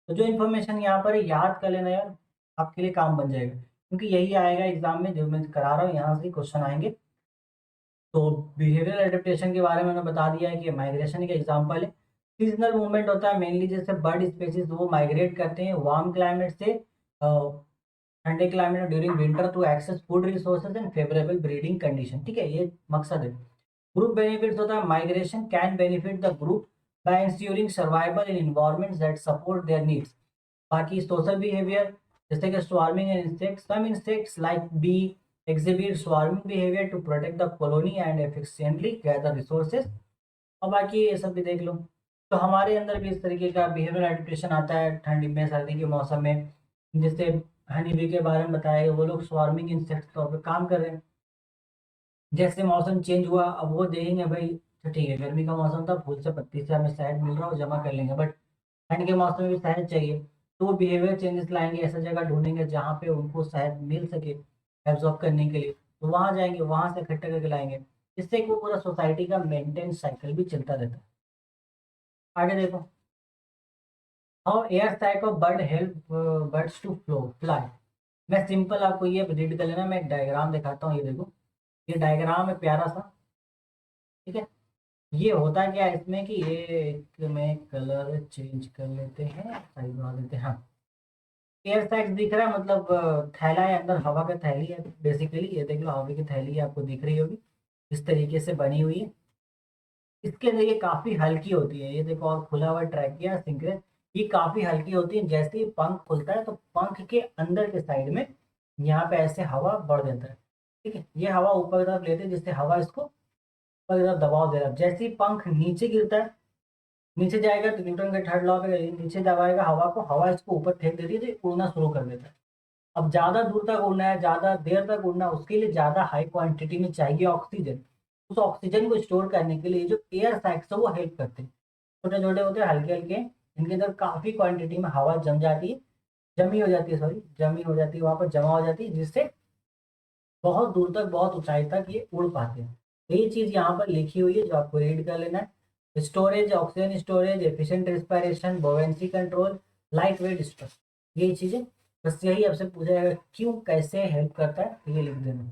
तो जो इन्फॉर्मेशन यहाँ पर है याद कर लेना यार, आपके लिए काम बन जाएगा, क्योंकि यही आएगा एग्जाम में, जो मैं करा रहा हूँ यहाँ से क्वेश्चन आएंगे। तो बिहेवियर एडेप्टेशन के बारे में मैंने बता दिया है कि माइग्रेशन का एग्जाम्पल है। सीजनल मूवमेंट होता है मेनली, जैसे बर्ड स्पेसीज वो माइग्रेट करते हैं वार्म क्लाइमेट से ठंडे climate during winter to access food resources and favourable breeding condition. ठीक है, ये मकसद है। ग्रुप बेनिफिट्स होता है, migration can benefit the group by ensuring survival in environments that support their needs. बाकी सोशल बिहेवियर, जैसे कि swarming and insects, some insects like bee exhibit swarming behavior to protect the colony and efficiently gather resources। और बाकी ये सब भी देख लो। तो हमारे अंदर भी इस तरीके का बिहेवियर एडिप्टेशन आता है ठंडी में, सर्दी के मौसम में, जैसे हनी बी के बारे में बताया, वो लोग स्वार्मिंग इंसेक्ट्स तौर पे काम कर रहे हैं। जैसे मौसम चेंज हुआ, अब वो देखेंगे भाई, तो ठीक है गर्मी का मौसम था, फूल से पत्ती से हमें शहद मिल रहा है, वो जमा कर लेंगे, बट ठंड के मौसम में भी शहद चाहिए, तो वो बिहेवियर चेंजेस लाएंगे, ऐसा जगह ढूंढेंगे जहाँ पे उनको शहद मिल सके एब्जॉर्ब करने के लिए, तो वहाँ जाएंगे, वहाँ से इकट्ठा करके लाएंगे। इससे एक वो पूरा सोसाइटी का मेंटेन साइकिल भी चलता रहता है। आगे देखो, how air sac of bird help birds to flow fly. मैं सिंपल आपको ये रीड कर लेना, मैं एक डायग्राम दिखाता हूँ, ये देखो, ये डायग्राम है प्यारा सा। ठीक है, ये होता क्या है इसमें कि ये एक में कलर चेंज कर लेते हैं, साइज बढ़ा देते हैं। हाँ, एयर सैक दिख रहा है, मतलब थैला है, अंदर हवा का थैली है बेसिकली, ये देख लो हवा की थैली है, आपको दिख रही होगी, इस तरीके से बनी हुई है। इसके अंदर ये काफी हल्की होती है, ये देखो, और खुला हुआ ट्रैकिया सिंक्रेस, ये काफी हल्की होती है। जैसे ही पंख खुलता है तो पंख के अंदर के साइड में यहाँ पे ऐसे हवा बढ़ देता है। ठीक है, ये हवा ऊपर की तरफ लेते हैं जिससे हवा इसको ऊपर की तरफ दबाव दे रहा है। जैसे ही पंख नीचे गिरता है, नीचे जाएगा तो न्यूटन के थर्ड लॉ पे नीचे दबाएगा हवा को, हवा इसको ऊपर फेंक देती है तो ये उड़ना शुरू कर देता है। अब ज्यादा दूर तक उड़ना है, ज्यादा देर तक उड़ना है, उसके लिए ज्यादा हाई क्वांटिटी में चाहिए ऑक्सीजन। उस ऑक्सीजन को स्टोर करने के लिए जो एयर सैक्स है वो हेल्प करते हैं। छोटे छोटे होते हैं, हल्के हल्के, इनके अंदर काफी क्वांटिटी में हवा जम जाती है, जमी हो जाती है, सॉरी जमी हो जाती है, वहां पर जमा हो जाती है, जिससे बहुत दूर तक, बहुत ऊंचाई तक ये उड़ पाते हैं। तो ये चीज यहाँ पर लिखी हुई है जो आपको रीड कर लेना है। Storage, oxygen storage, efficient respiration, buoyancy control, light weight stress, ये चीजें बस यही आपसे पूछा जाएगा क्यों, कैसे हेल्प करता है, तो ये लिख देना।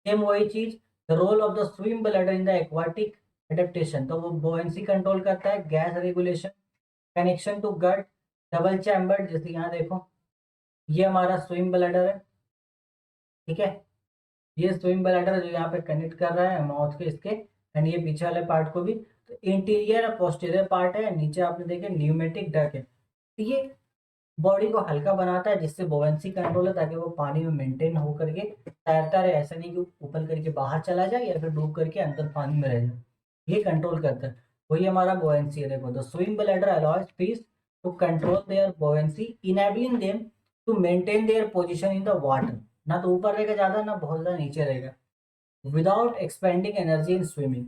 सेम वही चीज, the role of the swim bladder in the aquatic adaptation, तो वो बोवेंसी कंट्रोल करता है, gas regulation, connection to gut, double chambered, जैसे यहाँ देखो ये हमारा स्विम ब्लैडर है। ठीक है, ये स्विम ब्लैडर जो यहाँ पे कनेक्ट कर रहा है माउथ के इसके, एंड ये पीछे वाले पार्ट को भी। तो इंटीरियर और पोस्टीरियर पार्ट है, नीचे आपने देखे न्यूमेटिक डक है। तो ये बॉडी को हल्का बनाता है जिससे बोवेंसी कंट्रोल है, ताकि वो पानी में मेंटेन हो करके तैरता रहे, ऐसा नहीं कि ऊपर करके बाहर चला जाए या फिर डूब करके अंदर पानी में रह जाए, ये कंट्रोल करता है। वही हमारा बोवेंसी है। देखो, the swim bladder allows fish to control their buoyancy, enabling them to maintain their position in the water. ना तो ऊपर रहेगा ज्यादा, ना बहुत ज्यादा नीचे रहेगा, without expanding energy in swimming.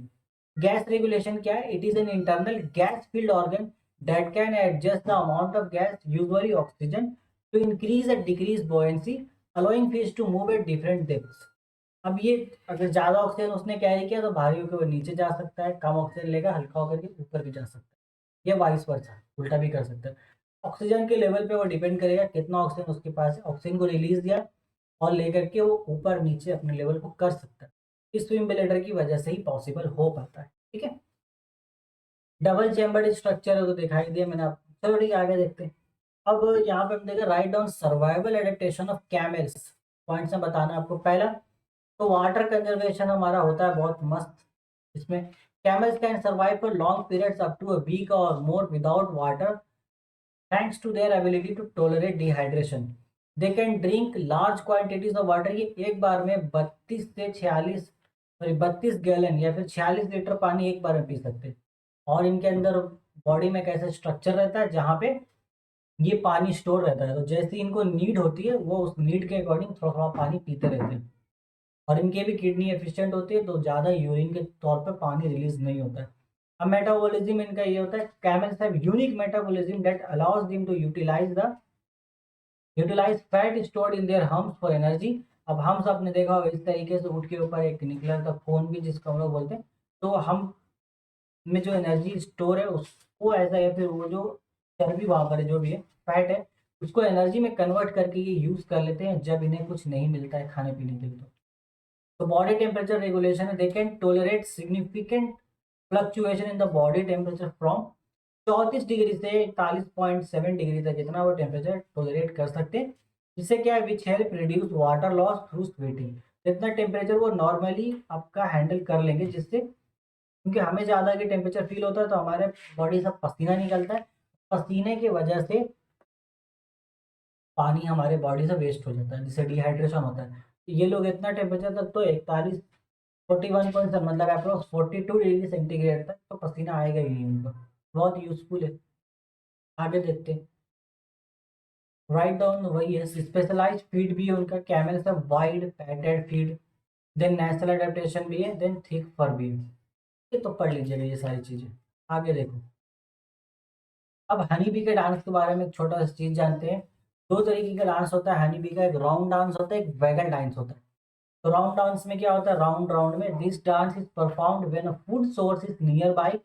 Gas regulation क्या है? It is an internal gas field organ that can adjust the amount of gas, usually oxygen, to increase or decrease buoyancy, allowing fish to move at different depths. अब ये अगर ज्यादा ऑक्सीजन उसने कैरी किया तो भारी होकर वो नीचे जा सकता है, कम ऑक्सीजन लेगा हल्का होकर के ऊपर भी जा सकता है, या वाइस वर्सा, उल्टा भी कर सकता है। ऑक्सीजन के लेवल पे वो डिपेंड करेगा कितना ऑक्सीजन उसके पास है, ऑक्सीजन को रिलीज दिया और लेकर के वो ऊपर नीचे अपने लेवल को कर सकता है। इस स्विम ब्लैडर की वजह से ही पॉसिबल हो पाता है। ठीक है, डबल चेम्बर्ड स्ट्रक्चर है तो दिखाई दिया मैंने आपको। चलो ठीक है, आगे देखते हैं। अब यहाँ पे हम देखें, write down survival adaptation of camels. Points में बताना है आपको। पहला तो वाटर कंजर्वेशन हमारा होता है बहुत मस्त इसमें। Camels can survive for long periods up to a week और more without water, thanks to their ability to tolerate dehydration. They can drink large quantities of water. ये एक बार में 32 गैलन या फिर 46 लीटर पानी एक बार में पी सकते हैं। और इनके अंदर बॉडी में कैसा स्ट्रक्चर रहता है जहाँ पे ये पानी स्टोर रहता है, तो जैसे इनको नीड होती है वो उस नीड के अकॉर्डिंग थोड़ा थोड़ा पानी पीते रहते हैं। और इनके भी किडनी एफिशिएंट होती है तो ज़्यादा यूरिन के तौर पर पानी रिलीज नहीं होता है। अब मेटाबॉलिज्म इनका ये होता है, camels have unique metabolism that allows them to utilise fat stored in their humps for energy. अब हम्स आपने देखा होगा इस तरीके से उठ के ऊपर एक निकला था फोन भी जिसको हम लोग बोलते हैं, तो हम में जो एनर्जी स्टोर है उसको ऐसा, या फिर वो जो चर्बी वहाँ पर है जो भी है फैट है, उसको एनर्जी में कन्वर्ट करके ये यूज कर लेते हैं जब इन्हें कुछ नहीं मिलता है खाने पीने के लिए। तो बॉडी टेम्परेचर रेगुलेशन है, they can tolerate significant fluctuation in the body temperature from 34 degree से 41.7 डिग्री तक, इतना वो टेम्परेचर टोलरेट कर सकते हैं। जिससे क्या है, which help reduce water loss through sweating. इतना टेम्परेचर वो नॉर्मली आपका हैंडल कर लेंगे, जिससे क्योंकि हमें ज़्यादा के टेम्परेचर फील होता है तो हमारे बॉडी से पसीना निकलता है, पसीने की वजह से पानी हमारे बॉडी से वेस्ट हो जाता है जिससे डिहाइड्रेशन होता है। तो ये लोग इतना टेम्परेचर तक तो 41.7 मतलब अप्रोक्स 42 डिग्री सेंटीग्रेड तक तो पसीना आएगा ही नहीं उनको। बहुत यूजफुल है। आगे देखते हैं, राइट डाउन वही है, स्पेशलाइज फीड भी है उनका, कैमल से wide padded feet, then natural adaptation भी है, देन थिक फर भी है। ये तो पढ़ लीजिएगा ये सारी चीजें। आगे देखो, अब हनी बी के डांस के बारे में एक छोटा सा चीज जानते हैं। दो तरीके का डांस होता है हनी बी का, एक राउंड डांस होता है, एक वैगल डांस होता है। तो राउंड डांस में क्या होता है, राउंड राउंड में this dance is performed when a food source is nearby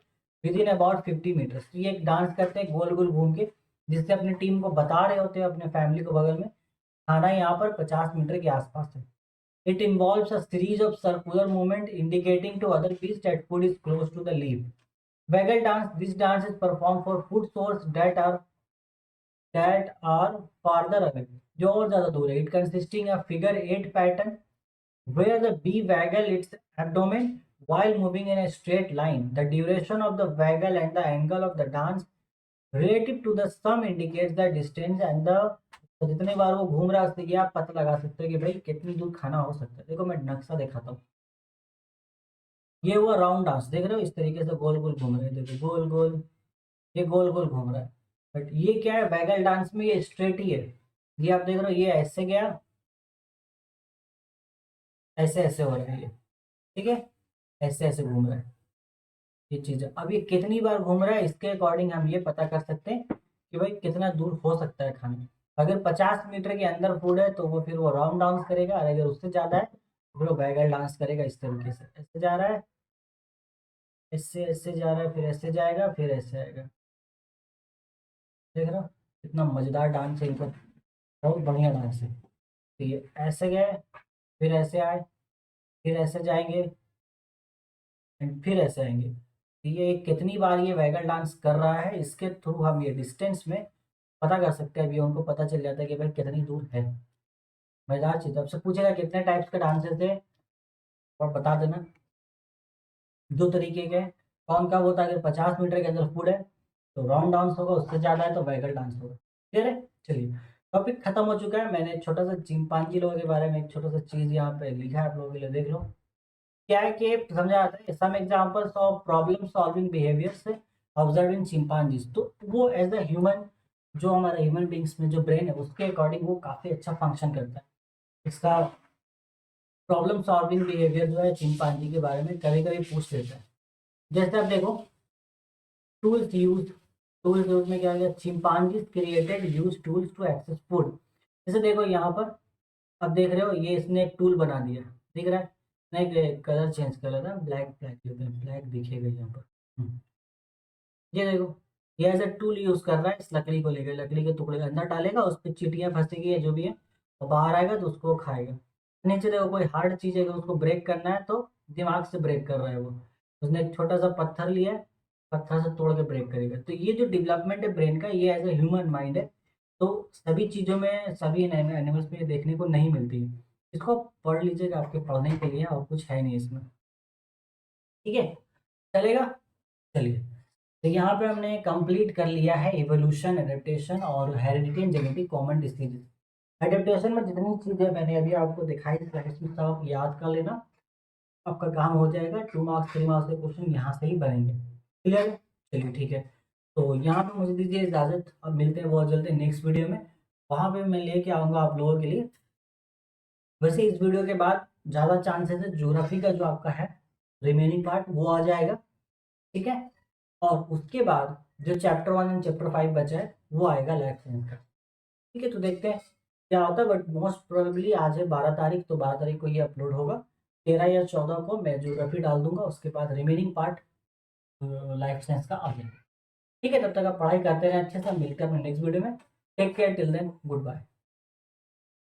within about 50 metres. तो ये एक डांस करते हैं गोल गोल घूम के, जिससे अपनी टीम को बता रहे होते हैं, अपने फैमिली को बगल में खाना यहाँ पर 50 मीटर के आसपास है। It involves a series of circular movement indicating to other bees that food is close to the leaf. Waggle dance. This dance is performed for food source that are farther away. जो और ज्यादा दूर है. It consisting of figure 8 pattern where the bee waggle its abdomen while moving in a straight line. The duration of the waggle and the angle of the dance relative to the sun indicates the distance and the, तो जितने बार वो घूम रहा है उससे ये आप पता लगा सकते हो कि भाई कितनी दूर खाना हो सकता है। देखो मैं नक्शा दिखाता हूँ, ये हुआ राउंड डांस, देख रहे हो इस तरीके से गोल गोल घूम रहे हैं, देखो गोल गोल, ये गोल गोल घूम रहा है। बट ये क्या है, बैगल डांस में ये स्ट्रेट ही है। ये आप देख रहे हो, ये ऐसे गया, ऐसे ऐसे हो रहा है ये, ठीक है, ऐसे ऐसे घूम रहा है ये चीज़। अब ये कितनी बार घूम रहा है, इसके अकॉर्डिंग हम ये पता कर सकते हैं कि भाई कितना दूर हो सकता है खाना। अगर 50 मीटर के अंदर फूड है तो वो फिर वो राउंड डांस करेगा, और अगर उससे ज़्यादा है तो फिर वो बैगल डांस करेगा। इस तरीके से ऐसे जा रहा है, इससे ऐसे जा रहा है, फिर ऐसे जाएगा, फिर ऐसे आएगा। देख रहा हो कितना मज़ेदार डांस है इनका, बहुत बढ़िया डांस है। तो ये ऐसे गए, फिर ऐसे आए, फिर ऐसे जाएंगे, एंड फिर ऐसे आएंगे। तो ये कितनी बार ये वैगल डांस कर रहा है, इसके थ्रू हम ये डिस्टेंस में पता कर सकते हैं। अभी उनको पता चल जाता है कि भाई कितनी दूर है। मजेदार चीज़। आपसे पूछेगा कितने टाइप्स के डांसेस थे और बता देना। 2 तरीके के हैं। कौन का होता है, अगर 50 मीटर के अंदर फूड है तो राउंड डांस होगा, उससे ज़्यादा है तो वैगल डांस होगा। क्लियर है? चलिए, टॉपिक खत्म हो चुका है। मैंने छोटा सा चिंपांजी लोगों के बारे में एक छोटा सा चीज़ यहाँ पे लिखा है, आप लोगों के लिए देख लो। क्या है कि समझा आता है, some examples of problem solving behaviours observe in chimpanzees. तो वो एज अ ह्यूमन, जो हमारा ह्यूमन बींग्स में जो ब्रेन है उसके अकॉर्डिंग वो काफ़ी अच्छा फंक्शन करता है। इसका प्रॉब्लम सॉल्विंग बिहेवियर जो है चिंपांजी के बारे में कभी कभी पूछ लेता है। जैसे आप देखो, टूल्स यूज, टूल्स यूज में क्या गया, chimpanzees created use tools to access food. जैसे देखो यहाँ पर, अब देख रहे हो ये इसने एक टूल बना दिया, दिख रहा है। नहीं, कलर चेंज कर लेता, ब्लैक ब्लैक लेते हैं, ब्लैक दिखेगा यहाँ पर। ये देखो, ये एज ए टूल यूज कर रहा है, इस लकड़ी को लेकर, लकड़ी के टुकड़े के अंदर डालेगा, उस पर चींटियां फंसेगी या जो भी है, और बाहर आएगा तो उसको खाएगा। नीचे देखो कोई हार्ड चीज है, अगर उसको ब्रेक करना है तो दिमाग से ब्रेक कर रहा है वो। उसने एक छोटा सा पत्थर लिया है, पत्थर से तोड़ के ब्रेक करेगा। तो ये जो डेवलपमेंट है ब्रेन का, ये एज ए ह्यूमन माइंड है। तो सभी चीज़ों में, सभी एनिमल्स में ये देखने को नहीं मिलती है। इसको पढ़ लीजिएगा, आपके पढ़ने के लिए, और कुछ है नहीं इसमें। ठीक है, चलेगा। चलिए, तो यहाँ पे हमने कंप्लीट कर लिया है इवोल्यूशन, एडेप्टेशन और heredity and genetic common diseases. Adaptation में जितनी चीज़ें मैंने अभी आपको दिखाई स्लाइड्स में, सब आप याद कर लेना, आपका काम हो जाएगा। 2 मार्क्स 3 मार्क्स के क्वेश्चन यहाँ से ही बनेंगे। क्लियर है? चलिए ठीक है। तो यहाँ पे मुझे दीजिए इजाज़त, अब मिलते हैं बहुत जल्दी नेक्स्ट वीडियो में। वहाँ पे मैं लेके आऊँगा आप लोगों के लिए। वैसे इस वीडियो के बाद ज़्यादा चांसेस है ज्योग्राफी का जो आपका है रिमेनिंग पार्ट वो आ जाएगा। ठीक है, और उसके बाद जो चैप्टर 1 एंड चैप्टर 5 बचा है वो आएगा लाइफ साइंस का। ठीक है, तो देखते हैं क्या होता है। बट मोस्ट प्रोबेबली आज है 12 तारीख, तो 12 तारीख को ये अपलोड होगा। 13 या 14 को मैं ज्योग्राफी डाल दूंगा, उसके बाद रिमेनिंग पार्ट लाइफ साइंस का आ जाएगा। ठीक है, तब तक आप पढ़ाई करते रहें अच्छे से। मिलकर अपने नेक्स्ट वीडियो में। Take care, till then, good bye.